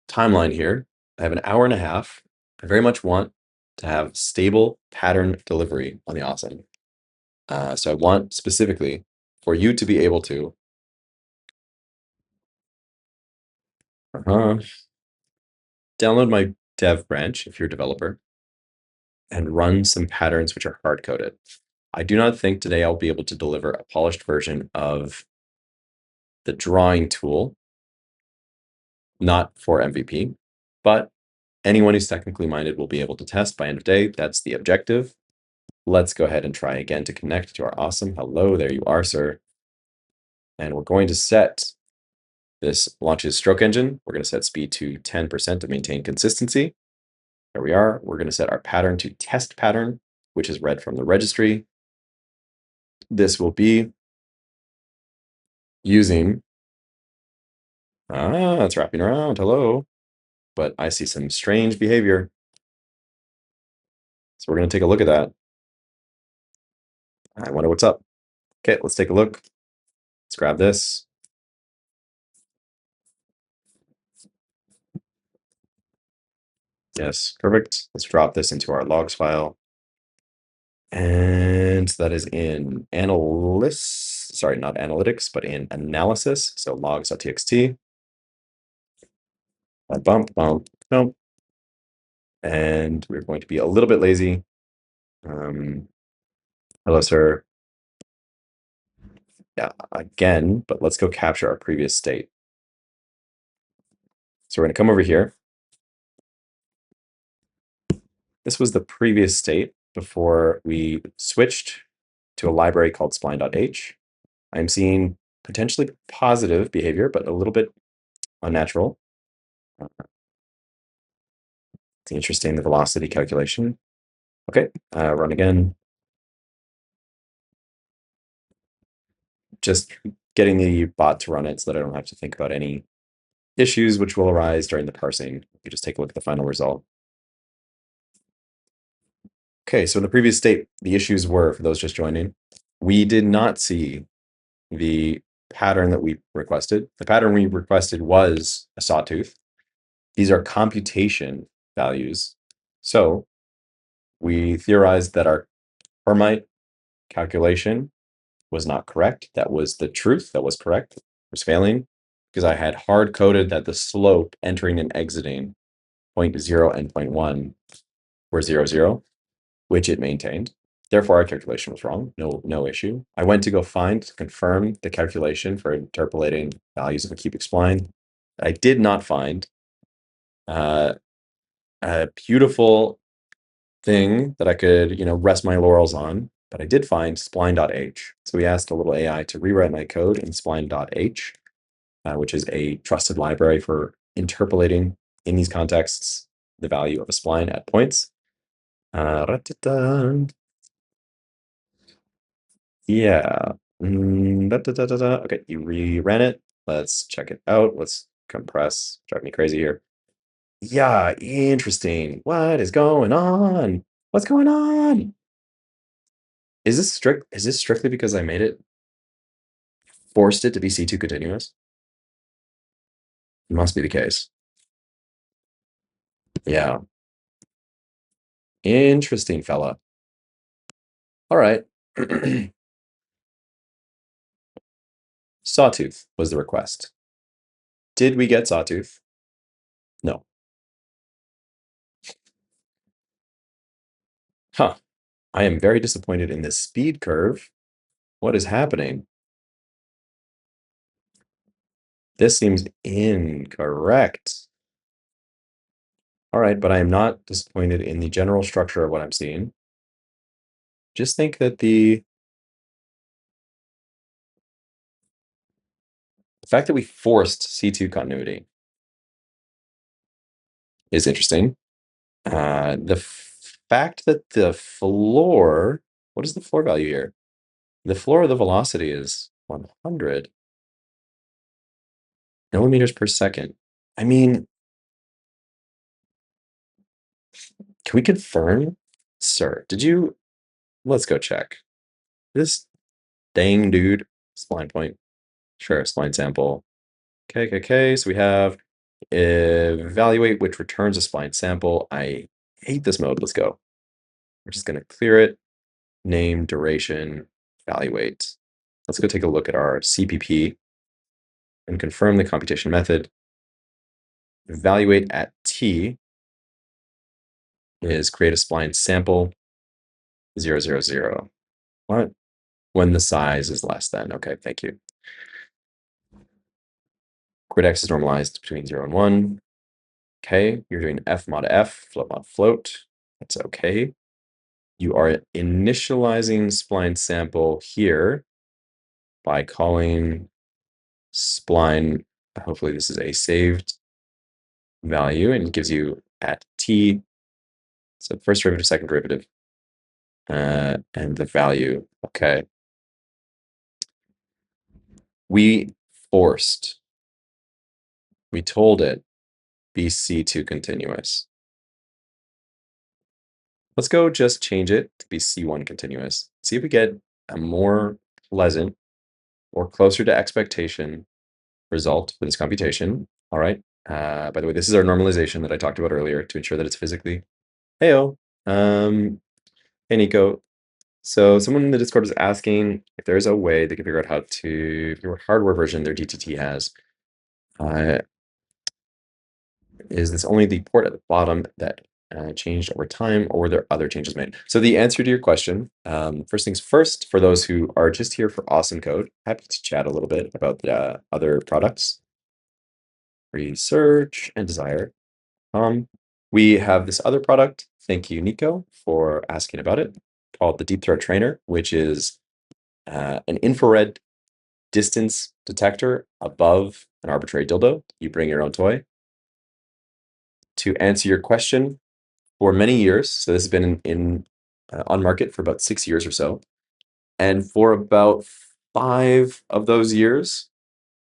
Timeline here. I have an hour and a half. I very much want to have stable pattern delivery on the OSSM. So I want specifically for you to be able to download my dev branch if you're a developer and run some patterns which are hard coded. I do not think today I'll be able to deliver a polished version of the drawing tool, not for MVP, but anyone who's technically minded will be able to test by end of day. That's the objective. Let's go ahead and try again to connect to our OSSM. Hello, there you are, sir. And we're going to set this launches stroke engine. We're going to set speed to 10% to maintain consistency. There we are. We're going to set our pattern to test pattern, which is read from the registry. This will be using, it's wrapping around, hello. But I see some strange behavior. So we're going to take a look at that. I wonder what's up. Okay, let's take a look. Let's grab this. Yes, perfect. Let's drop this into our logs file. And that is in analysis, sorry, not analytics, but in analysis. So logs.txt. Bump, bump, bump. And we're going to be a little bit lazy. Hello, sir. Yeah, again, but let's go capture our previous state. So we're going to come over here. This was the previous state before we switched to a library called spline.h. I'm seeing potentially positive behavior, but a little bit unnatural. It's interesting, the velocity calculation. Okay, run again. Just getting the bot to run it so that I don't have to think about any issues which will arise during the parsing. You just take a look at the final result. Okay, so in the previous state, the issues were, for those just joining, we did not see the pattern that we requested. The pattern we requested was a sawtooth. These are computation values. So we theorized that our Hermite calculation was not correct. That was the truth. That was correct. It was failing because I had hard coded that the slope entering and exiting 0.0 and 0.1 were 0, 0, which it maintained. Therefore, our calculation was wrong. No issue. I went to go find to confirm the calculation for interpolating values of a cubic spline. I did not find a beautiful thing that I could, rest my laurels on, but I did find spline.h. So we asked a little AI to rewrite my code in spline.h, which is a trusted library for interpolating in these contexts the value of a spline at points. Yeah. Okay, you reran it. Let's check it out. Let's compress. Drive me crazy here. Yeah, interesting. What is going on? What's going on? Is this strictly because I forced it to be C2 continuous? Must be the case. Yeah. Interesting, fella. All right. Sawtooth was the request. Did we get Sawtooth? No. Huh. I am very disappointed in this speed curve. What is happening? This seems incorrect. All right, but I am not disappointed in the general structure of what I'm seeing. Just think that the fact that we forced C2 continuity is interesting. The fact that the floor What is the floor value here? The floor of the velocity is 100 millimeters per second. I mean, can we confirm? Sir, let's go check. This dang dude, spline point. Sure, spline sample. Okay. So we have evaluate, which returns a spline sample. I hate this mode. Let's go. We're just going to clear it. Name, duration, evaluate. Let's go take a look at our CPP and confirm the computation method. Evaluate at T is create a spline sample 000. What? When the size is less than. Okay, thank you. Grid X is normalized between 0 and 1. Okay, you're doing F mod F, float mod float. That's okay. You are initializing spline sample here by calling spline. Hopefully this is a saved value and it gives you at T. So first derivative, second derivative, and the value. Okay. We told it BC2 continuous. Let's go just change it to be C1 continuous. See if we get a more pleasant or closer to expectation result for this computation. All right. By the way, this is our normalization that I talked about earlier to ensure that it's physically. Heyo. Hey, Nico. So someone in the Discord is asking if there's a way they can figure out how to, your hardware version their DTT has. Is this only the port at the bottom that changed over time, or were there other changes made? So the answer to your question, first things first, for those who are just here for awesome code, happy to chat a little bit about the other products. Research and Desire. We have this other product, thank you, Nico, for asking about it, called the Deep Throat Trainer, which is an infrared distance detector above an arbitrary dildo. You bring your own toy. To answer your question, for many years, so this has been on market for about 6 years or so, and for about 5 of those years,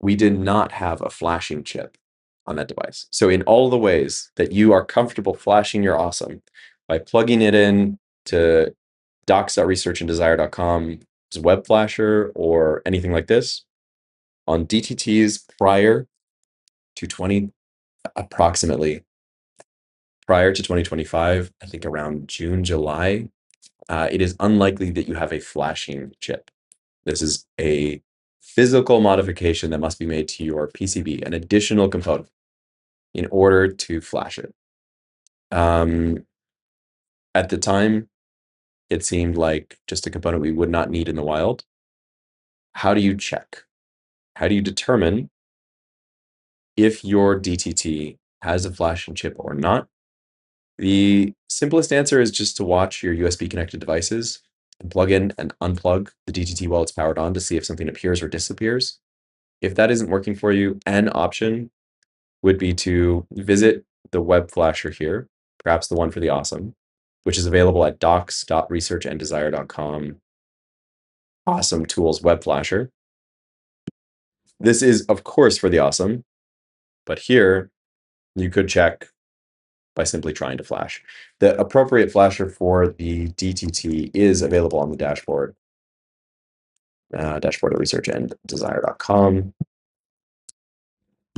we did not have a flashing chip on that device. So in all the ways that you are comfortable flashing your awesome by plugging it in to docs.researchanddesire.com's web flasher or anything like this, on DTTs prior to approximately prior to 2025, I think around June, July, it is unlikely that you have a flashing chip. This is a physical modification that must be made to your PCB, an additional component, in order to flash it. At the time, it seemed like just a component we would not need in the wild. How do you check? How do you determine if your DTT has a flashing chip or not? The simplest answer is just to watch your USB connected devices and plug in and unplug the DTT while it's powered on to see if something appears or disappears. If that isn't working for you, an option would be to visit the web flasher here, perhaps the one for the awesome, which is available at docs.researchanddesire.com. Awesome Tools Web Flasher. This is, of course, for the awesome, but here you could check by simply trying to flash. The appropriate flasher for the DTT is available on the dashboard, dashboard at researchanddesire.com.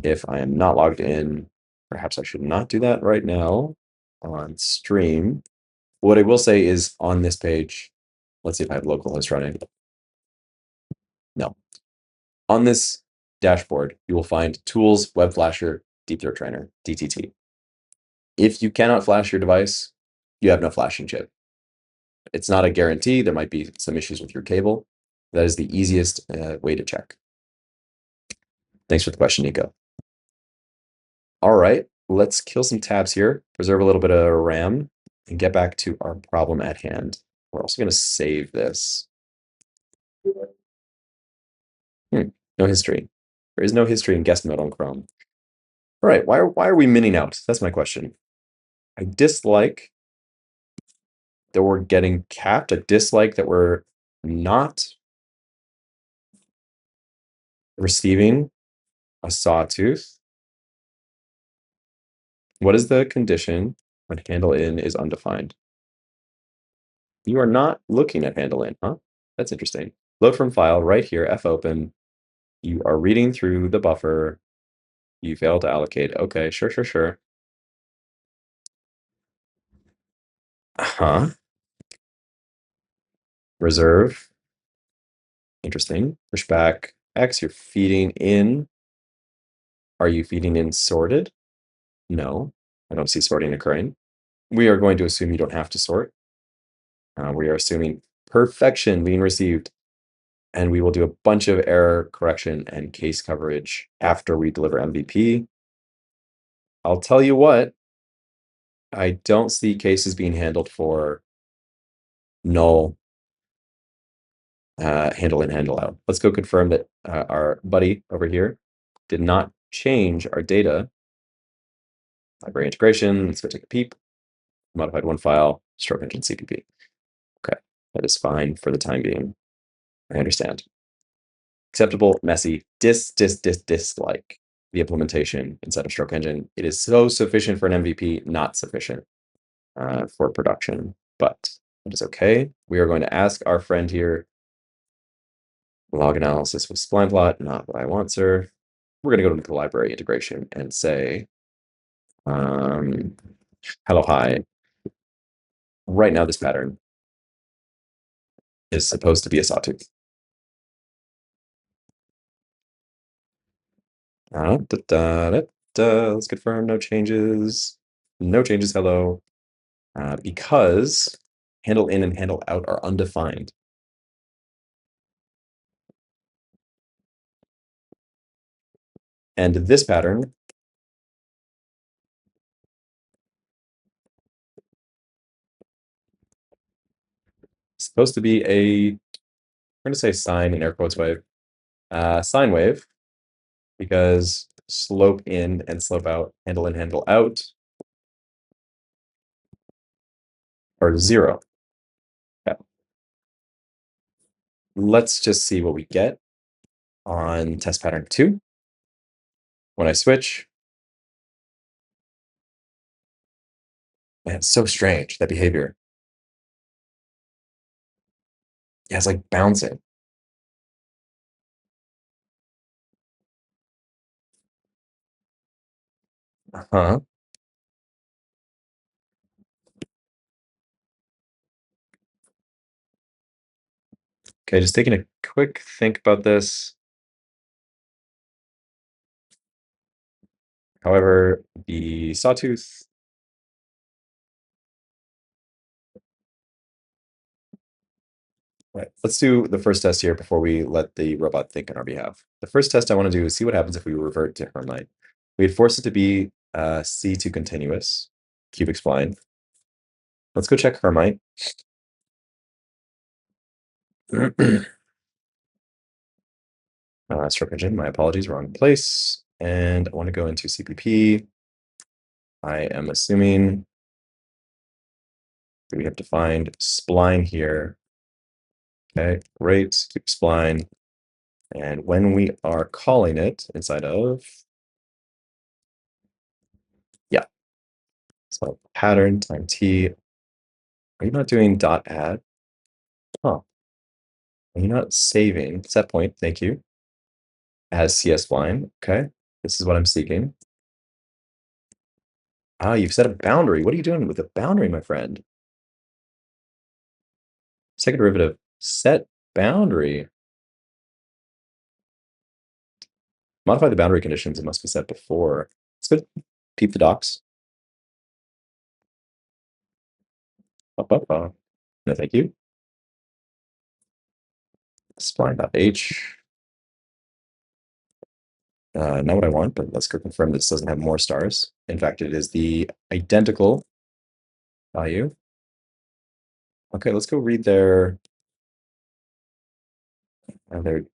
If I am not logged in, perhaps I should not do that right now on stream. What I will say is on this page, let's see if I have localhost running. No. On this dashboard, you will find Tools, Web Flasher, Deep Throat Trainer, DTT. If you cannot flash your device, you have no flashing chip. It's not a guarantee. There might be some issues with your cable. That is the easiest way to check. Thanks for the question, Nico. All right, let's kill some tabs here, preserve a little bit of RAM, and get back to our problem at hand. We're also going to save this. No history. There is no history in guest mode on Chrome. All right, why are we minning out? That's my question. I dislike that we're getting capped, a dislike that we're not receiving a sawtooth. What is the condition when handle in is undefined? You are not looking at handle in, huh? That's interesting. Load from file right here, F open. You are reading through the buffer. You failed to allocate. Okay, sure. Uh-huh. Reserve. Interesting. Push back X, you're feeding in. Are you feeding in sorted? No, I don't see sorting occurring. We are going to assume you don't have to sort. We are assuming perfection being received, and we will do a bunch of error correction and case coverage after we deliver MVP. I'll tell you what, I don't see cases being handled for null handle in, handle out. Let's go confirm that our buddy over here did not change our data. Library integration, let's go take a peep. Modified one file, stroke engine CPP. Okay, that is fine for the time being. I understand. Acceptable, messy, dislike the implementation inside of stroke engine. It is so sufficient for an MVP, not sufficient for production, but it is okay. We are going to ask our friend here, log analysis with spline plot, not what I want, sir. We're going to go to the library integration and say, hello, hi. Right now, this pattern is supposed to be a sawtooth. Let's confirm no changes. No changes, hello. Because handle in and handle out are undefined. And this pattern is supposed to be a, we're going to say sine in air quotes wave, sine wave, because slope in and slope out, handle in, handle out are 0. Okay. Let's just see what we get on test pattern 2. When I switch, man, it's so strange, that behavior. Yeah, it's like bouncing. Uh-huh. Okay, just taking a quick think about this. However, the sawtooth, right, let's do the first test here before we let the robot think on our behalf. The first test I want to do is see what happens if we revert to Hermite. We'd force it to be C2 continuous, cubic spline. Let's go check Hermite. Stroke engine, my apologies, wrong place. And I want to go into CPP. I am assuming we have defined spline here. Okay, great, cubic spline. And when we are calling it inside of, yeah, so pattern time t, are you not doing dot add? Huh. Are you not saving set point? Thank you. As CS line. Okay. This is what I'm seeking. Ah, you've set a boundary. What are you doing with a boundary, my friend? Second derivative, set boundary. Modify the boundary conditions. It must be set before. It's good. Peep the docs. No, thank you. Spline.h. Not what I want, but let's go confirm this doesn't have more stars. In fact, it is the identical value. Okay, let's go read their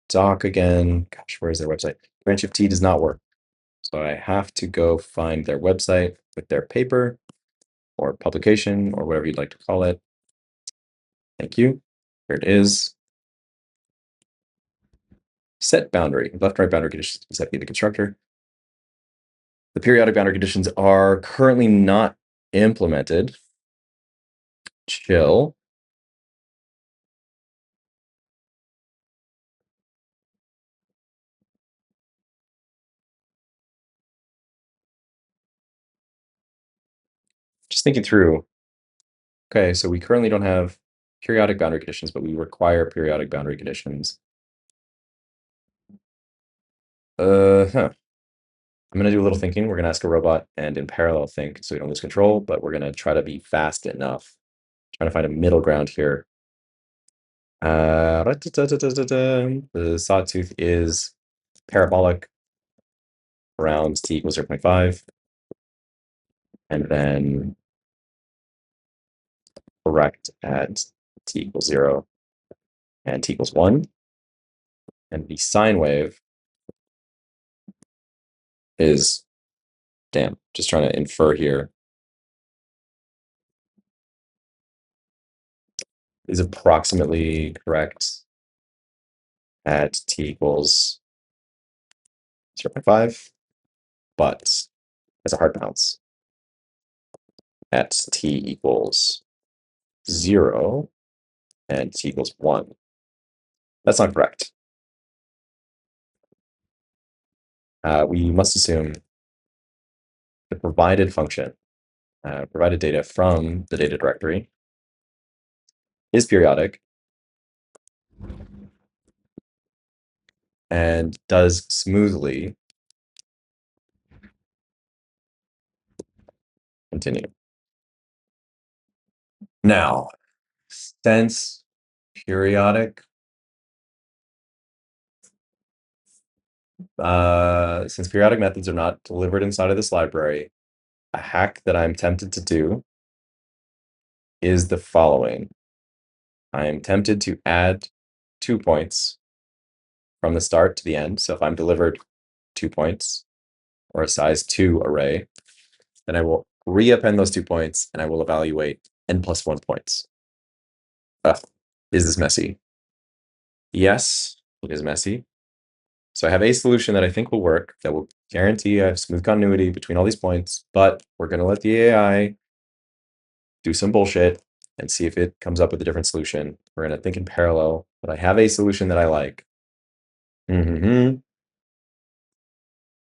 doc again. Gosh, where is their website? Branch of T does not work. So I have to go find their website with their paper or publication or whatever you'd like to call it. Thank you. Here it is. Set boundary. Left right boundary conditions set be the constructor. The periodic boundary conditions are currently not implemented. Chill. Just thinking through. Okay, so we currently don't have periodic boundary conditions, but we require periodic boundary conditions. Huh. I'm going to do a little thinking. We're going to ask a robot and in parallel think so we don't lose control, but we're going to try to be fast enough. Trying to find a middle ground here. The sawtooth is parabolic around t equals 0.5, and then correct at t equals 0 and t equals 1. And the sine wave is, damn, just trying to infer here, is approximately correct at t equals 0.5, but as a hard bounce at t equals 0 and t equals 1. That's not correct. We must assume the provided function, provided data from the data directory is periodic and does smoothly continue. Now, since periodic methods are not delivered inside of this library, a hack that I'm tempted to do is the following. I am tempted to add 2 points from the start to the end. So if I'm delivered 2 points or a size 2 array, then I will reappend those 2 points and I will evaluate n+1 points. Ugh, is this messy? Yes, it is messy. So I have a solution that I think will work, that will guarantee I have smooth continuity between all these points, but we're going to let the AI do some bullshit and see if it comes up with a different solution. We're going to think in parallel, but I have a solution that I like. I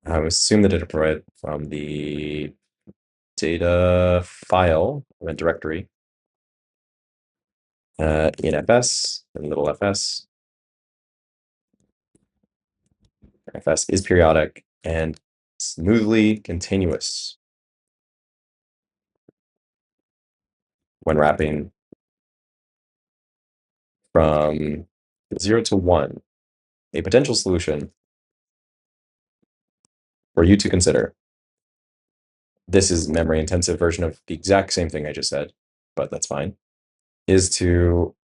would assume the data provided from the data file event directory in fs and little fs. Fs is periodic and smoothly continuous when wrapping from 0 to 1. A potential solution for you to consider. This is memory intensive version of the exact same thing I just said, but that's fine, is to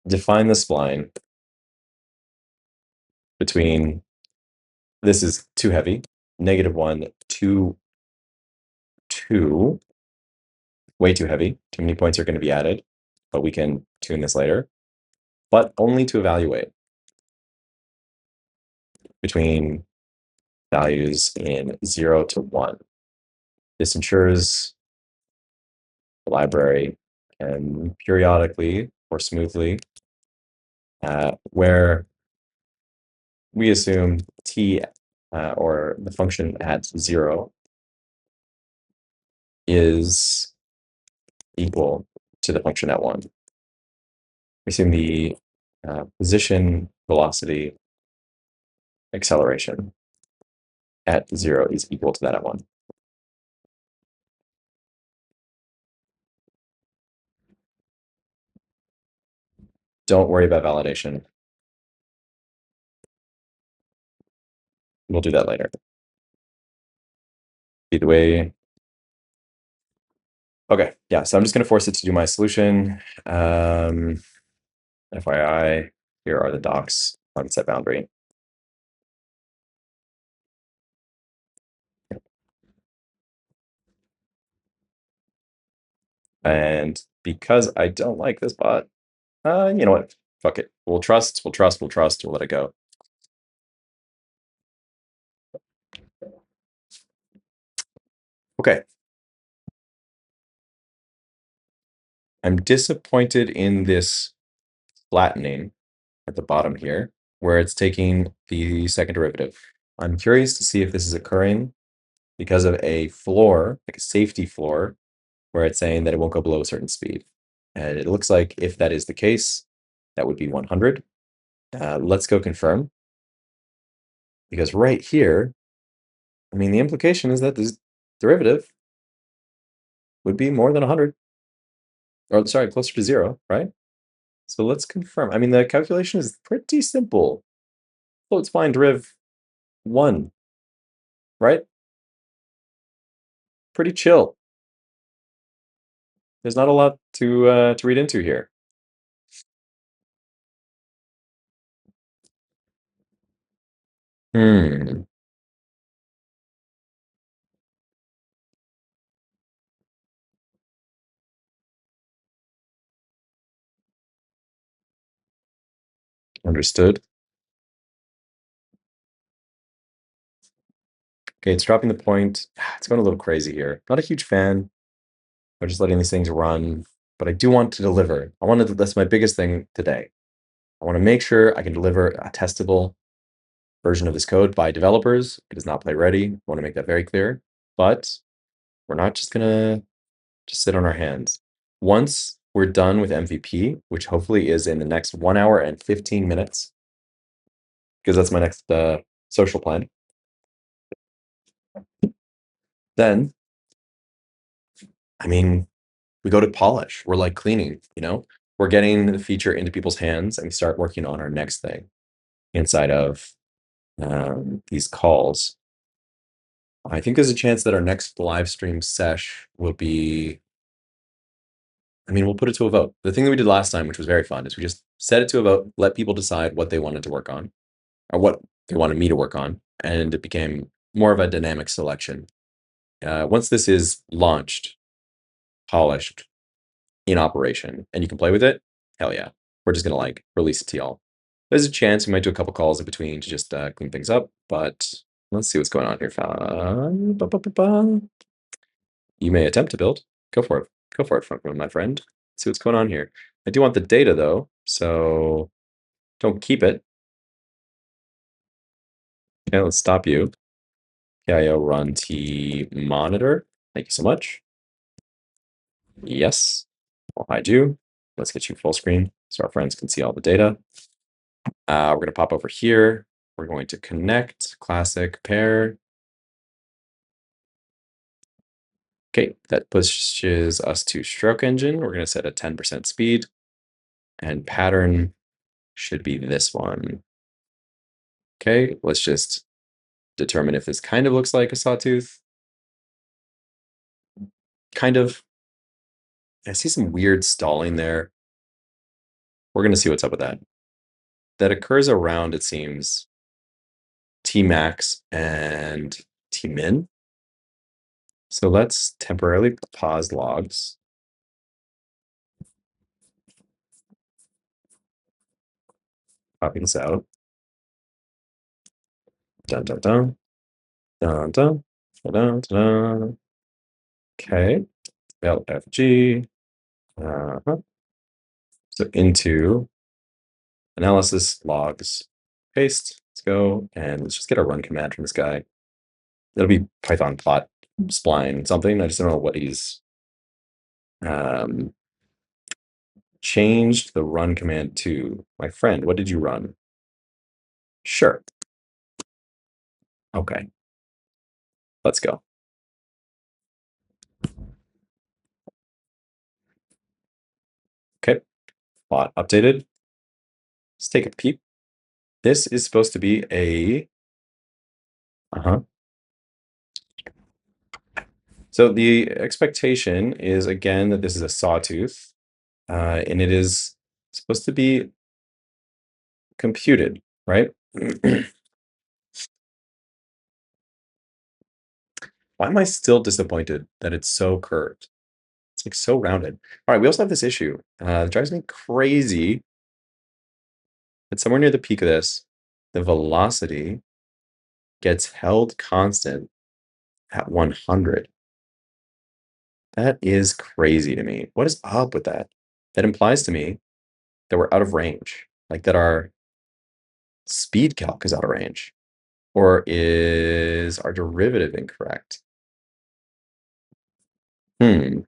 define the spline between, this is too heavy, -1 to 2, way too heavy, too many points are going to be added, but we can tune this later, but only to evaluate between values in 0 to 1. This ensures the library can periodically or smoothly, where we assume t or the function at 0 is equal to the function at 1. We assume the position velocity acceleration at 0 is equal to that at 1. Don't worry about validation. We'll do that later. Either way. Okay, yeah, so I'm just going to force it to do my solution. FYI, here are the docs on set boundary. And because I don't like this bot, you know what? Fuck it. We'll trust, we'll trust, we'll trust, we'll let it go. Okay. I'm disappointed in this flattening at the bottom here, where it's taking the second derivative. I'm curious to see if this is occurring because of a floor, like a safety floor, where it's saying that it won't go below a certain speed. And it looks like if that is the case, that would be 100. Let's go confirm. Because right here, I mean, the implication is that this derivative would be more than 100. Or sorry, closer to 0, right? So let's confirm. I mean, the calculation is pretty simple. Floats find deriv 1, right? Pretty chill. There's not a lot to read into here. Hmm. Understood. Okay, it's dropping the point. It's going a little crazy here. Not a huge fan of just letting these things run, but I do want to deliver. That's my biggest thing today. I want to make sure I can deliver a testable version of this code by developers. It is not play ready. I want to make that very clear. But we're not just gonna just sit on our hands. Once we're done with MVP, which hopefully is in the next 1 hour and 15 minutes, because that's my next social plan, then, I mean, we go to polish. We're like cleaning, you know? We're getting the feature into people's hands and we start working on our next thing inside of these calls. I think there's a chance that our next live stream sesh will be, I mean, we'll put it to a vote. The thing that we did last time, which was very fun, is we just set it to a vote, let people decide what they wanted to work on or what they wanted me to work on. And it became more of a dynamic selection. Once this is launched, polished, in operation, and you can play with it, hell yeah. We're just gonna like release it to y'all. There's a chance we might do a couple calls in between to just clean things up, but let's see what's going on here. You may attempt to build. Go for it. Go for it, my friend. See what's going on here. I do want the data though, so don't keep it. Okay, let's stop you. PIO run T monitor. Thank you so much. Yes, I'll hide you. Let's get you full screen so our friends can see all the data. We're going to pop over here. We're going to connect classic pair. Okay, that pushes us to stroke engine. We're going to set a 10% speed and pattern should be this one. Okay, let's just determine if this kind of looks like a sawtooth. Kind of. I see some weird stalling there. We're going to see what's up with that. That occurs around, it seems, T max and T min. So let's temporarily pause logs. Copy this out. Dun, dun, dun. Dun, dun, dun, dun, dun. Okay, LFG. So into analysis logs, paste. Let's go and let's just get a run command from this guy. It'll be Python plot spline something. I just don't know what he's changed the run command to. My friend, what did you run? Sure. Okay. Let's go. Okay. Plot updated. Let's take a peep. This is supposed to be a So the expectation is again that this is a sawtooth, and it is supposed to be computed, right? Why am I still disappointed that it's so curved? like so rounded. All right, we also have this issue. It drives me crazy that somewhere near the peak of this, the velocity gets held constant at 100. That is crazy to me. What is up with that? That implies to me that we're out of range, like that our speed calc is out of range. Or is our derivative incorrect? It's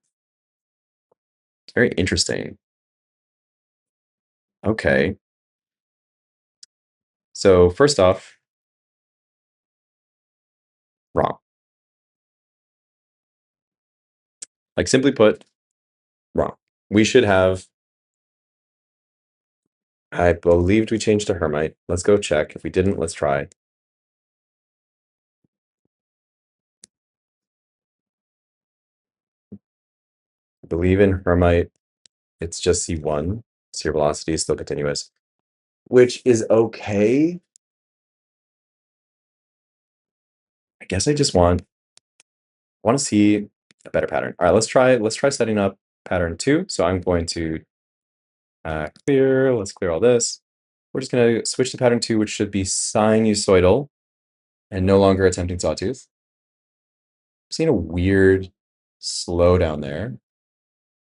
very interesting. Okay. So first off, wrong. Like simply put, wrong. We should have, I believed we changed to Hermite. Let's go check. If we didn't, let's try. I believe in Hermite, it's just C1. So your velocity is still continuous, which is okay. I guess I just want to see a better pattern. All right, let's try setting up pattern 2. So I'm going to clear, let's clear all this. We're just going to switch to pattern 2, which should be sinusoidal and no longer attempting sawtooth. I'm seeing a weird slowdown there.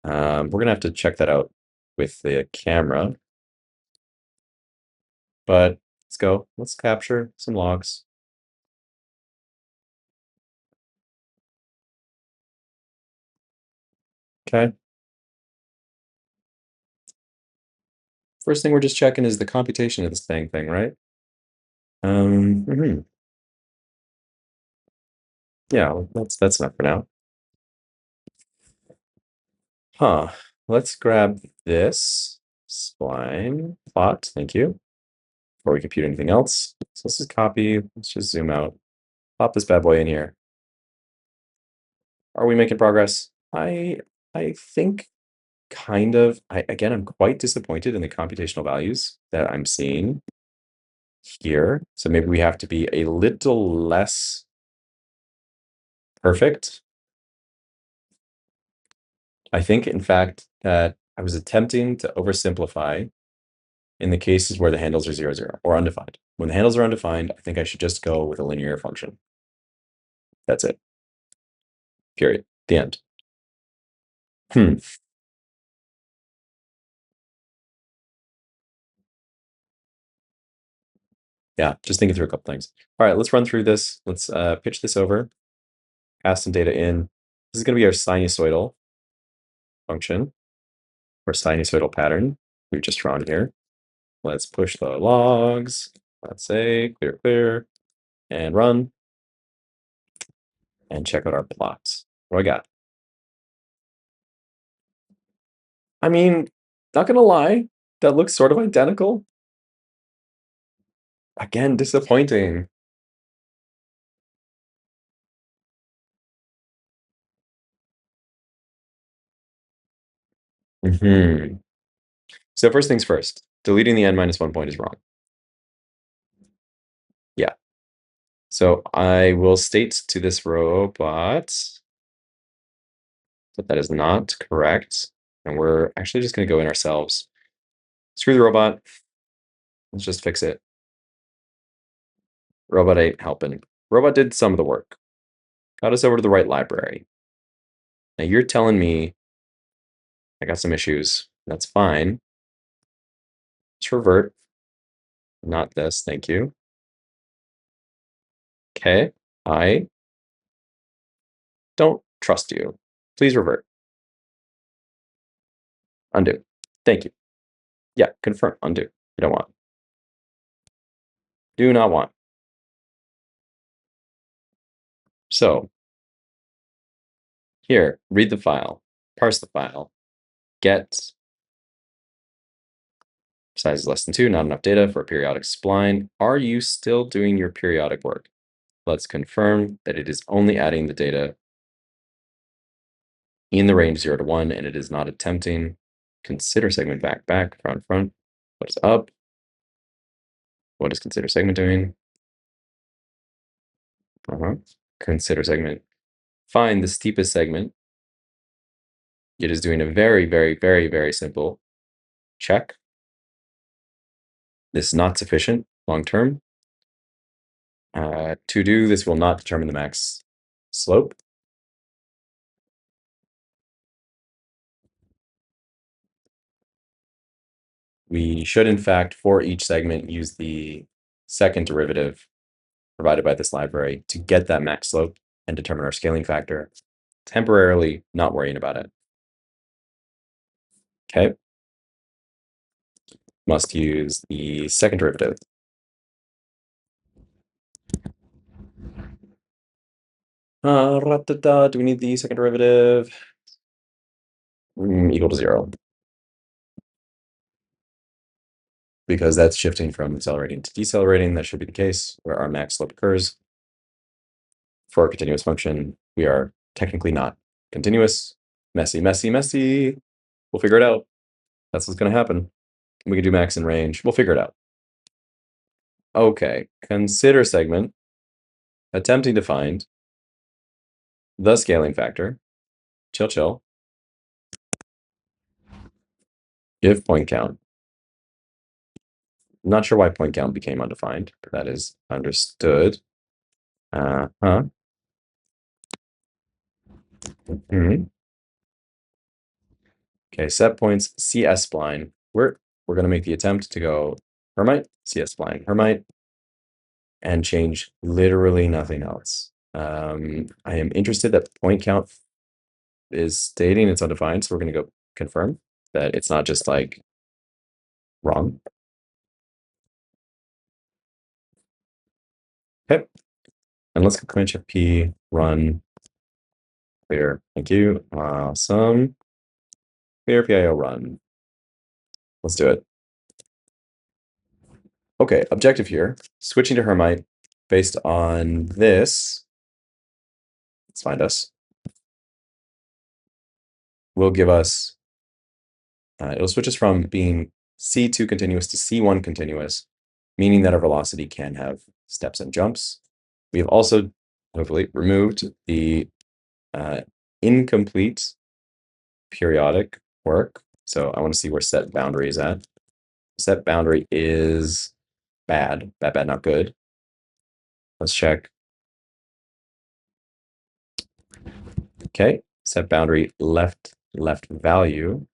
We're going to have to check that out with the camera. But let's go. Let's capture some logs. Okay. First thing we're just checking is the computation of this thing, right? Yeah, that's enough for now. Huh. Let's grab this spline plot. Thank you. Before we compute anything else. So let's just copy. Let's just zoom out. Pop this bad boy in here. Are we making progress? I think kind of. Again, I'm quite disappointed in the computational values that I'm seeing here. So maybe we have to be a little less perfect. I think, in fact, that I was attempting to oversimplify in the cases where the handles are 0, 0 or undefined. When the handles are undefined, I think I should just go with a linear function. That's it. Period. The end. Yeah, just thinking through a couple things. All right, let's run through this. Let's pitch this over, pass some data in. This is going to be our sinusoidal function or sinusoidal pattern we've just drawn here. Let's push the logs. Let's say clear, clear, and run. And check out our plots. What do I got? I mean, not gonna lie, that looks sort of identical. Again, disappointing. So first things first, deleting the n-1 point is wrong. Yeah. So I will state to this robot that that is not correct. And we're actually just going to go in ourselves. Screw the robot. Let's just fix it. Robot ain't helping. Robot did some of the work. Got us over to the right library. Now you're telling me I got some issues. That's fine. Let's revert. Not this, thank you. Okay, I don't trust you. Please revert. Undo. Thank you. Yeah, confirm. Undo. You don't want. Do not want. So here, read the file, parse the file, get size is less than 2, not enough data for a periodic spline. Are you still doing your periodic work? Let's confirm that it is only adding the data in the range 0 to 1, and it is not attempting. Consider segment back, back, front, front. What is up? What is consider segment doing? Consider segment. Find the steepest segment It is doing a very, very, very, very simple check. This is not sufficient long term. To do this will not determine the max slope. We should, in fact, for each segment, use the second derivative provided by this library to get that max slope and determine our scaling factor, temporarily not worrying about it. Okay. Must use the second derivative. Do we need the second derivative? Equal to 0. Because that's shifting from accelerating to decelerating. That should be the case where our max slope occurs. For a continuous function, we are technically not continuous. Messy, messy, messy. We'll figure it out. That's what's going to happen. We can do max and range. We'll figure it out. Okay, consider segment attempting to find the scaling factor. Chill, chill. Give point count. Not sure why point count became undefined, but that is understood. Okay, set points CS spline. We're going to make the attempt to go Hermite, CS spline, Hermite, and change literally nothing else. I am interested that point count is stating it's undefined, so we're going to go confirm that it's not just like wrong. Okay, and let's go Command Shift P, run, clear. Thank you. Awesome. Clear PIO run. Let's do it. Okay, objective here, switching to Hermite based on this. Let's find us. Will give us, it'll switch us from being C2 continuous to C1 continuous, meaning that our velocity can have steps and jumps. We have also, hopefully, removed the incomplete periodic work. So I want to see where set boundary is at. Set boundary is bad, not good. Let's check. Okay, set boundary left value.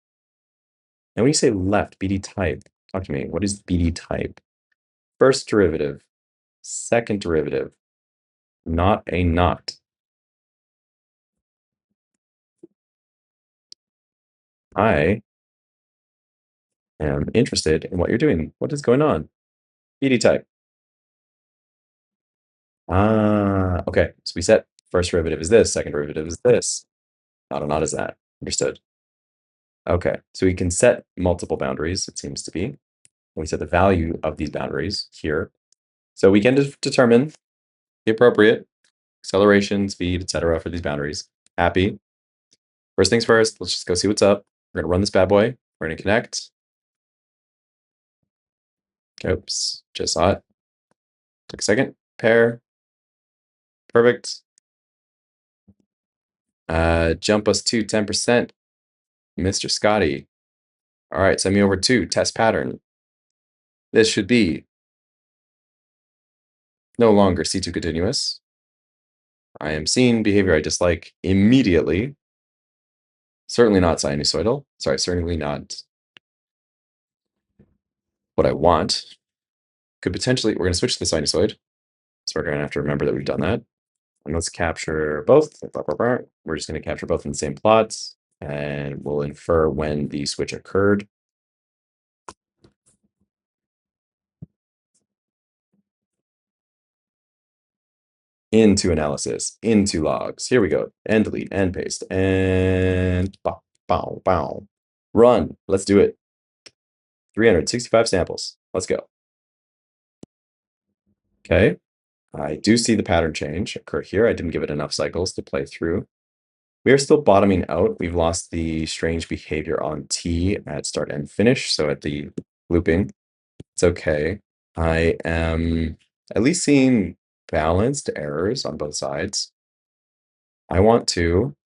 And when you say left, BD type, talk to me. What is BD type? First derivative, second derivative, not a not. I am interested in what you're doing. What is going on? BD type. Okay. So we set first derivative is this, second derivative is this. Not a not is that. Understood. Okay. So we can set multiple boundaries, it seems to be. And we set the value of these boundaries here. So we can determine the appropriate acceleration, speed, etc. for these boundaries. Happy. First things first, let's just go see what's up. We're gonna run this bad boy. We're gonna connect. Oops, just saw it. Took a second. Pair. Perfect. Jump us to 10%. Mr. Scotty. All right, send me over to test pattern. This should be no longer C2 continuous. I am seeing behavior I dislike immediately. Certainly not sinusoidal. Sorry, certainly not what I want. Could potentially, we're going to switch to the sinusoid. So we're going to have to remember that we've done that. And let's capture both. We're just going to capture both in the same plots, and we'll infer when the switch occurred. Into analysis, into logs. Here we go. And delete, and paste, and bow, bow, bow. Run. Let's do it. 365 samples. Let's go. Okay. I do see the pattern change occur here. I didn't give it enough cycles to play through. We are still bottoming out. We've lost the strange behavior on T at start and finish. So at the looping, it's okay. I am at least seeing balanced errors on both sides. I want to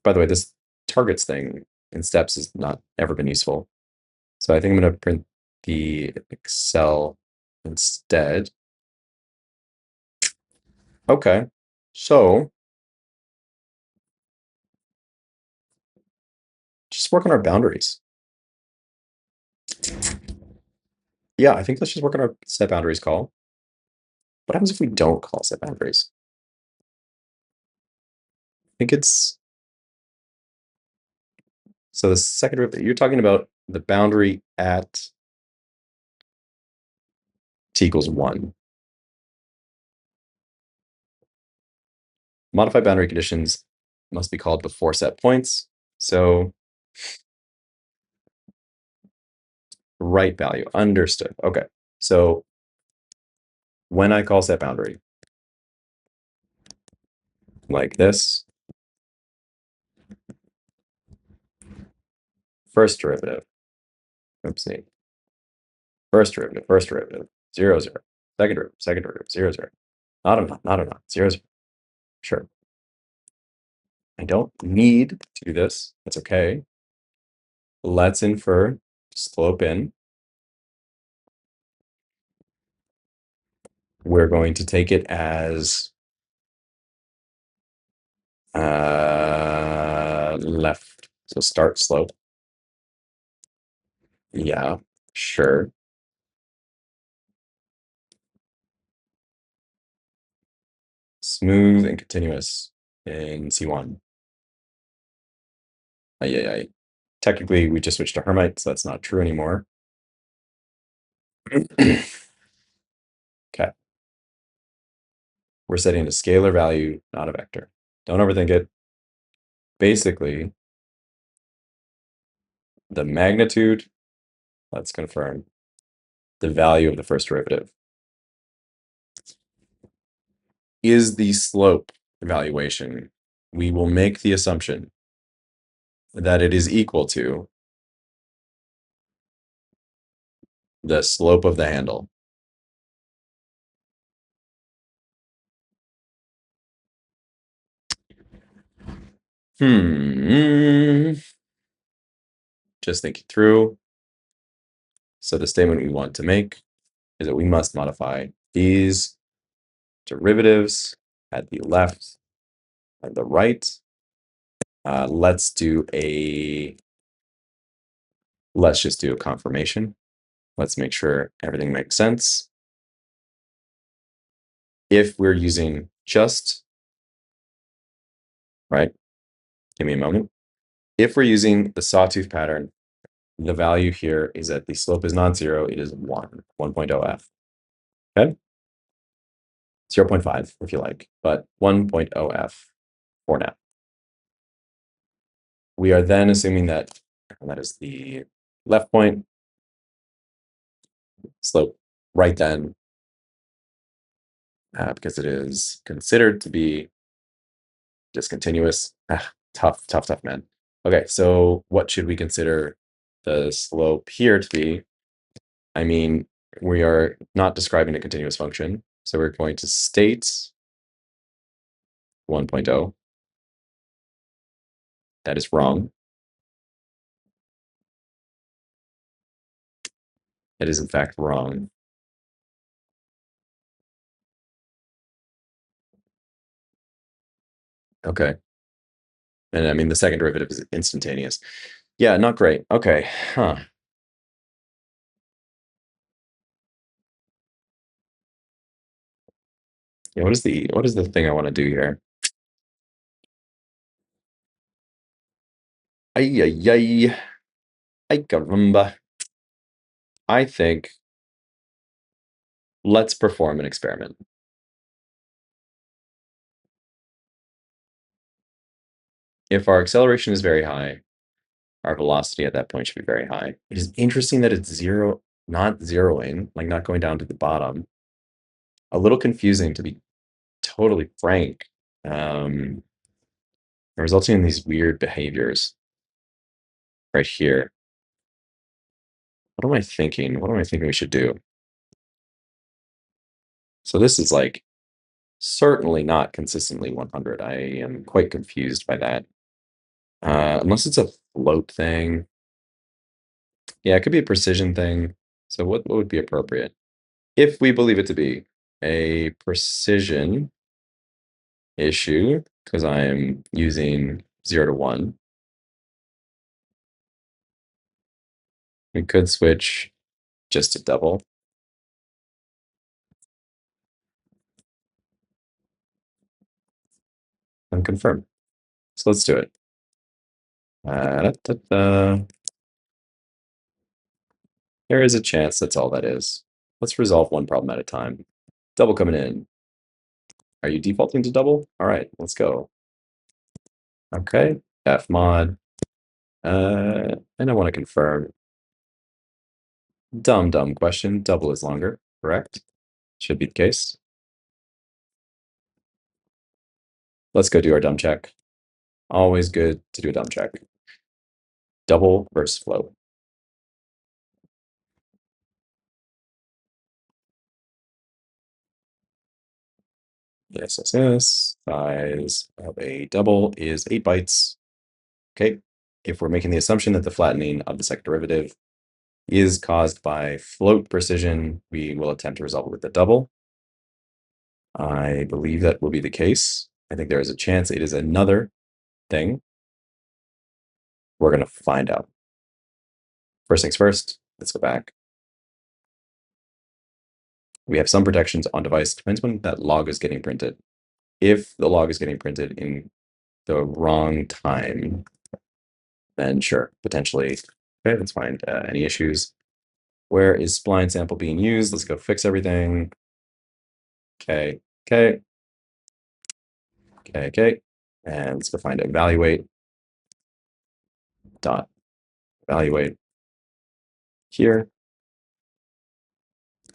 by the way, this targets thing in steps has not ever been useful. So I think I'm going to print the Excel instead. Okay, so just work on our boundaries. Yeah, I think let's just work on our set boundaries call. What happens if we don't call set boundaries? I think it's so the second derivative, you're talking about the boundary at t equals 1. Modified boundary conditions must be called before set points. So right value, understood. Okay, so when I call set boundary, like this, first derivative, oopsie, first derivative, 0, 0, second derivative, 0, 0, not enough, not enough, 0, 0, sure. I don't need to do this, that's okay. Let's infer slope in. We're going to take it as left, so start slope. Yeah, sure. Smooth and continuous in C1. Yeah. Technically, we just switched to Hermite, so that's not true anymore. Okay. We're setting a scalar value, not a vector. Don't overthink it. Basically, the magnitude, let's confirm, the value of the first derivative is the slope evaluation. We will make the assumption that it is equal to the slope of the handle. Just thinking through. So the statement we want to make is that we must modify these derivatives at the left and the right. Let's just do a confirmation. Let's make sure everything makes sense. If we're using just, right, give me a moment. If we're using the sawtooth pattern, the value here is that the slope is non-zero, it is 1.0f. Okay? 0.5 if you like, but 1.0f for now. We are then assuming that is the left point, slope right then, because it is considered to be discontinuous. Tough, man. Okay, so what should we consider the slope here to be? I mean, we are not describing a continuous function, so we're going to state 1.0. That is wrong. It is in fact wrong. Okay. And I mean, the second derivative is instantaneous. Yeah, not great. Okay, huh. Yeah, what is the thing I want to do here? Ay, ay, ay. Ay, caramba. I think let's perform an experiment. If our acceleration is very high, our velocity at that point should be very high. It is interesting that it's zero, not zeroing, like not going down to the bottom. A little confusing, to be totally frank. Resulting in these weird behaviors right here. What am I thinking? What am I thinking we should do? So this is like certainly not consistently 100. I am quite confused by that. Unless it's a float thing. Yeah, it could be a precision thing. So what would be appropriate? If we believe it to be a precision issue, because I'm using 0 to 1, we could switch just to double and confirm. So let's do it. There is a chance that's all that is. Let's resolve one problem at a time. Double coming in. Are you defaulting to double? All right, let's go. Okay, F mod. And I want to confirm. Dumb question. Double is longer, correct? Should be the case. Let's go do our dumb check. Always good to do a dumb check. Double versus float. Yes. Size of a double is 8 bytes. Okay. If we're making the assumption that the flattening of the second derivative is caused by float precision, we will attempt to resolve it with the double. I believe that will be the case. I think there is a chance it is another thing. We're going to find out. First things first, let's go back. We have some protections on device. Depends when that log is getting printed. If the log is getting printed in the wrong time, then sure, potentially. Okay, let's find any issues. Where is spline sample being used? Let's go fix everything. Okay. And let's go find evaluate dot evaluate here.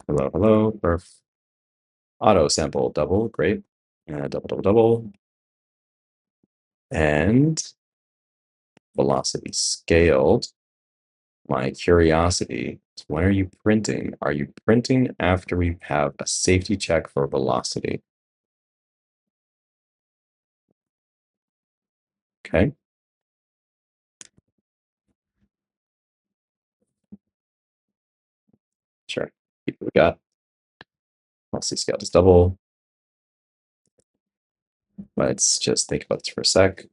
Hello, perf. Auto sample double, great. Double. And velocity scaled. My curiosity is, when are you printing? Are you printing after we have a safety check for velocity? Okay. Sure. Keep what we got. Velocity scaled is double. Let's just think about this for a sec.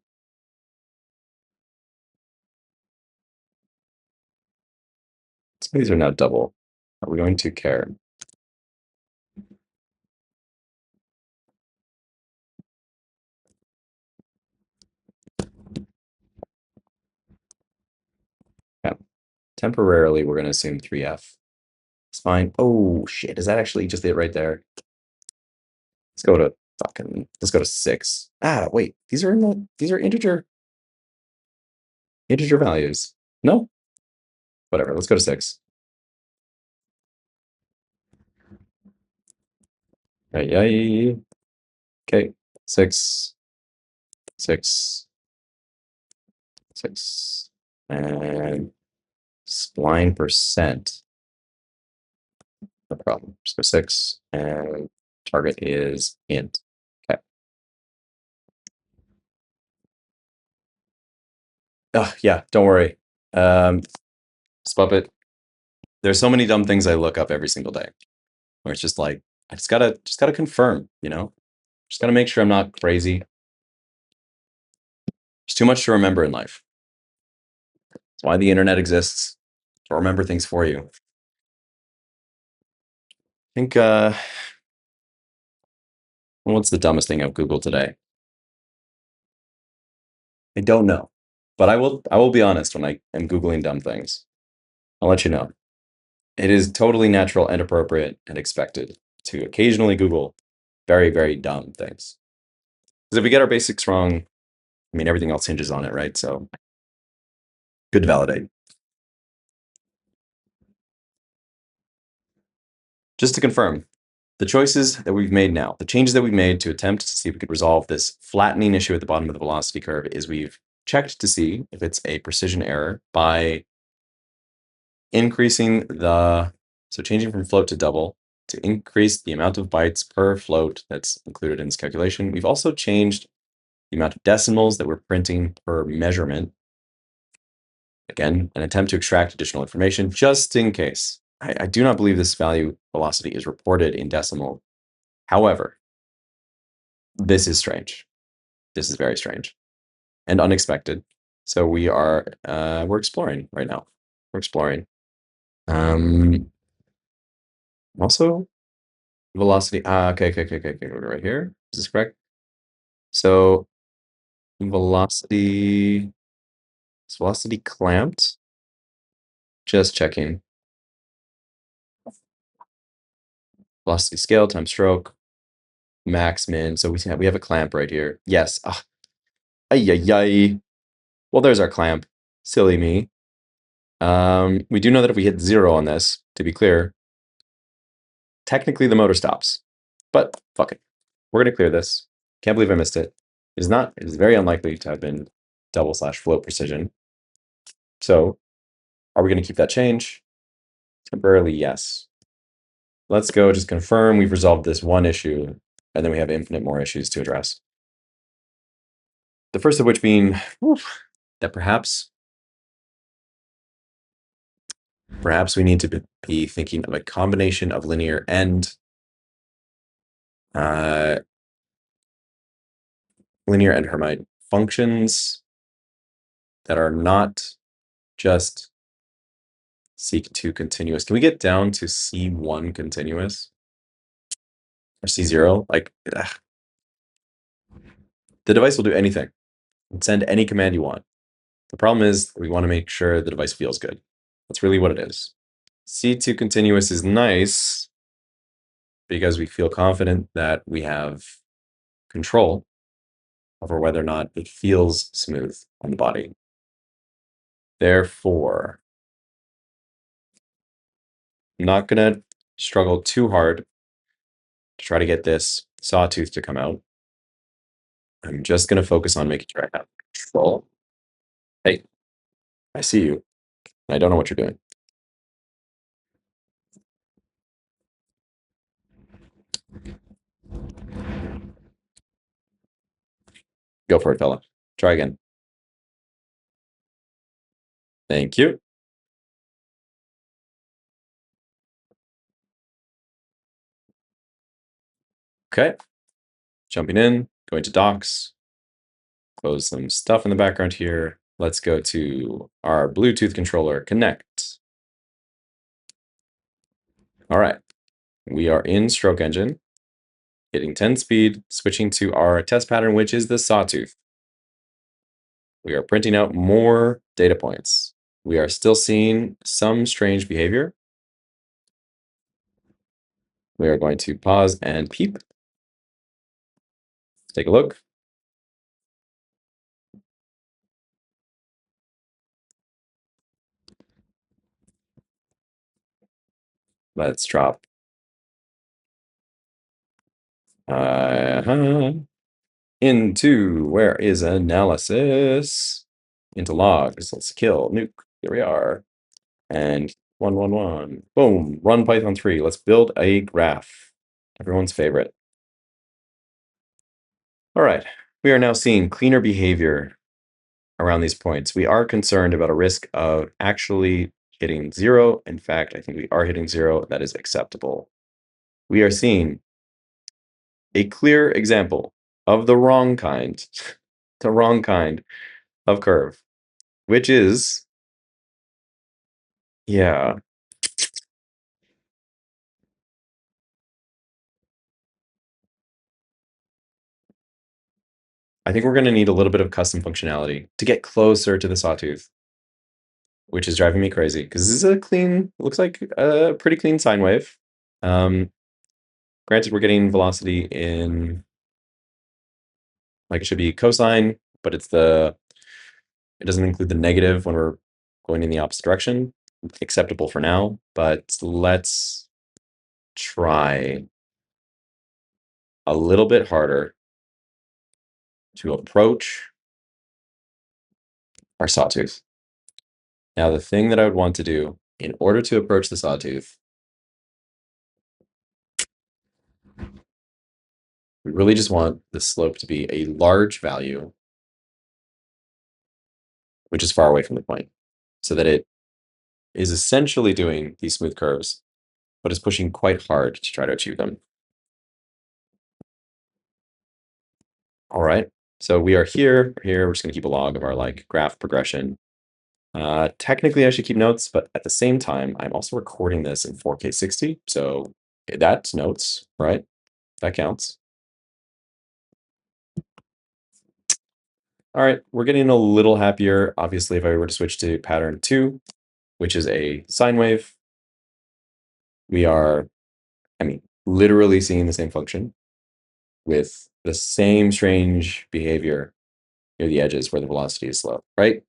So these are now double. Are we going to care? Yeah. Temporarily, we're going to assume 3F. It's fine. Oh, shit. Is that actually just it right there? Let's go to 6. Ah, wait. These are integer values. No? Whatever. Let's go to 6. Right, yeah. Okay. 6. And spline percent. No problem. Just go 6. And target is int. Okay. Oh, yeah, don't worry. Spuppet. There's so many dumb things I look up every single day where it's just like, I just gotta confirm, Just gotta make sure I'm not crazy. There's too much to remember in life. That's why the internet exists, to remember things for you. I think what's the dumbest thing I've Googled today? I don't know. But I will be honest when I am Googling dumb things. I'll let you know. It is totally natural and appropriate and expected to occasionally Google very, very dumb things. Because if we get our basics wrong, I mean, everything else hinges on it, right? So good to validate. Just to confirm, the choices that we've made now, the changes that we've made to attempt to see if we could resolve this flattening issue at the bottom of the velocity curve is we've checked to see if it's a precision error by increasing so changing from float to double to increase the amount of bytes per float that's included in this calculation. We've also changed the amount of decimals that we're printing per measurement. Again, an attempt to extract additional information just in case. I do not believe this value velocity is reported in decimal. However, this is strange. This is very strange and unexpected. So we're exploring right now. We're exploring. Also, velocity. Okay. Right here. Is this correct? So velocity. Is velocity clamped? Just checking. Velocity scale times stroke. Max min. So we have a clamp right here. Yes. Ay. Well, there's our clamp. Silly me. We do know that if we hit 0 on this, to be clear, technically the motor stops. But fuck it. We're gonna clear this. Can't believe I missed it. It is very unlikely to have been double/float precision. So are we gonna keep that change? Temporarily, yes. Let's go just confirm we've resolved this one issue, and then we have infinite more issues to address. The first of which being that perhaps we need to be thinking of a combination of linear and Hermite functions that are not just C2 continuous. Can we get down to C1 continuous? Or C0? Like, the device will do anything. Send any command you want. The problem is we want to make sure the device feels good. That's really what it is. C2 continuous is nice because we feel confident that we have control over whether or not it feels smooth on the body. Therefore, I'm not going to struggle too hard to try to get this sawtooth to come out. I'm just going to focus on making sure I have control. Hey, I see you. I don't know what you're doing. Go for it, fella. Try again. Thank you. Okay. Jumping in, going to docs, close some stuff in the background here. Let's go to our Bluetooth controller, connect. All right. We are in Stroke Engine, hitting 10 speed, switching to our test pattern, which is the sawtooth. We are printing out more data points. We are still seeing some strange behavior. We are going to pause and peep. Let's take a look. Let's drop. Into where is analysis? Into logs. Let's kill nuke. Here we are. And 111. Boom. Run Python 3. Let's build a graph. Everyone's favorite. All right. We are now seeing cleaner behavior around these points. We are concerned about a risk of actually hitting 0. In fact, I think we are hitting 0. That is acceptable. We are seeing a clear example of the wrong kind, the wrong kind of curve, which is, yeah. I think we're going to need a little bit of custom functionality to get closer to the sawtooth, which is driving me crazy because this is a clean, looks like a pretty clean sine wave. Granted, we're getting velocity in, like it should be cosine, but it doesn't include the negative when we're going in the opposite direction. Acceptable for now, but let's try a little bit harder to approach our sawtooth. Now, the thing that I would want to do in order to approach the sawtooth We really just want the slope to be a large value, which is far away from the point, so that it is essentially doing these smooth curves, but is pushing quite hard to try to achieve them. All right, so we are here. We're just going to keep a log of our like graph progression. Technically, I should keep notes, but at the same time, I'm also recording this in 4K 60, so that's notes, right? That counts. All right, we're getting a little happier. Obviously, if I were to switch to pattern 2, which is a sine wave, we are, I mean, literally seeing the same function with the same strange behavior near the edges where the velocity is slow, right?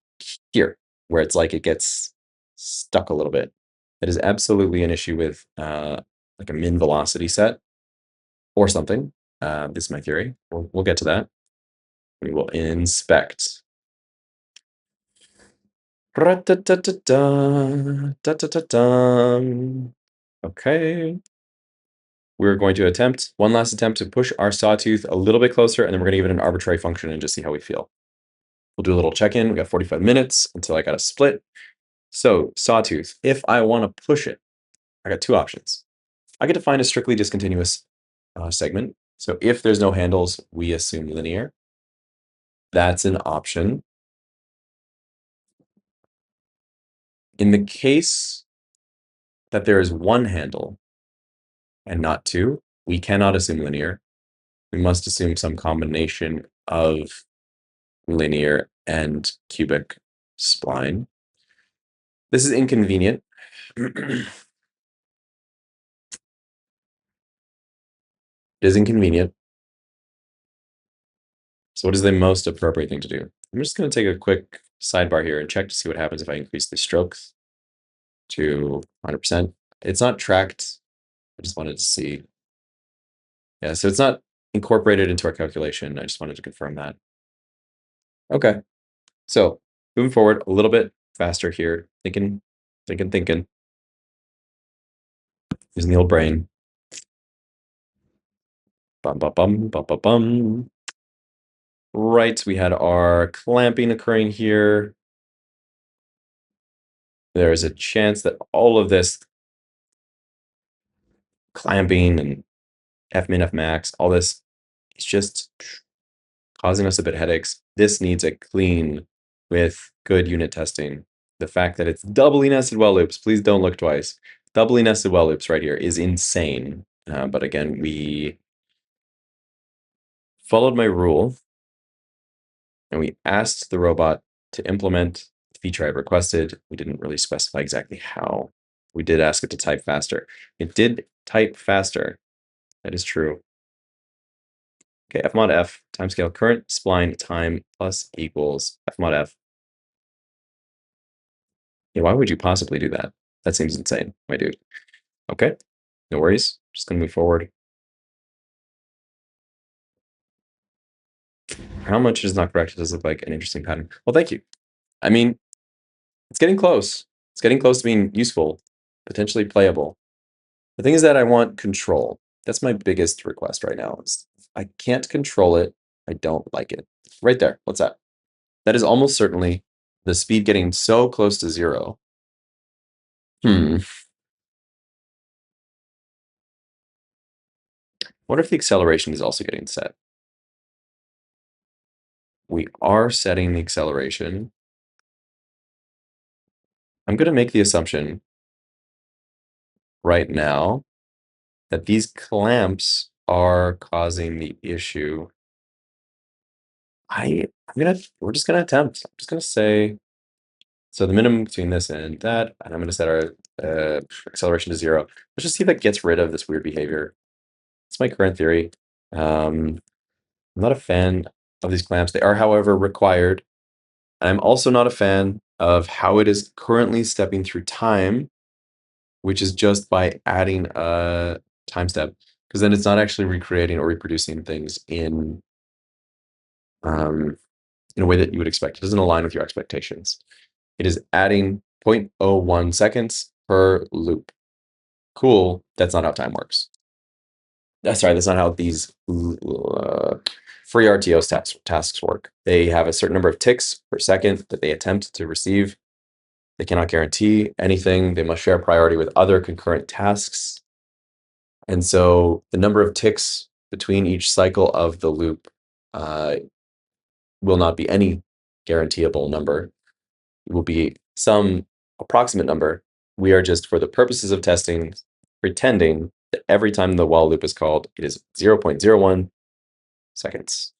Here, where it's like it gets stuck a little bit. That is absolutely an issue with like a min velocity set or something. This is my theory. We'll get to that. We will inspect. Okay. We're going to attempt one last attempt to push our sawtooth a little bit closer, and then we're going to give it an arbitrary function and just see how we feel. We'll do a little check-in. We got 45 minutes until I got a split. So sawtooth, if I want to push it, I got two options. I get to find a strictly discontinuous segment. So if there's no handles, we assume linear. That's an option. In the case that there is one handle and not two, we cannot assume linear. We must assume some combination of linear and cubic spline. This is inconvenient. It is inconvenient. So what is the most appropriate thing to do? I'm just going to take a quick sidebar here and check to see what happens if I increase the strokes to 100%. It's not tracked. I just wanted to see. Yeah, so it's not incorporated into our calculation. I just wanted to confirm that. Okay, so moving forward a little bit faster here, thinking, using the old brain. Bum, bum, bum, bum, bum, bum. Right, we had our clamping occurring here. There is a chance that all of this clamping and Fmin, Fmax, all this is just causing us a bit of headaches. This needs a clean with good unit testing. The fact that it's doubly nested well loops, please don't look twice. Doubly nested well loops right here is insane. But again, we followed my rule and we asked the robot to implement the feature I've requested. We didn't really specify exactly how. We did ask it to type faster. It did type faster. That is true. Okay, f mod f, timescale current spline time plus equals f mod f. Yeah, why would you possibly do that? That seems insane, my dude. Okay, no worries. Just gonna move forward. How much is not correct? It does look like an interesting pattern. Well, thank you. I mean, it's getting close. It's getting close to being useful, potentially playable. The thing is that I want control. That's my biggest request right now. I can't control it. I don't like it. Right there. What's that? That is almost certainly the speed getting so close to zero. What if the acceleration is also getting set? We are setting the acceleration. I'm going to make the assumption right now that these clamps are causing the issue. We're just gonna attempt. I'm just gonna say, so the minimum between this and that, and I'm gonna set our acceleration to 0. Let's just see if that gets rid of this weird behavior. It's my current theory. I'm not a fan of these clamps. They are, however, required. I'm also not a fan of how it is currently stepping through time, which is just by adding a time step, because then it's not actually recreating or reproducing things in a way that you would expect. It doesn't align with your expectations. It is adding 0.01 seconds per loop. Cool, that's not how time works. Sorry, that's not how these free RTOs tasks work. They have a certain number of ticks per second that they attempt to receive. They cannot guarantee anything. They must share priority with other concurrent tasks. And so the number of ticks between each cycle of the loop will not be any guaranteeable number. It will be some approximate number. We are just, for the purposes of testing, pretending that every time the while loop is called, it is 0.01 seconds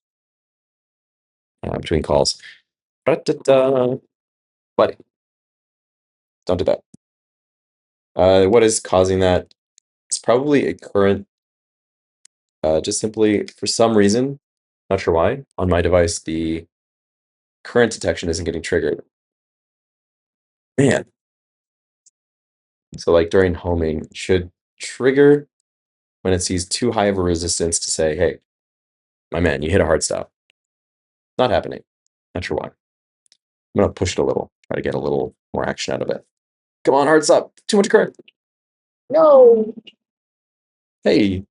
between calls. Buddy, don't do that. What is causing that? It's probably a current, just simply for some reason, not sure why, on my device, the current detection isn't getting triggered. Man. So like during homing, it should trigger when it sees too high of a resistance to say, hey, my man, you hit a hard stop. Not happening. Not sure why. I'm gonna push it a little, try to get a little more action out of it. Come on, hard stop. Too much current. No. Hey.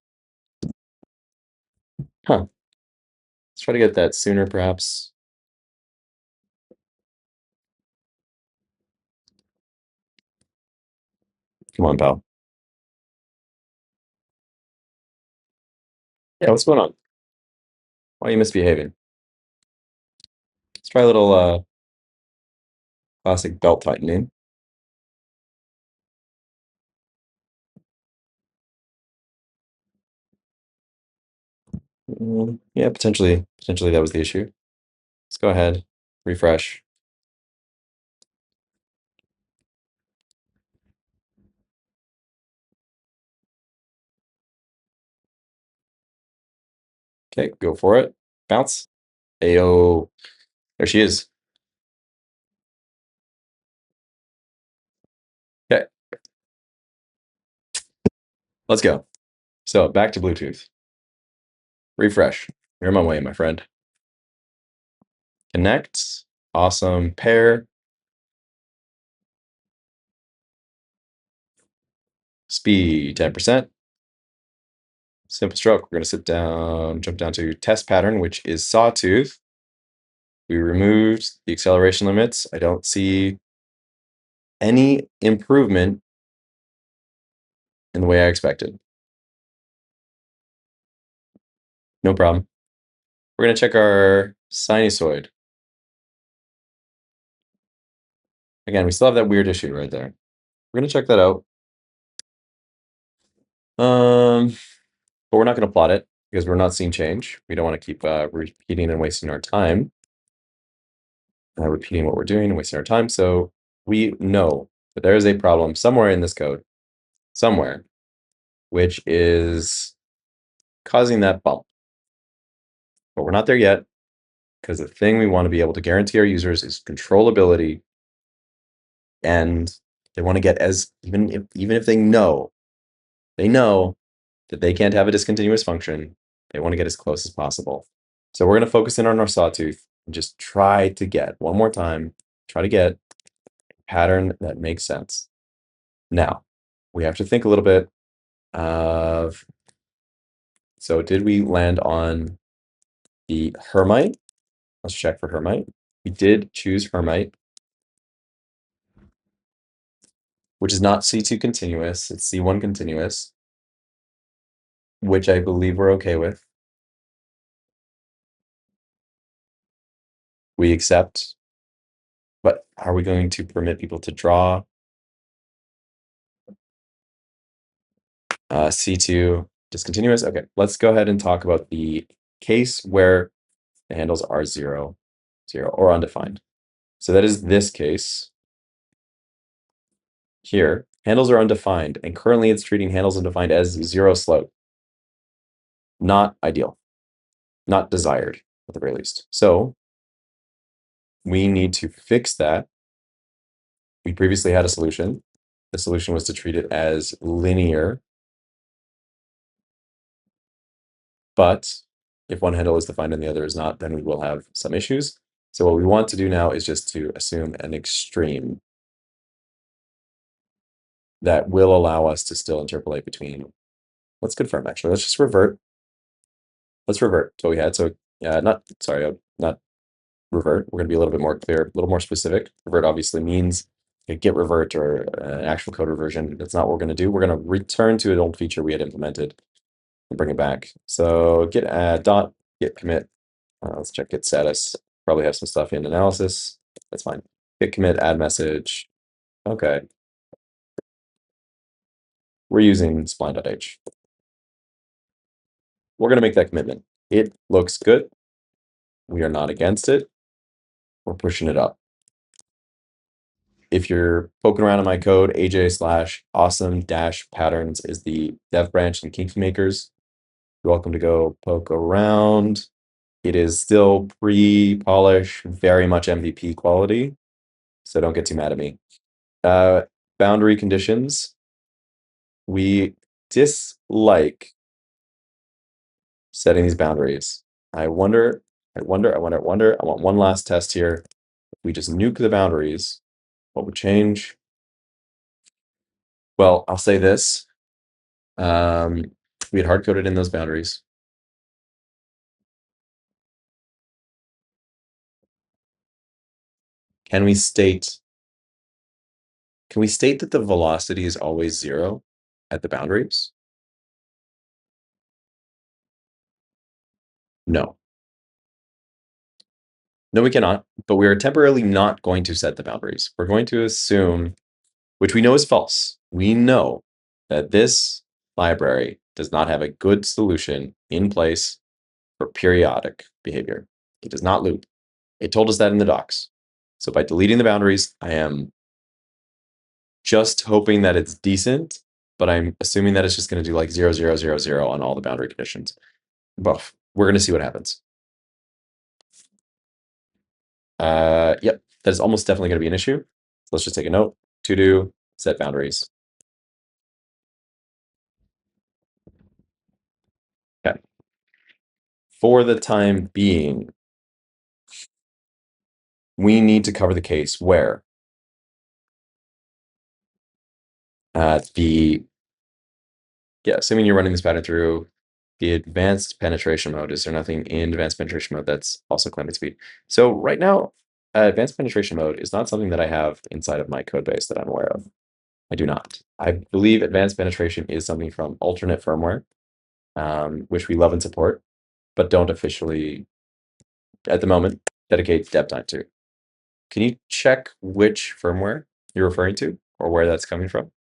Huh. Let's try to get that sooner, perhaps. Come on, pal. Yeah, what's going on? Why are you misbehaving? Let's try a little classic belt tightening. Yeah, potentially that was the issue. Let's go ahead, refresh. Okay, go for it. Bounce. Ayo. There she is. Okay, let's go. So back to Bluetooth. Refresh. You're on my way, my friend. Connect. Awesome. Pair. Speed 10%. Simple stroke. We're going to sit down, jump down to test pattern, which is sawtooth. We removed the acceleration limits. I don't see any improvement in the way I expected. No problem. We're going to check our sinusoid. Again, we still have that weird issue right there. We're going to check that out. But we're not going to plot it because we're not seeing change. We don't want to keep repeating and wasting our time. Repeating what we're doing and wasting our time. So we know that there is a problem somewhere in this code, somewhere, which is causing that bump. But we're not there yet because the thing we want to be able to guarantee our users is controllability. And they want to get even if they know that they can't have a discontinuous function, they want to get as close as possible. So we're going to focus in on our sawtooth and just try to get, one more time, try to get a pattern that makes sense. Now, we have to think a little bit of, so did we land on the Hermite? Let's check for Hermite. We did choose Hermite, which is not C2 continuous, it's C1 continuous, which I believe we're okay with. We accept, but are we going to permit people to draw C2 discontinuous? Okay, let's go ahead and talk about the case where the handles are 0, 0, or undefined. So that is this case. Here, handles are undefined, and currently it's treating handles undefined as 0 slope. Not ideal, not desired at the very least. So we need to fix that. We previously had a solution. The solution was to treat it as linear. But if one handle is defined and the other is not, then we will have some issues. So what we want to do now is just to assume an extreme that will allow us to still interpolate between Let's confirm, actually. Let's just revert. Let's revert to what we had. So, not, sorry, not revert. We're going to be a little bit more clear, a little more specific. Revert obviously means a git revert or an actual code reversion. That's not what we're going to do. We're going to return to an old feature we had implemented and bring it back. So git add dot git commit. Let's check git status. Probably have some stuff in analysis. That's fine. Git commit add message. Okay. We're using spline.h. We're going to make that commitment. It looks good. We are not against it. We're pushing it up. If you're poking around in my code, aj/awesome-patterns is the dev branch and Kinky Makers. You're welcome to go poke around. It is still pre-polish, very much MVP quality, so don't get too mad at me. Boundary conditions. We dislike setting these boundaries. I wonder. I want one last test here. If we just nuke the boundaries, what would change? Well, I'll say this. We had hard-coded in those boundaries. Can we state that the velocity is always 0 at the boundaries? No. No, we cannot, but we are temporarily not going to set the boundaries. We're going to assume, which we know is false. We know that this library does not have a good solution in place for periodic behavior. It does not loop. It told us that in the docs. So by deleting the boundaries, I am just hoping that it's decent, but I'm assuming that it's just going to do like 0, 0, 0, 0 on all the boundary conditions. Buff. We're going to see what happens. Yep, that is almost definitely going to be an issue. Let's just take a note. To do set boundaries. Okay. For the time being, we need to cover the case where assuming you're running this pattern through the advanced penetration mode, is there nothing in advanced penetration mode that's also clamping speed? So right now, advanced penetration mode is not something that I have inside of my code base that I'm aware of. I do not. I believe advanced penetration is something from alternate firmware, which we love and support, but don't officially, at the moment, dedicate dev time to. Can you check which firmware you're referring to or where that's coming from?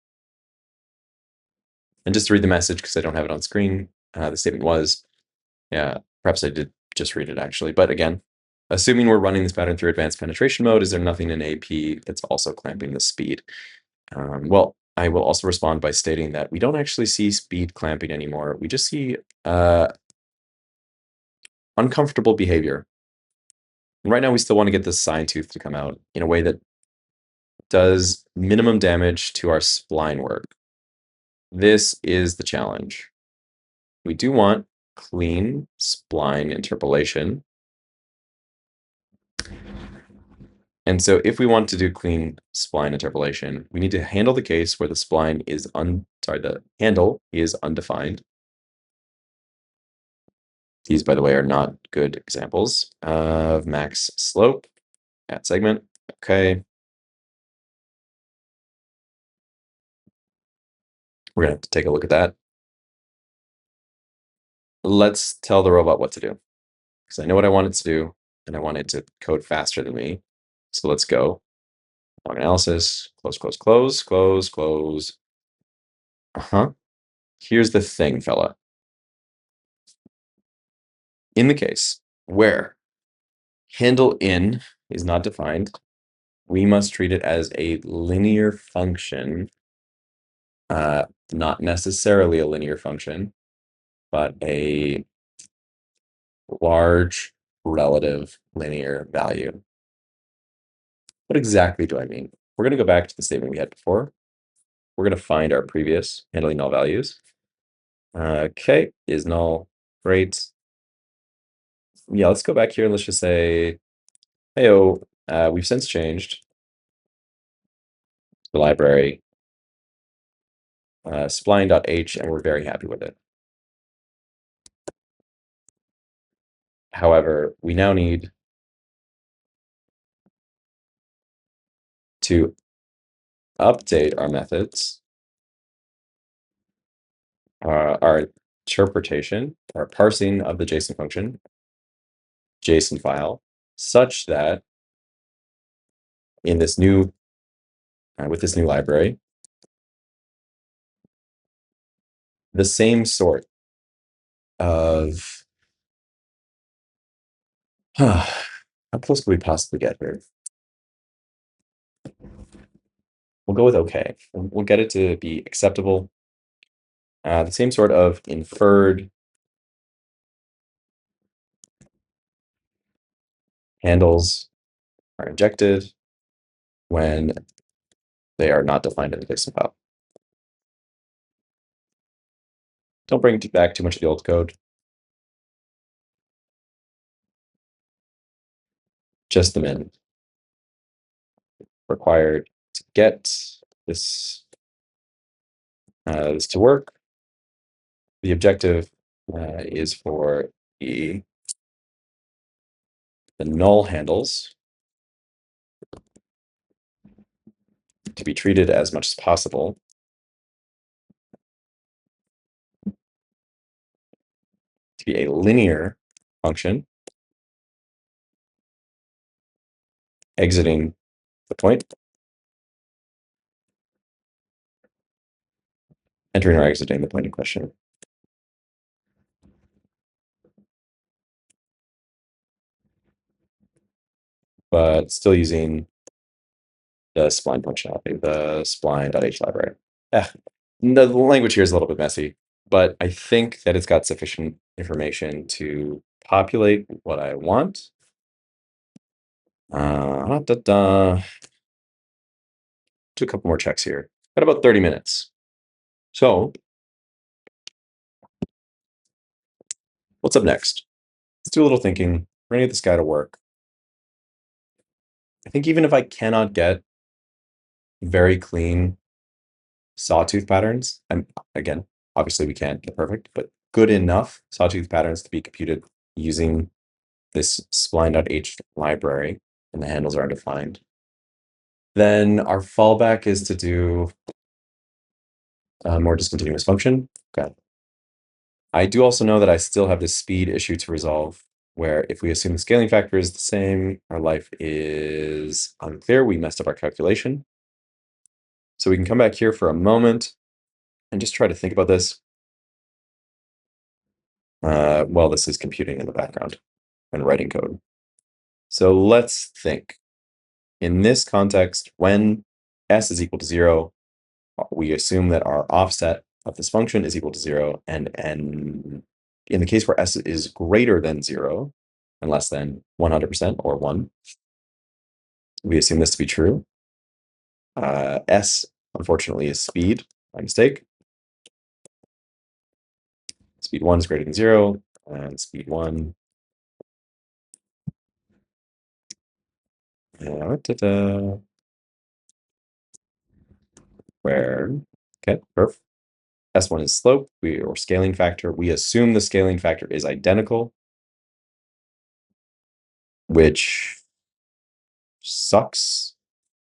And just to read the message, because I don't have it on screen, the statement was, yeah, perhaps I did just read it actually, but again, assuming we're running this pattern through advanced penetration mode, is there nothing in AP that's also clamping the speed? Well, I will also respond by stating that we don't actually see speed clamping anymore. We just see uncomfortable behavior. And right now, we still want to get this sine tooth to come out in a way that does minimum damage to our spline work. This is the challenge. We do want clean spline interpolation. And so if we want to do clean spline interpolation, we need to handle the case where the spline is the handle is undefined. These, by the way, are not good examples of max slope at segment. Okay. We're gonna have to take a look at that. Let's tell the robot what to do, because I know what I want it to do, and I want it to code faster than me. So let's go. Log analysis, close, close, close, close, close. Here's the thing, fella. In the case where handle in is not defined, we must treat it as a linear function, not necessarily a linear function, but a large relative linear value. What exactly do I mean? We're going to go back to the statement we had before. We're going to find our previous handling null values. Okay, is null. Great. Yeah, let's go back here and let's just say, hey, we've since changed the library spline.h, and we're very happy with it. However, we now need to update our methods, our interpretation, our parsing of the JSON function, JSON file, such that in this new, with this new library, the same sort of, how close could we possibly get here? We'll go with okay. We'll get it to be acceptable. The same sort of inferred handles are injected when they are not defined in the JSON file. Don't bring back too much of the old code. Just the min required to get this this to work. The objective is for the null handles to be treated as much as possible to be a linear function exiting the point, entering or exiting the point in question. But still using the spline functionality, the spline.h library. The language here is a little bit messy, but I think that it's got sufficient information to populate what I want. Do a couple more checks here. Got about 30 minutes. So what's up next? Let's do a little thinking. We're gonna get this guy to work. I think even if I cannot get very clean sawtooth patterns, and again, obviously we can't get perfect, but good enough sawtooth patterns to be computed using this spline.h library, and the handles are undefined, then our fallback is to do a more discontinuous function. Okay. I do also know that I still have this speed issue to resolve, where if we assume the scaling factor is the same, our life is unclear. We messed up our calculation. So we can come back here for a moment and just try to think about this. Well, this is computing in the background and writing code. So let's think. In this context, when s is equal to 0, we assume that our offset of this function is equal to 0, and in the case where s is greater than 0 and less than 100% or 1, we assume this to be true. S, unfortunately, is speed, by mistake. Speed 1 is greater than 0, and speed 1 where, okay, perfect. S1 is slope, or scaling factor. We assume the scaling factor is identical, which sucks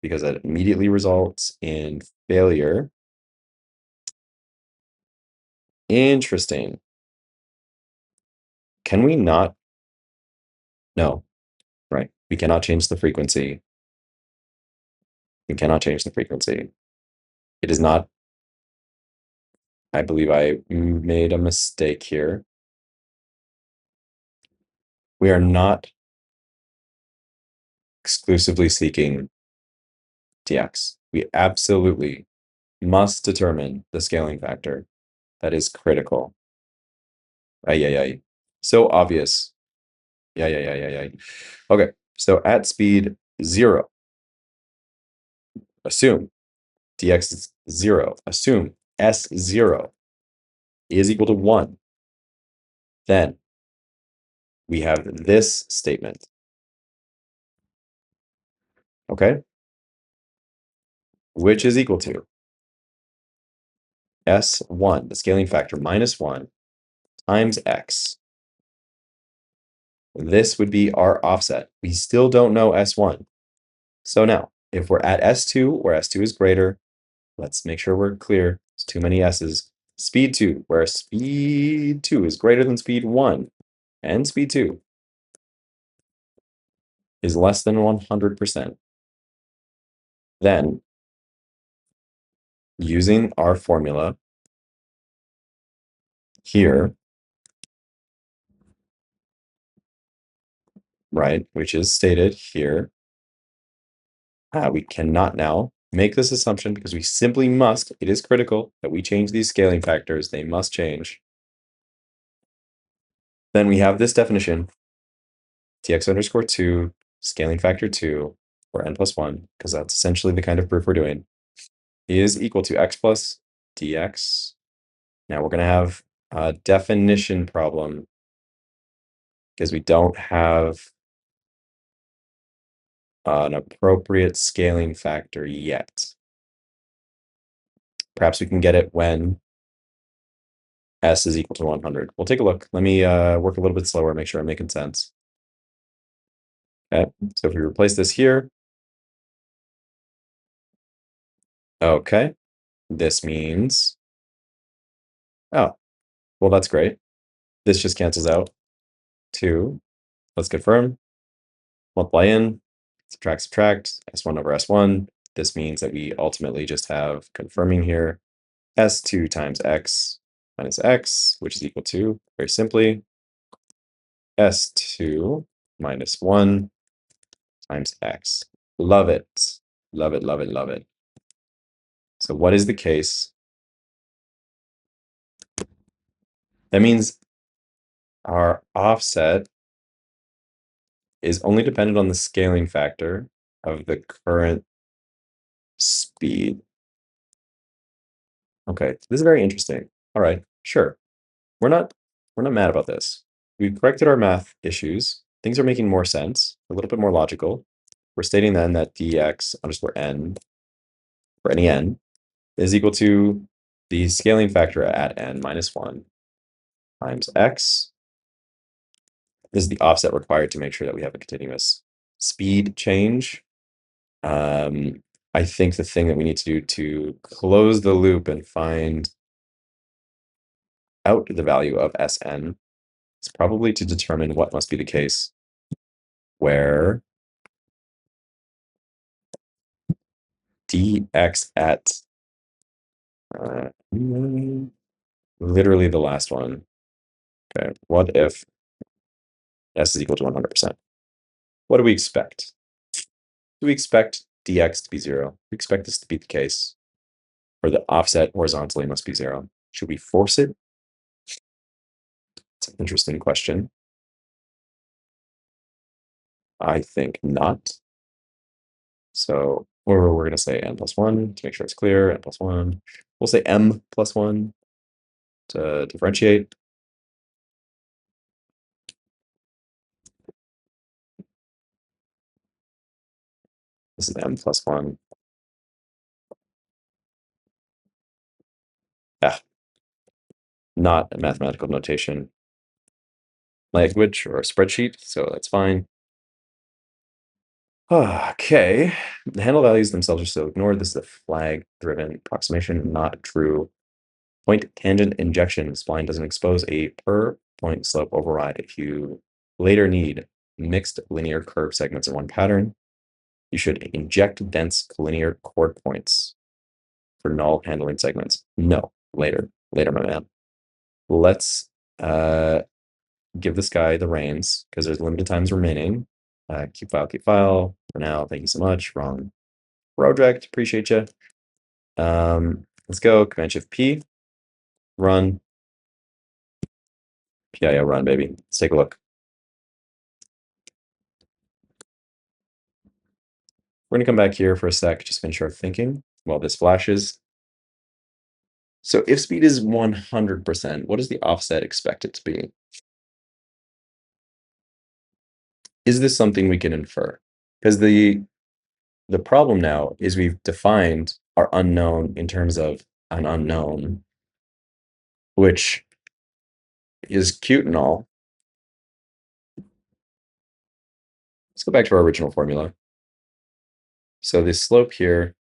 because that immediately results in failure. Interesting. Can we not? No, right. We cannot change the frequency. We cannot change the frequency. It is not. I believe I made a mistake here. We are not exclusively seeking dx. We absolutely must determine the scaling factor. That is critical. Ay. So obvious. Yeah. Okay, so at speed 0, assume dx is 0, assume s0 is equal to 1. Then we have this statement. Okay? Which is equal to S1, the scaling factor, minus 1 times x This would be our offset. We still don't know S1. So now, if we're at S2, where S2 is greater, let's make sure we're clear. There's too many S's. Speed 2, where speed 2 is greater than speed 1, and speed 2 is less than 100%. Then, using our formula here, right, which is stated here, we cannot now make this assumption because we simply must. It is critical that we change these scaling factors. They must change. Then we have this definition, tx underscore 2, scaling factor 2, or n plus 1, because that's essentially the kind of proof we're doing, is equal to x plus dx. Now we're going to have a definition problem because we don't have an appropriate scaling factor yet. Perhaps we can get it when s is equal to 100. We'll take a look. Let me work a little bit slower, make sure I'm making sense. Okay, so if we replace this here, okay, this means, oh, well, that's great. This just cancels out. 2, let's confirm, multiply in, subtract, s1 over s1. This means that we ultimately just have confirming here, s2 times x minus x, which is equal to, very simply, s2 minus 1 times x. Love it. Love it, love it, love it. So what is the case? That means our offset is only dependent on the scaling factor of the current speed. Okay, this is very interesting. All right, sure. We're not mad about this. We've corrected our math issues. Things are making more sense, a little bit more logical. We're stating then that dx underscore n for any n is equal to the scaling factor at n minus 1 times x. This is the offset required to make sure that we have a continuous speed change. I think the thing that we need to do to close the loop and find out the value of Sn is probably to determine what must be the case where dx at literally the last one. Okay, what if s is equal to 100%? What do we expect? Do we expect dx to be 0? We expect this to be the case, or the offset horizontally must be 0. Should we force it? It's an interesting question. I think not. So we're going to say n plus 1 to make sure it's clear, n plus 1. We'll say m plus 1 to differentiate. This is m plus 1. Not a mathematical notation language or a spreadsheet, so that's fine. Okay, the handle values themselves are still ignored. This is a flag-driven approximation, not true. Point tangent injection spline doesn't expose a per point slope override. If you later need mixed linear curve segments in one pattern, you should inject dense linear chord points for null handling segments. No, later, my man. Let's give this guy the reins because there's limited times remaining. Keep file for now. Thank you so much. Wrong project. Appreciate you. Let's go. Command Shift P. Run. PIO run, baby. Let's take a look. We're going to come back here for a sec, just finish our thinking while this flashes. So if speed is 100%, what does the offset expect it to be? Is this something we can infer? Because the problem now is we've defined our unknown in terms of an unknown, which is cute and all, Let's go back to our original formula. So the slope here,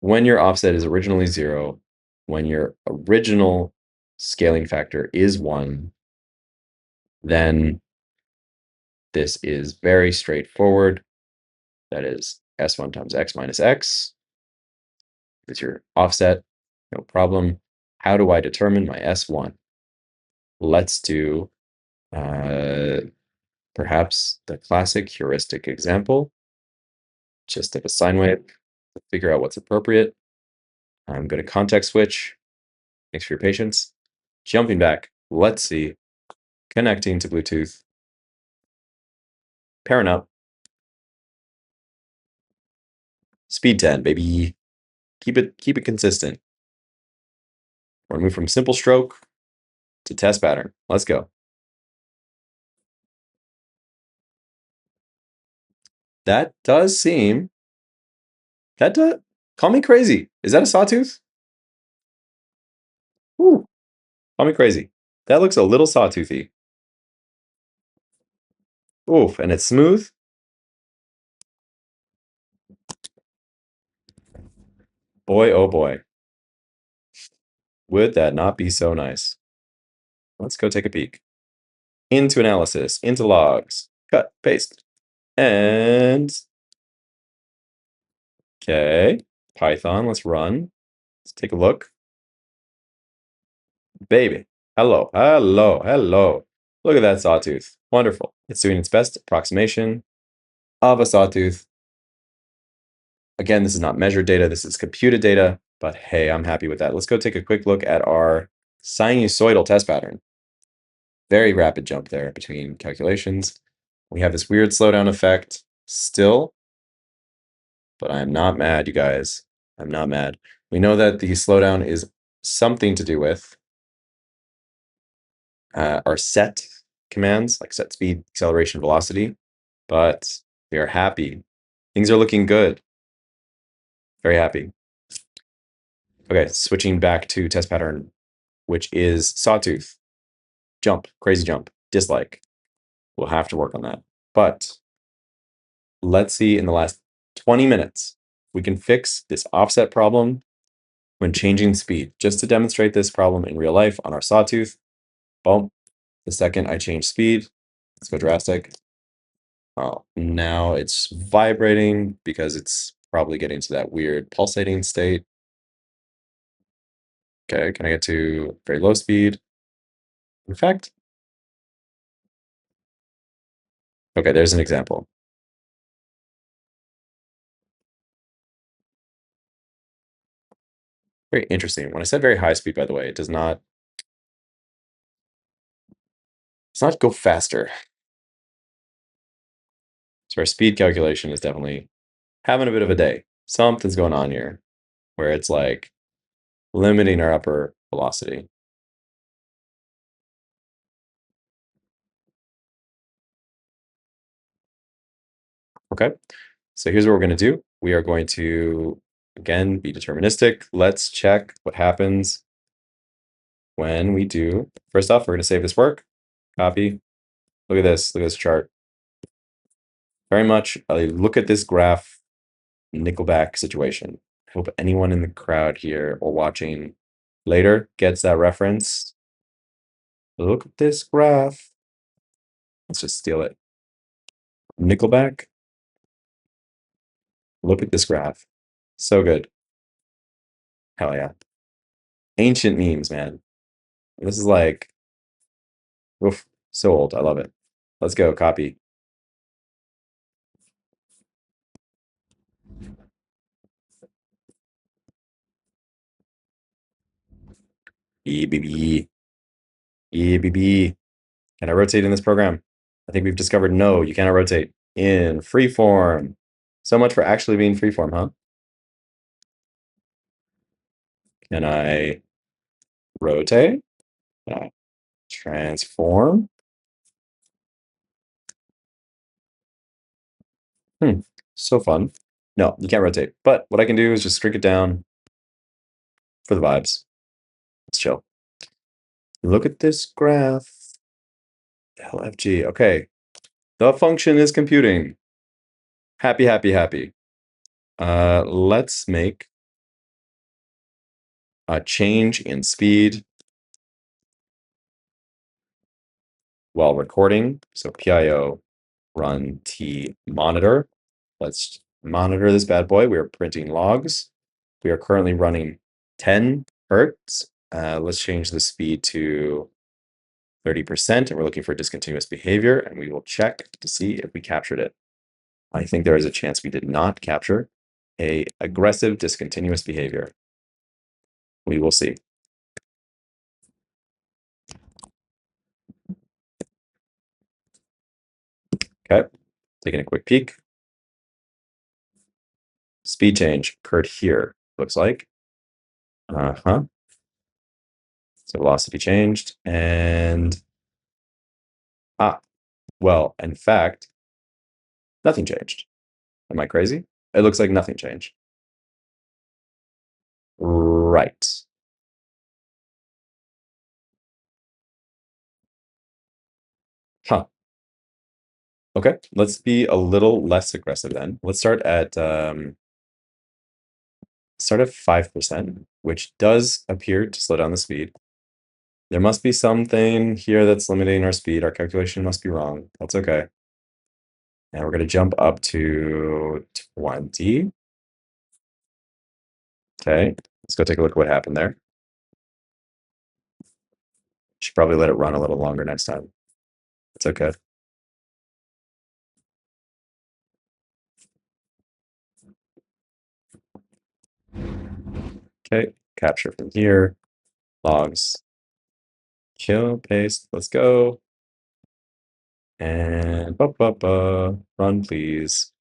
when your offset is originally 0, when your original scaling factor is 1, then this is very straightforward. That is S1 times X minus X. It's your offset, no problem. How do I determine my S1? Let's do perhaps the classic heuristic example. Just take a sine wave, figure out what's appropriate. I'm going to context switch. Thanks for your patience. Jumping back, let's see. Connecting to Bluetooth. Pairing up. Speed 10, baby. Keep it consistent. We're gonna move from simple stroke to test pattern. Let's go. That does seem. That does. Call me crazy. Is that a sawtooth? Ooh. Call me crazy. That looks a little sawtoothy. Oof, and it's smooth. Boy, oh boy. Would that not be so nice? Let's go take a peek. Into analysis, into logs, cut, paste, and okay. Python, let's run. Let's take a look. Baby, hello, hello, hello. Look at that sawtooth. Wonderful. It's doing its best approximation of a sawtooth. Again, this is not measured data, this is computed data, but hey, I'm happy with that. Let's go take a quick look at our sinusoidal test pattern. Very rapid jump there between calculations. We have this weird slowdown effect still, but I'm not mad, you guys. I'm not mad. We know that the slowdown is something to do with our set commands, like set speed, acceleration, velocity, but we are happy. Things are looking good. Very happy. Okay, switching back to test pattern, which is sawtooth. Jump, crazy jump, dislike. We'll have to work on that. But let's see in the last 20 minutes, we can fix this offset problem when changing speed. Just to demonstrate this problem in real life on our sawtooth, boom, the second I change speed, let's go drastic. Oh, now it's vibrating because it's probably getting to that weird pulsating state. Okay, can I get to very low speed? In fact, okay, there's an example. Very interesting. When I said very high speed, by the way, it does not go faster. So our speed calculation is definitely having a bit of a day. Something's going on here where it's like limiting our upper velocity. Okay, so here's what we're going to do. We are going to, again, be deterministic. Let's check what happens when we do. First off, we're going to save this work, copy. Look at this chart. Very much a look at this graph, Nickelback situation. I hope anyone in the crowd here or watching later gets that reference. Look at this graph. Let's just steal it. Nickelback. Look at this graph. So good. Hell yeah. Ancient memes, man. This is like, oof, so old. I love it. Let's go, copy. EBB. EBB. Can I rotate in this program? I think we've discovered no, you cannot rotate in freeform. So much for actually being freeform, huh? Can I rotate? Transform? So fun. No, you can't rotate. But what I can do is just shrink it down for the vibes. Let's chill. Look at this graph. LFG. Okay. The function is computing. Happy, happy, happy. Let's make a change in speed while recording. So PIO run T monitor. Let's monitor this bad boy. We are printing logs. We are currently running 10 hertz. Let's change the speed to 30%, and we're looking for discontinuous behavior, and we will check to see if we captured it. I think there is a chance we did not capture a aggressive discontinuous behavior. We will see. Okay, taking a quick peek. Speed change occurred here, looks like. So velocity changed, and well, in fact, nothing changed. Am I crazy? It looks like nothing changed. Right. Huh. Okay, let's be a little less aggressive then. Let's start at 5%, which does appear to slow down the speed. There must be something here that's limiting our speed. Our calculation must be wrong. That's okay. And we're going to jump up to 20. Okay, let's go take a look at what happened there. Should probably let it run a little longer next time. It's okay. Okay, capture from here. Logs. Kill, paste. Let's go. And run, please.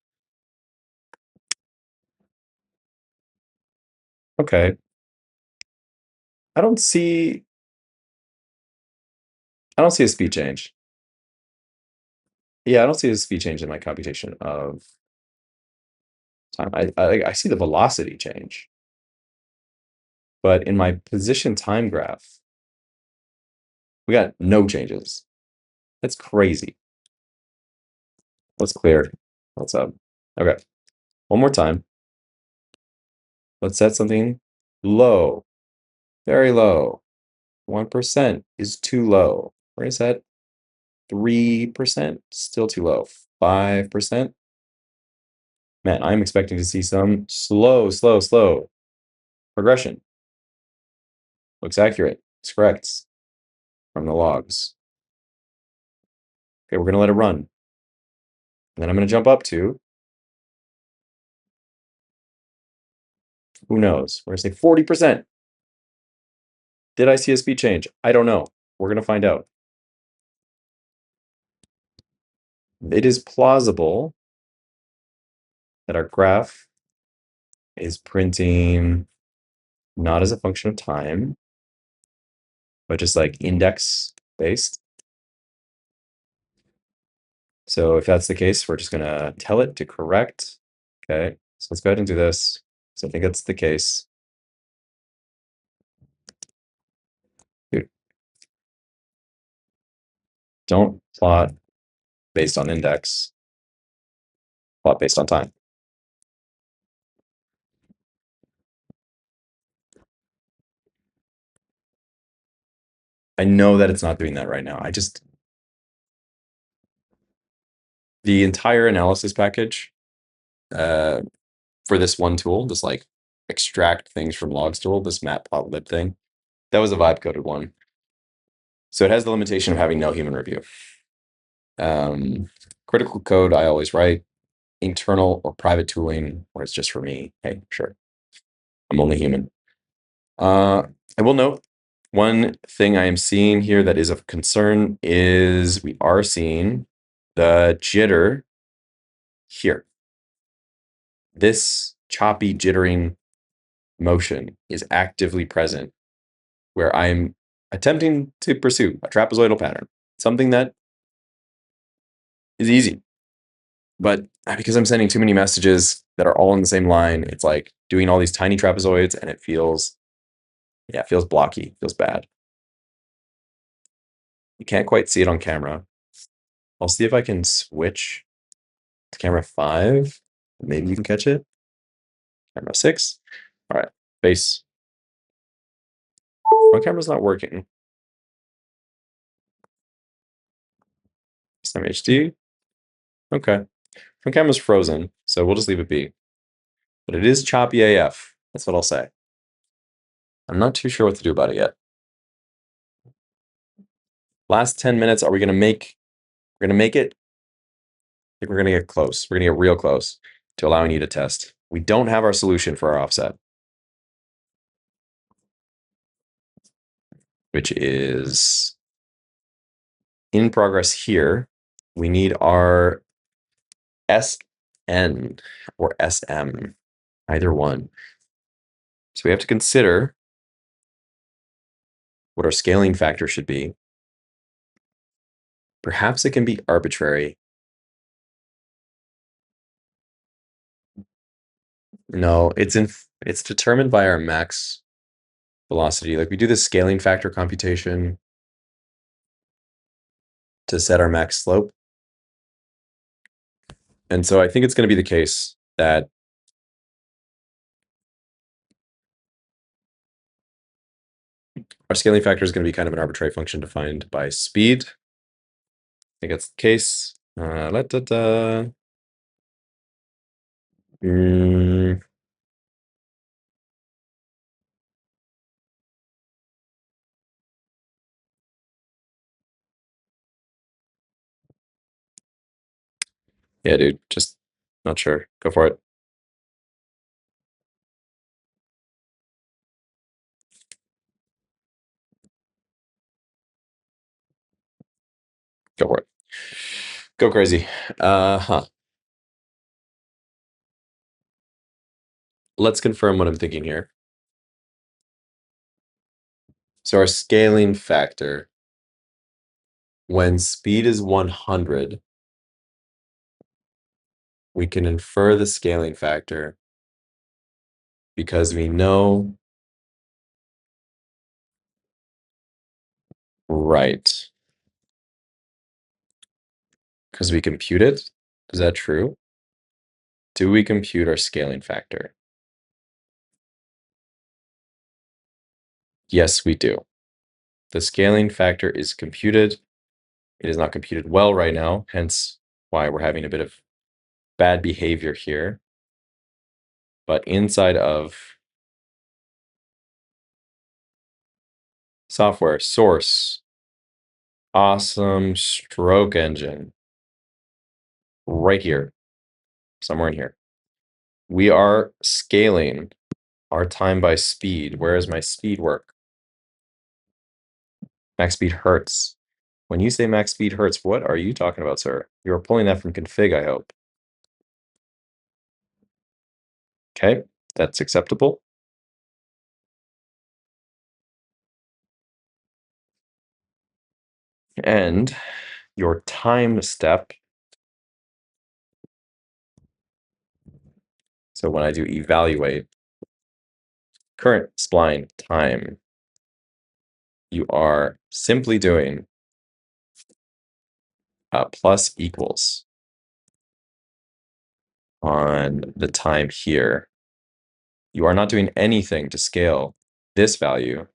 Okay. I don't see a speed change. Yeah, I don't see a speed change in my computation of time. I see the velocity change, but in my position time graph, we got no changes. That's crazy. Let's clear. What's up? Okay, one more time. Let's set something low, very low. 1% is too low. Where is that? 3%, still too low. 5%. Man, I'm expecting to see some slow progression. Looks accurate. It's correct from the logs. Okay, we're going to let it run. And then I'm going to jump up to, who knows? We're going to say 40%. Did I see a speed change? I don't know. We're going to find out. It is plausible that our graph is printing not as a function of time, but just like index based. So if that's the case, we're just going to tell it to correct. Okay, so let's go ahead and do this. So I think that's the case. Dude, don't plot based on index, plot based on time. I know that it's not doing that right now. The entire analysis package for this one tool, this like extract things from logs tool, this matplotlib thing, that was a vibe coded one. So it has the limitation of having no human review. Critical code I always write. Internal or private tooling, where it's just for me. Hey, sure. I'm only human. I will note one thing I am seeing here that is of concern is we are seeing the jitter here. This choppy jittering motion is actively present where I'm attempting to pursue a trapezoidal pattern, something that is easy. But because I'm sending too many messages that are all in the same line, it's like doing all these tiny trapezoids and it feels blocky, feels bad. You can't quite see it on camera, I'll see if I can switch to camera 5. Maybe you can catch it. Camera 6. All right, base. My camera's not working. Some HD. Okay. My camera's frozen, so we'll just leave it be. But it is choppy AF. That's what I'll say. I'm not too sure what to do about it yet. Last 10 minutes, are we gonna make we're gonna make it? I think we're gonna get close. We're gonna get real close to allowing you to test. We don't have our solution for our offset, which is in progress here. We need our SN or SM, either one. So we have to consider what our scaling factor should be. Perhaps it can be arbitrary. No, it's determined by our max velocity. Like we do this scaling factor computation to set our max slope. And so I think it's going to be the case that our scaling factor is going to be kind of an arbitrary function defined by speed. I think that's the case. Yeah, dude, just not sure. Go for it. Go for it. Go crazy. Let's confirm what I'm thinking here. So our scaling factor, when speed is 100, we can infer the scaling factor because we know, right, because we compute it. Is that true? Do we compute our scaling factor? Yes, we do. The scaling factor is computed. It is not computed well right now, hence why we're having a bit of bad behavior here. But inside of software, source, awesome stroke engine, right here, somewhere in here, we are scaling our time by speed. Where is my speed work? Max speed hertz. When you say max speed hertz, what are you talking about, sir? You're pulling that from config, I hope. Okay, that's acceptable. And your time step. So when I do evaluate current spline time, you are simply doing plus equals on the time here. You are not doing anything to scale this value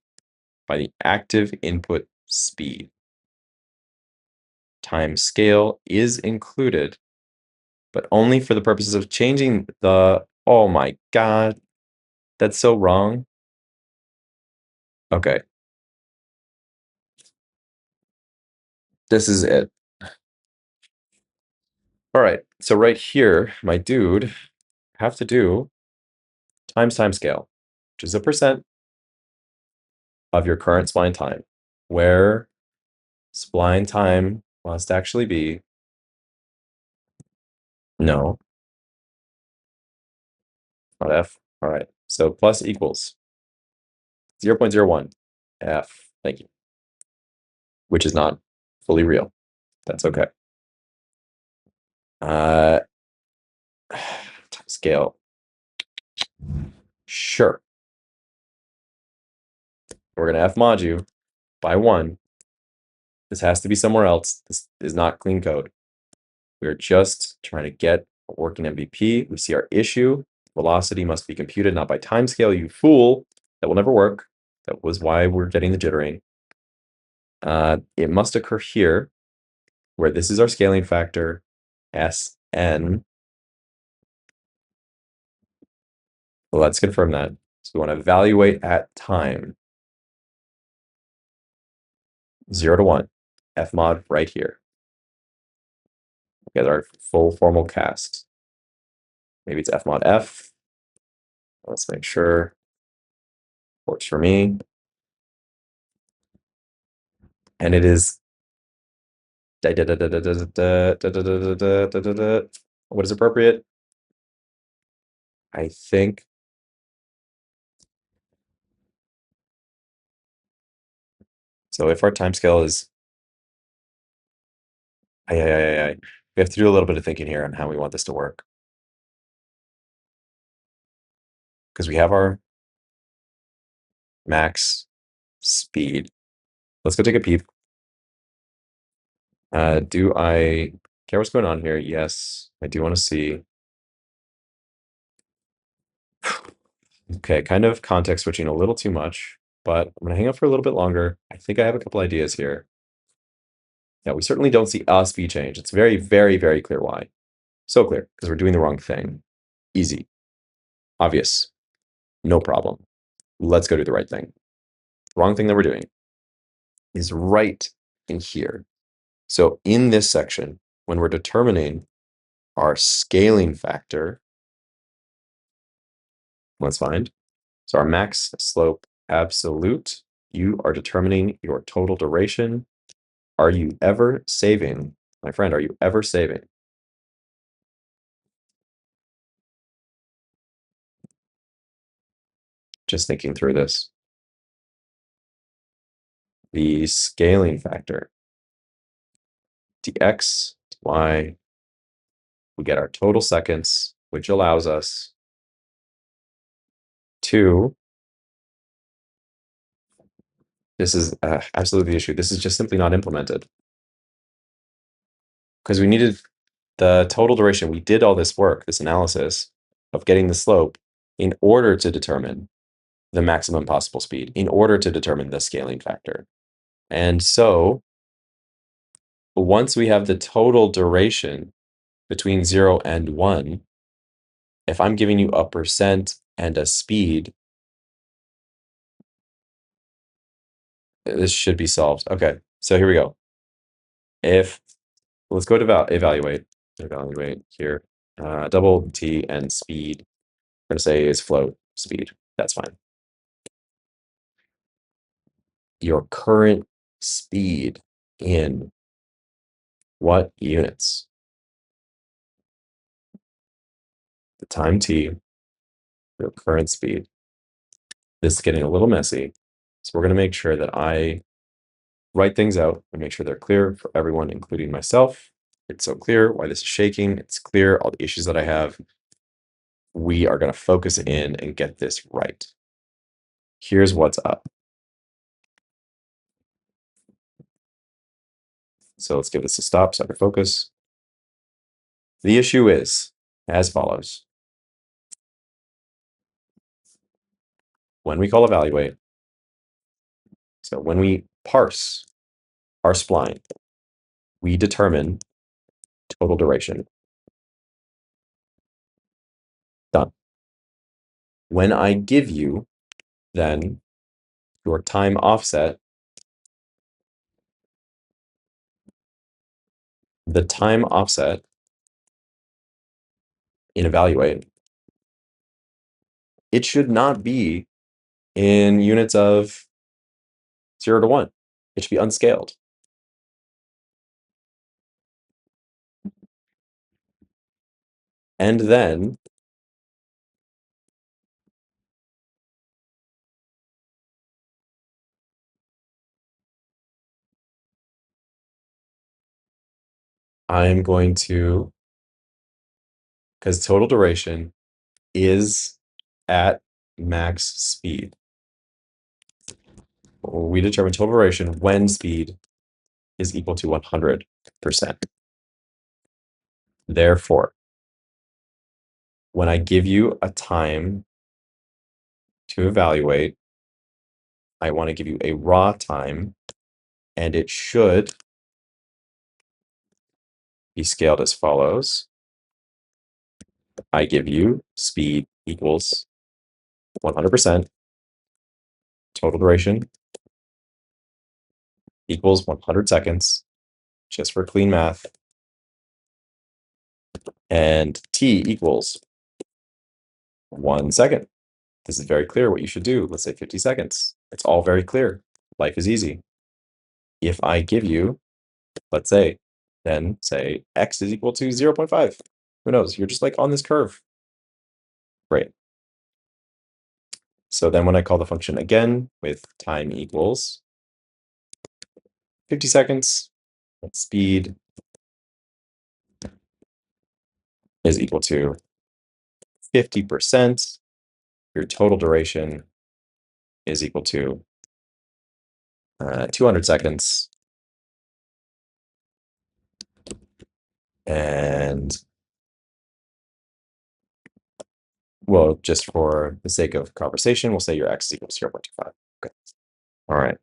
by the active input speed. Time scale is included, but only for the purposes of changing the, oh my God, that's so wrong. Okay. This is it. All right, so right here, my dude, have to do times time scale, which is a percent of your current spline time, where spline time must actually be, no, not F. All right, so plus equals 0.01 F, thank you, which is not fully real. That's okay. Time scale. Sure. We're going to F mod you by 1. This has to be somewhere else. This is not clean code. We're just trying to get a working MVP. We see our issue. Velocity must be computed not by timescale, you fool. That will never work. That was why we're getting the jittering. It must occur here, where this is our scaling factor, Sn. Well, let's confirm that. So we want to evaluate at time. 0 to 1. F mod right here. Get our full formal cast. Maybe it's F mod F. Let's make sure. Works for me. And it is. What is appropriate? I think. So if our timescale is. We have to do a little bit of thinking here on how we want this to work. Because we have our max speed. Let's go take a peep. Do I care what's going on here? Yes, I do want to see. Okay, kind of context switching a little too much, but I'm going to hang out for a little bit longer. I think I have a couple ideas here. Yeah, we certainly don't see a speed change. It's very, very, very clear why. So clear, because we're doing the wrong thing. Easy. Obvious. No problem. Let's go do the right thing. The wrong thing that we're doing is right in here. So in this section, when we're determining our scaling factor, let's find. So our max slope absolute, you are determining your total duration. Are you ever saving? My friend, are you ever saving? Just thinking through this. The scaling factor. Dx, dy, we get our total seconds, which allows us to, this is absolutely the issue. This is just simply not implemented. Because we needed the total duration. We did all this work, this analysis of getting the slope in order to determine the maximum possible speed, in order to determine the scaling factor. And so once we have the total duration between 0 and 1, if I'm giving you a percent and a speed, this should be solved. Okay, so here we go. Let's go to evaluate here. Double T and speed, we're gonna say is float speed. That's fine. Your current speed in what units? The time T, your current speed. This is getting a little messy. So we're going to make sure that I write things out and make sure they're clear for everyone, including myself. It's so clear why this is shaking. It's clear all the issues that I have. We are going to focus in and get this right. Here's what's up. So let's give this a stop so I can focus. The issue is as follows. When we call evaluate, so when we parse our spline, we determine total duration. Done. When I give you then your time offset, the time offset in evaluate, it should not be in units of 0 to 1. It should be unscaled. And then I'm going to, because total duration is at max speed. We determine total duration when speed is equal to 100%. Therefore, when I give you a time to evaluate, I want to give you a raw time, and it should be scaled as follows. I give you speed equals 100%, total duration equals 100 seconds, just for clean math, and t equals 1 second. This is very clear what you should do. Let's say 50 seconds. It's all very clear. Life is easy. If I give you, let's say, then say x is equal to 0.5. Who knows? You're just like on this curve. Great. So then when I call the function again with time equals 50 seconds, speed is equal to 50%. Your total duration is equal to 200 seconds. And well, just for the sake of conversation, we'll say your x equals 0.25. Okay. All right.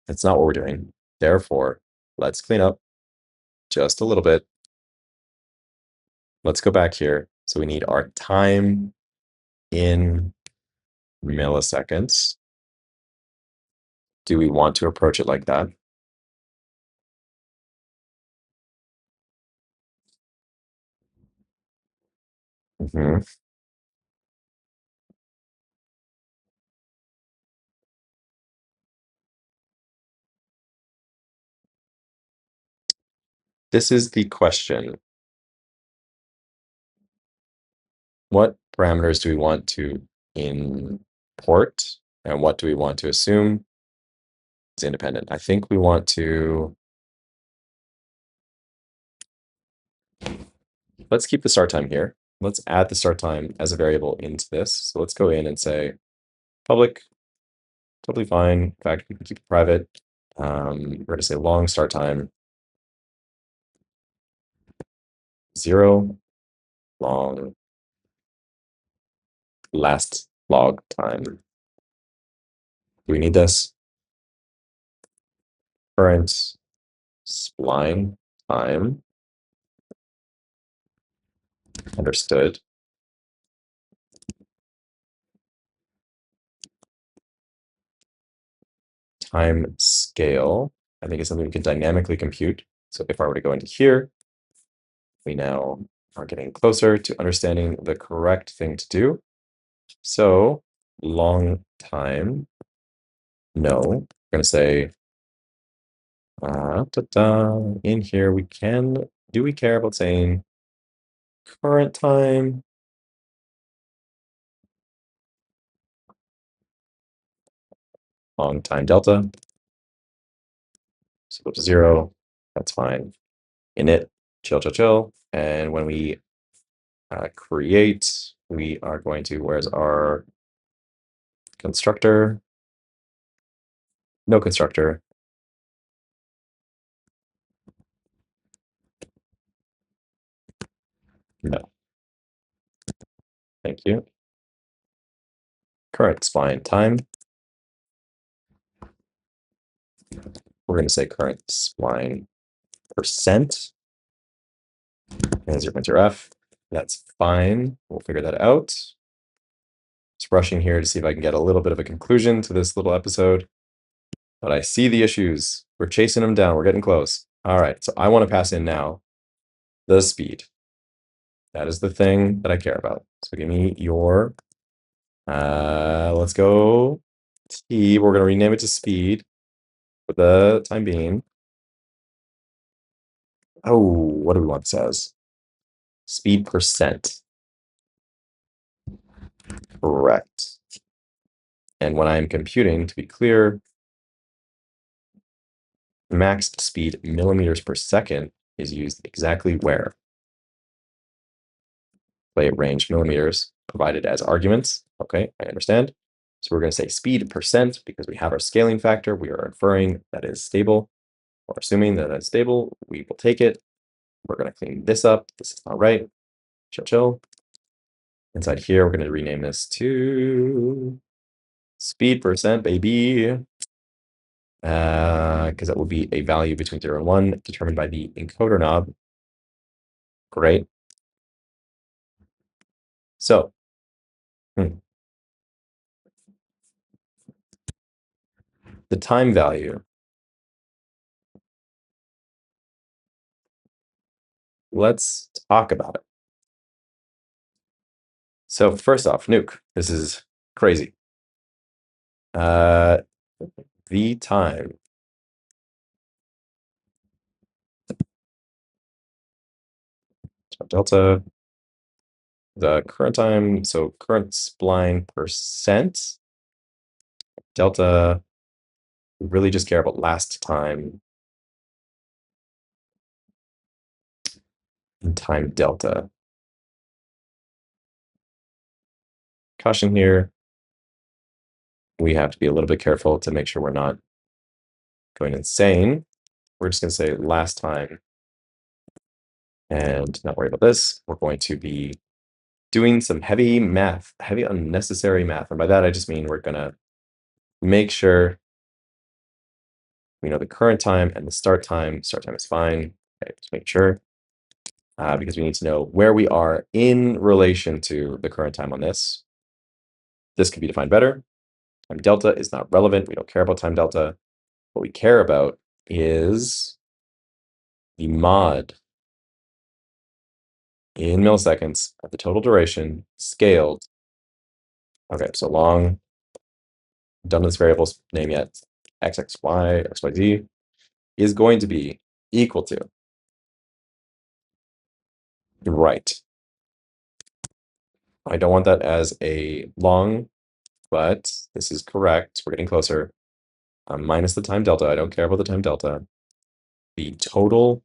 That's not what we're doing. Therefore, let's clean up just a little bit. Let's go back here. So we need our time in milliseconds. Do we want to approach it like that? Mhm. This is the question. What parameters do we want to import, and what do we want to assume is independent? I think we want to, let's keep the start time here. Let's add the start time as a variable into this. So let's go in and say public, totally fine. In fact, we can keep it private. We're going to say long start time, 0, long last log time. Do we need this? Current spline time. Understood. Time scale, I think, is something we can dynamically compute. So if I were to go into here, we now are getting closer to understanding the correct thing to do. So long time, no, we're going to say, in here, do we care about saying current time? Long time delta, so go to 0, that's fine. Init, chill, chill, chill. And when we create, we are going to, where's our constructor? No constructor. No. Thank you. Current spline time. We're going to say current spline percent and 0.0f. That's fine. We'll figure that out. Just rushing here to see if I can get a little bit of a conclusion to this little episode. But I see the issues. We're chasing them down. We're getting close. All right. So I want to pass in now the speed. That is the thing that I care about. So give me your, let's go T. We're going to rename it to speed for the time being. Oh, what do we want this as? Speed percent. Correct. And when I'm computing, to be clear, max speed millimeters per second is used exactly where? Play range millimeters provided as arguments. Okay, I understand. So we're going to say speed percent because we have our scaling factor. We are inferring that is stable, or assuming that it's stable. We will take it. We're going to clean this up. This is not right. Chill, chill. Inside here, we're going to rename this to speed percent, baby. Because that will be a value between 0 and 1 determined by the encoder knob. Great. So, the time value. Let's talk about it. So first off, nuke. This is crazy. The time. Delta. The current time. So current spline percent. Delta. We really just care about last time. And time delta. Caution here. We have to be a little bit careful to make sure we're not going insane. We're just going to say last time and not worry about this. We're going to be doing some heavy math, heavy unnecessary math. And by that, I just mean we're going to make sure we know the current time and the start time. Start time is fine. Okay, just make sure because we need to know where we are in relation to the current time on this. This could be defined better. Time delta is not relevant. We don't care about time delta. What we care about is the mod in milliseconds of the total duration scaled. Okay, so long, done this variable's name yet, xxy, xyz, is going to be equal to, right. I don't want that as a long, but this is correct. We're getting closer. Minus the time delta. I don't care about the time delta. The total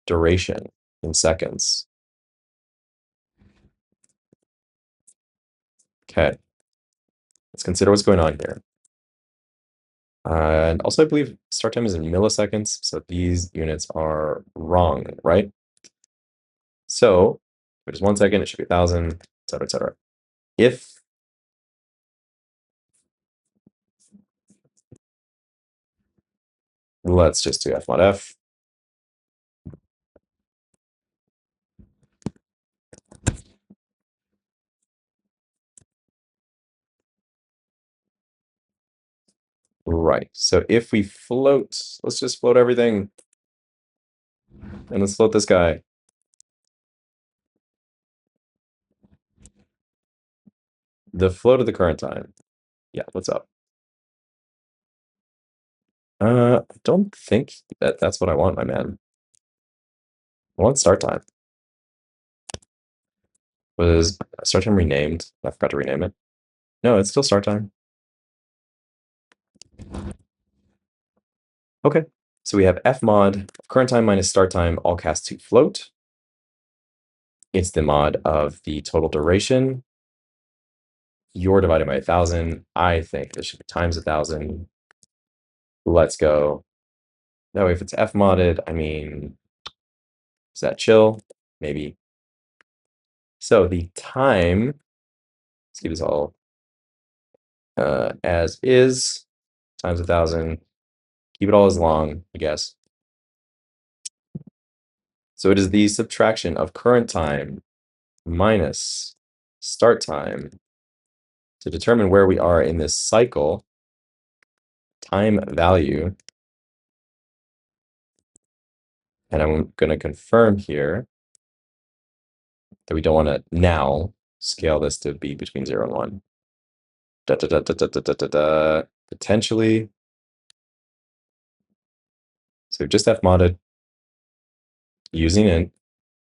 duration in seconds. Okay. Let's consider what's going on here. And also, I believe start time is in milliseconds, so these units are wrong, right? So, if it is 1 second, it should be 1,000, et cetera, et cetera. If let's just do f mod f. Right. So if we float, let's just float everything. And let's float this guy. The float of the current time. Yeah, what's up? I don't think that's what I want, my man. I want start time. Was start time renamed? I forgot to rename it. No, it's still start time. Okay. So we have f mod of current time minus start time, all cast to float. It's the mod of the total duration. You're divided by 1,000. I think this should be times 1,000. Let's go. That way, if it's f modded, I mean, is that chill? Maybe. So the time, let's keep this all as is, times 1,000. Keep it all as long, I guess. So it is the subtraction of current time minus start time to determine where we are in this cycle, time value. And I'm going to confirm here that we don't want to now scale this to be between 0 and 1. Potentially. So just f modded using in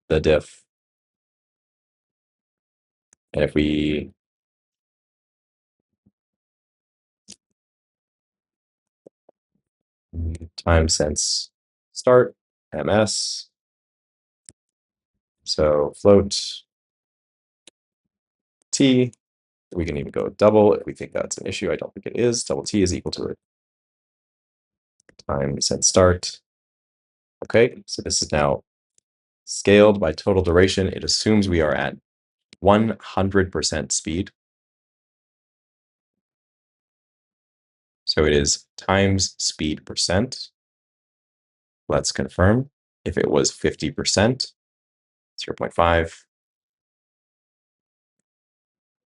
the diff. And if we time since start ms, so float t We can even go double if we think that's an issue. I don't think it is. Double T is equal to time since start. Okay, so this is now scaled by total duration. It assumes we are at 100% speed. So it is times speed percent. Let's confirm. If it was 50%, 0.5,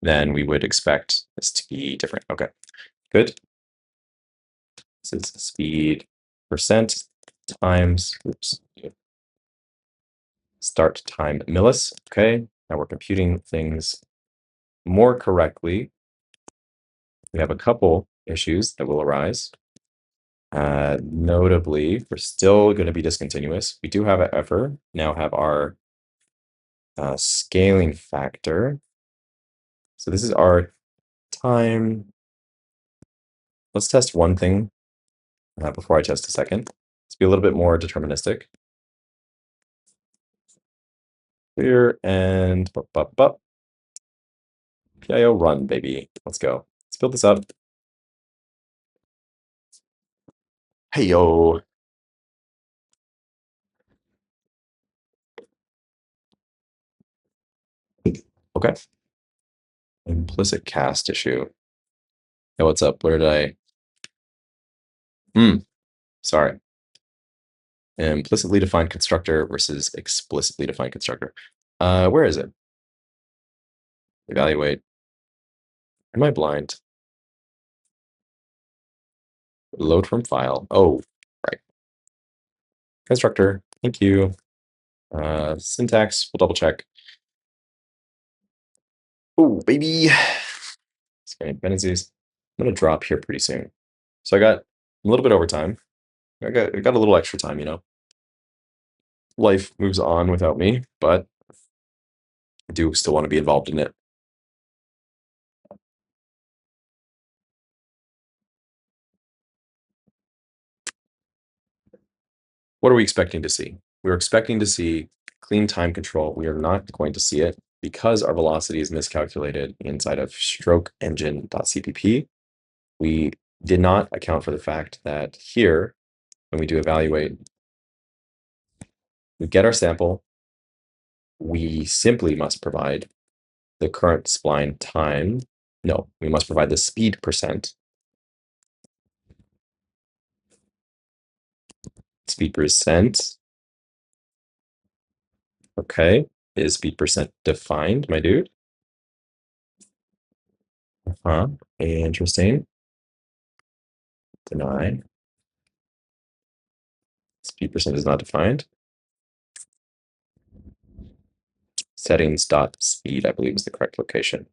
then we would expect this to be different. Okay, good. This is speed percent times, oops, start time millis. Okay, now we're computing things more correctly. We have a couple issues that will arise. Notably, we're still going to be discontinuous. We do, however, now have our scaling factor. So this is our time. Let's test one thing before I test a second. Let's be a little bit more deterministic. Clear and PIO run, baby. Let's go. Let's build this up. Hey, yo. Okay. Implicit cast issue. Hey, what's up? Where did I? Sorry. Implicitly defined constructor versus explicitly defined constructor. Where is it? Evaluate. Am I blind? Load from file. Oh, right. Constructor. Thank you. Syntax. We'll double check. Oh, baby. Scanning dependencies. I'm gonna drop here pretty soon. So I got a little bit over time. I got a little extra time, you know. Life moves on without me, but I do still want to be involved in it. What are we expecting to see? We're expecting to see clean time control. We are not going to see it because our velocity is miscalculated inside of stroke engine.cpp. We did not account for the fact that here, when we do evaluate, we get our sample. We simply must provide the current spline time. No, we must provide the speed percent. Speed percent. Okay. Is speed percent defined, my dude? Interesting. Deny. Speed percent is not defined. Settings dot speed, I believe, is the correct location.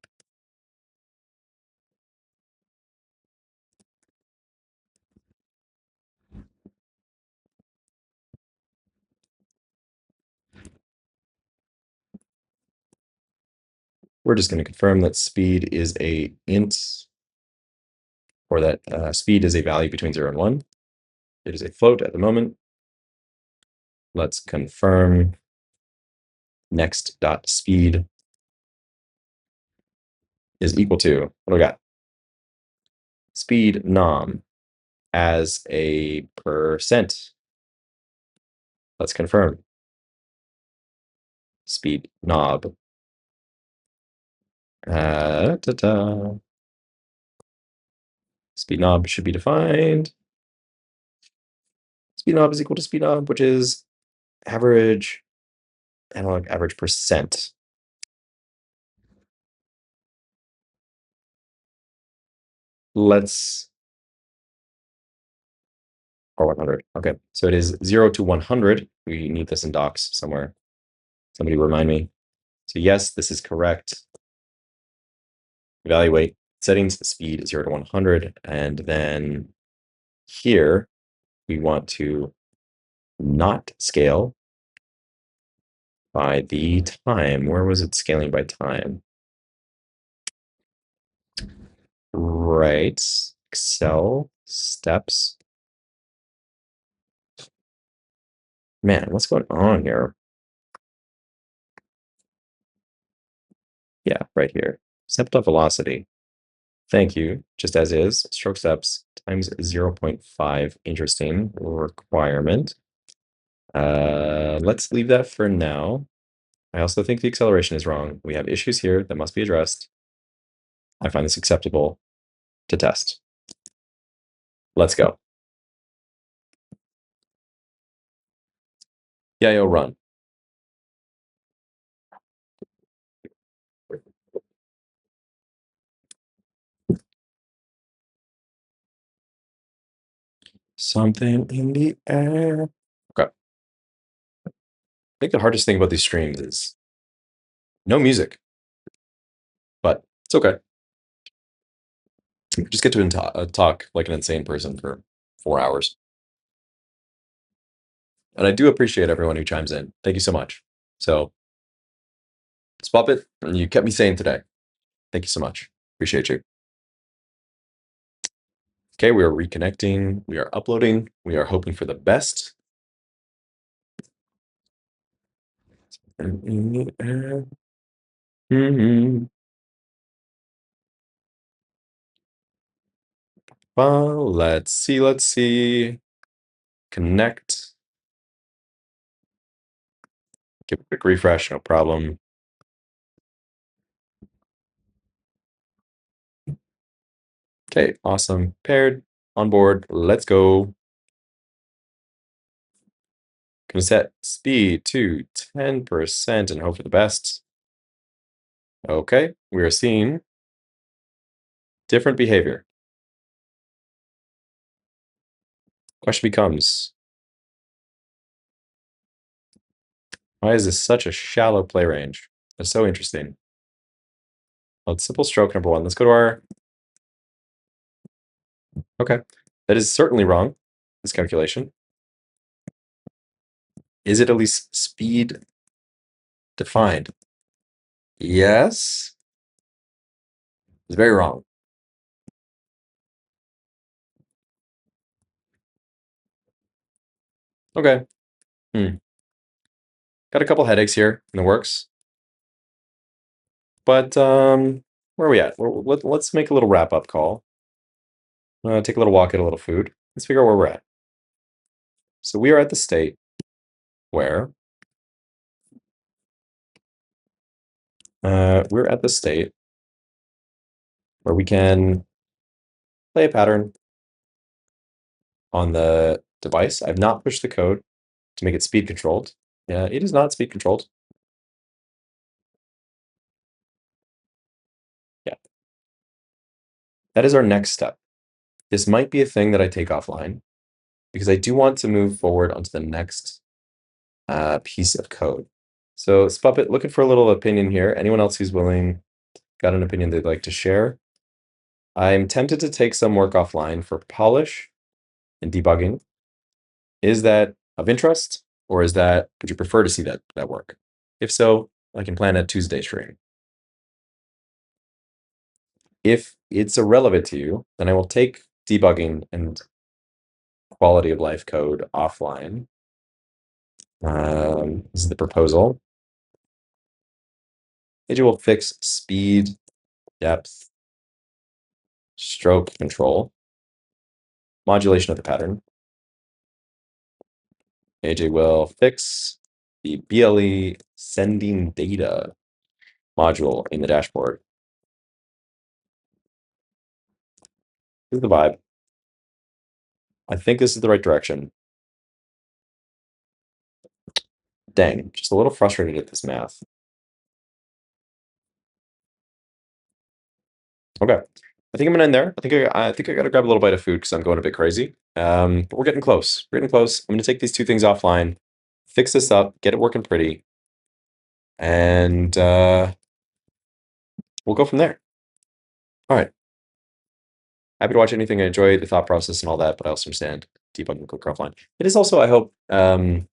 We're just going to confirm that speed is a int, or that speed is a value between 0 and 1. It is a float at the moment. Let's confirm next dot speed is equal to, what do we got? Speed nom as a percent. Let's confirm. Speed knob. Speed knob should be defined. Speed knob is equal to speed knob, which is average analog average percent. Let's, or 100. Okay, so it is 0 to 100. We need this in docs somewhere. Somebody remind me. So yes, this is correct. Evaluate settings, speed 0 to 100. And then here we want to not scale by the time. Where was it scaling by time? Right. Excel steps. Man, what's going on here? Yeah, right here. Septa velocity. Thank you. Just as is. Stroke steps times 0.5. Interesting requirement. Let's leave that for now. I also think the acceleration is wrong. We have issues here that must be addressed. I find this acceptable to test. Let's go. Yayo run. Something in the air. Okay. I think the hardest thing about these streams is no music, but it's okay. Just get to talk like an insane person for 4 hours. And I do appreciate everyone who chimes in. Thank you so much. So, Spot it, and you kept me sane today. Thank you so much. Appreciate you. Okay, we are reconnecting. We are uploading. We are hoping for the best. Well, let's see. Let's see. Connect. Give a quick refresh, no problem. Okay, awesome. Paired, on board, let's go. Gonna set speed to 10% and hope for the best. Okay, we are seeing different behavior. Question becomes, why is this such a shallow play range? That's so interesting. Well, it's simple stroke number one. Let's go to our... Okay, that is certainly wrong, this calculation. Is it at least speed defined? Yes. It's very wrong. Okay. Got a couple headaches here in the works. But where are we at? Let's make a little wrap-up call. Take a little walk, get a little food. Let's figure out where we're at. So we are at the state where we're at the state where we can play a pattern on the device. I've not pushed the code to make it speed controlled. Yeah, it is not speed controlled. Yeah. That is our next step. This might be a thing that I take offline because I do want to move forward onto the next piece of code. So Spuppet, looking for a little opinion here. Anyone else who's willing, got an opinion they'd like to share? I'm tempted to take some work offline for polish and debugging. Is that of interest, or would you prefer to see that work? If so, I can plan a Tuesday stream. If it's irrelevant to you, then I will take debugging and quality of life code offline. This is the proposal. AJ will fix speed, depth, stroke control, modulation of the pattern. AJ will fix the BLE sending data module in the dashboard. This is the vibe. I think this is the right direction. Dang, just a little frustrated at this math. Okay, I think I'm gonna end there. I think I gotta grab a little bite of food because I'm going a bit crazy. But we're getting close. We're getting close. I'm gonna take these two things offline, fix this up, get it working pretty, and we'll go from there. All right. Happy to watch anything. I enjoy the thought process and all that, but I also understand debugging quick offline. It is also, I hope, not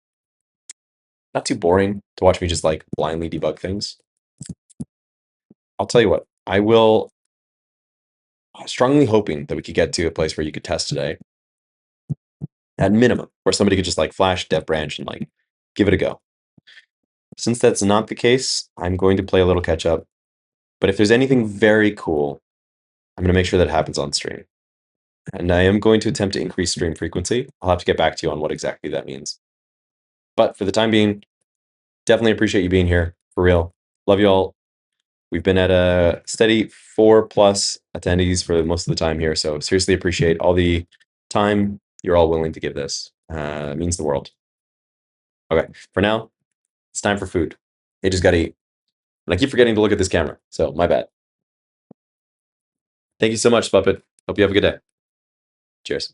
too boring to watch me just like blindly debug things. I'll tell you what, I will strongly hoping that we could get to a place where you could test today at minimum, where somebody could just like flash dev branch and like give it a go. Since that's not the case, I'm going to play a little catch up, But if there's anything very cool, I'm going to make sure that happens on stream. And I am going to attempt to increase stream frequency. I'll have to get back to you on what exactly that means. But for the time being, definitely appreciate you being here. For real. Love you all. We've been at a steady 4+ attendees for most of the time here. So seriously appreciate all the time you're all willing to give this. It means the world. Okay, for now, it's time for food. I just gotta eat. And I keep forgetting to look at this camera, so my bad. Thank you so much, Puppet. Hope you have a good day. Cheers.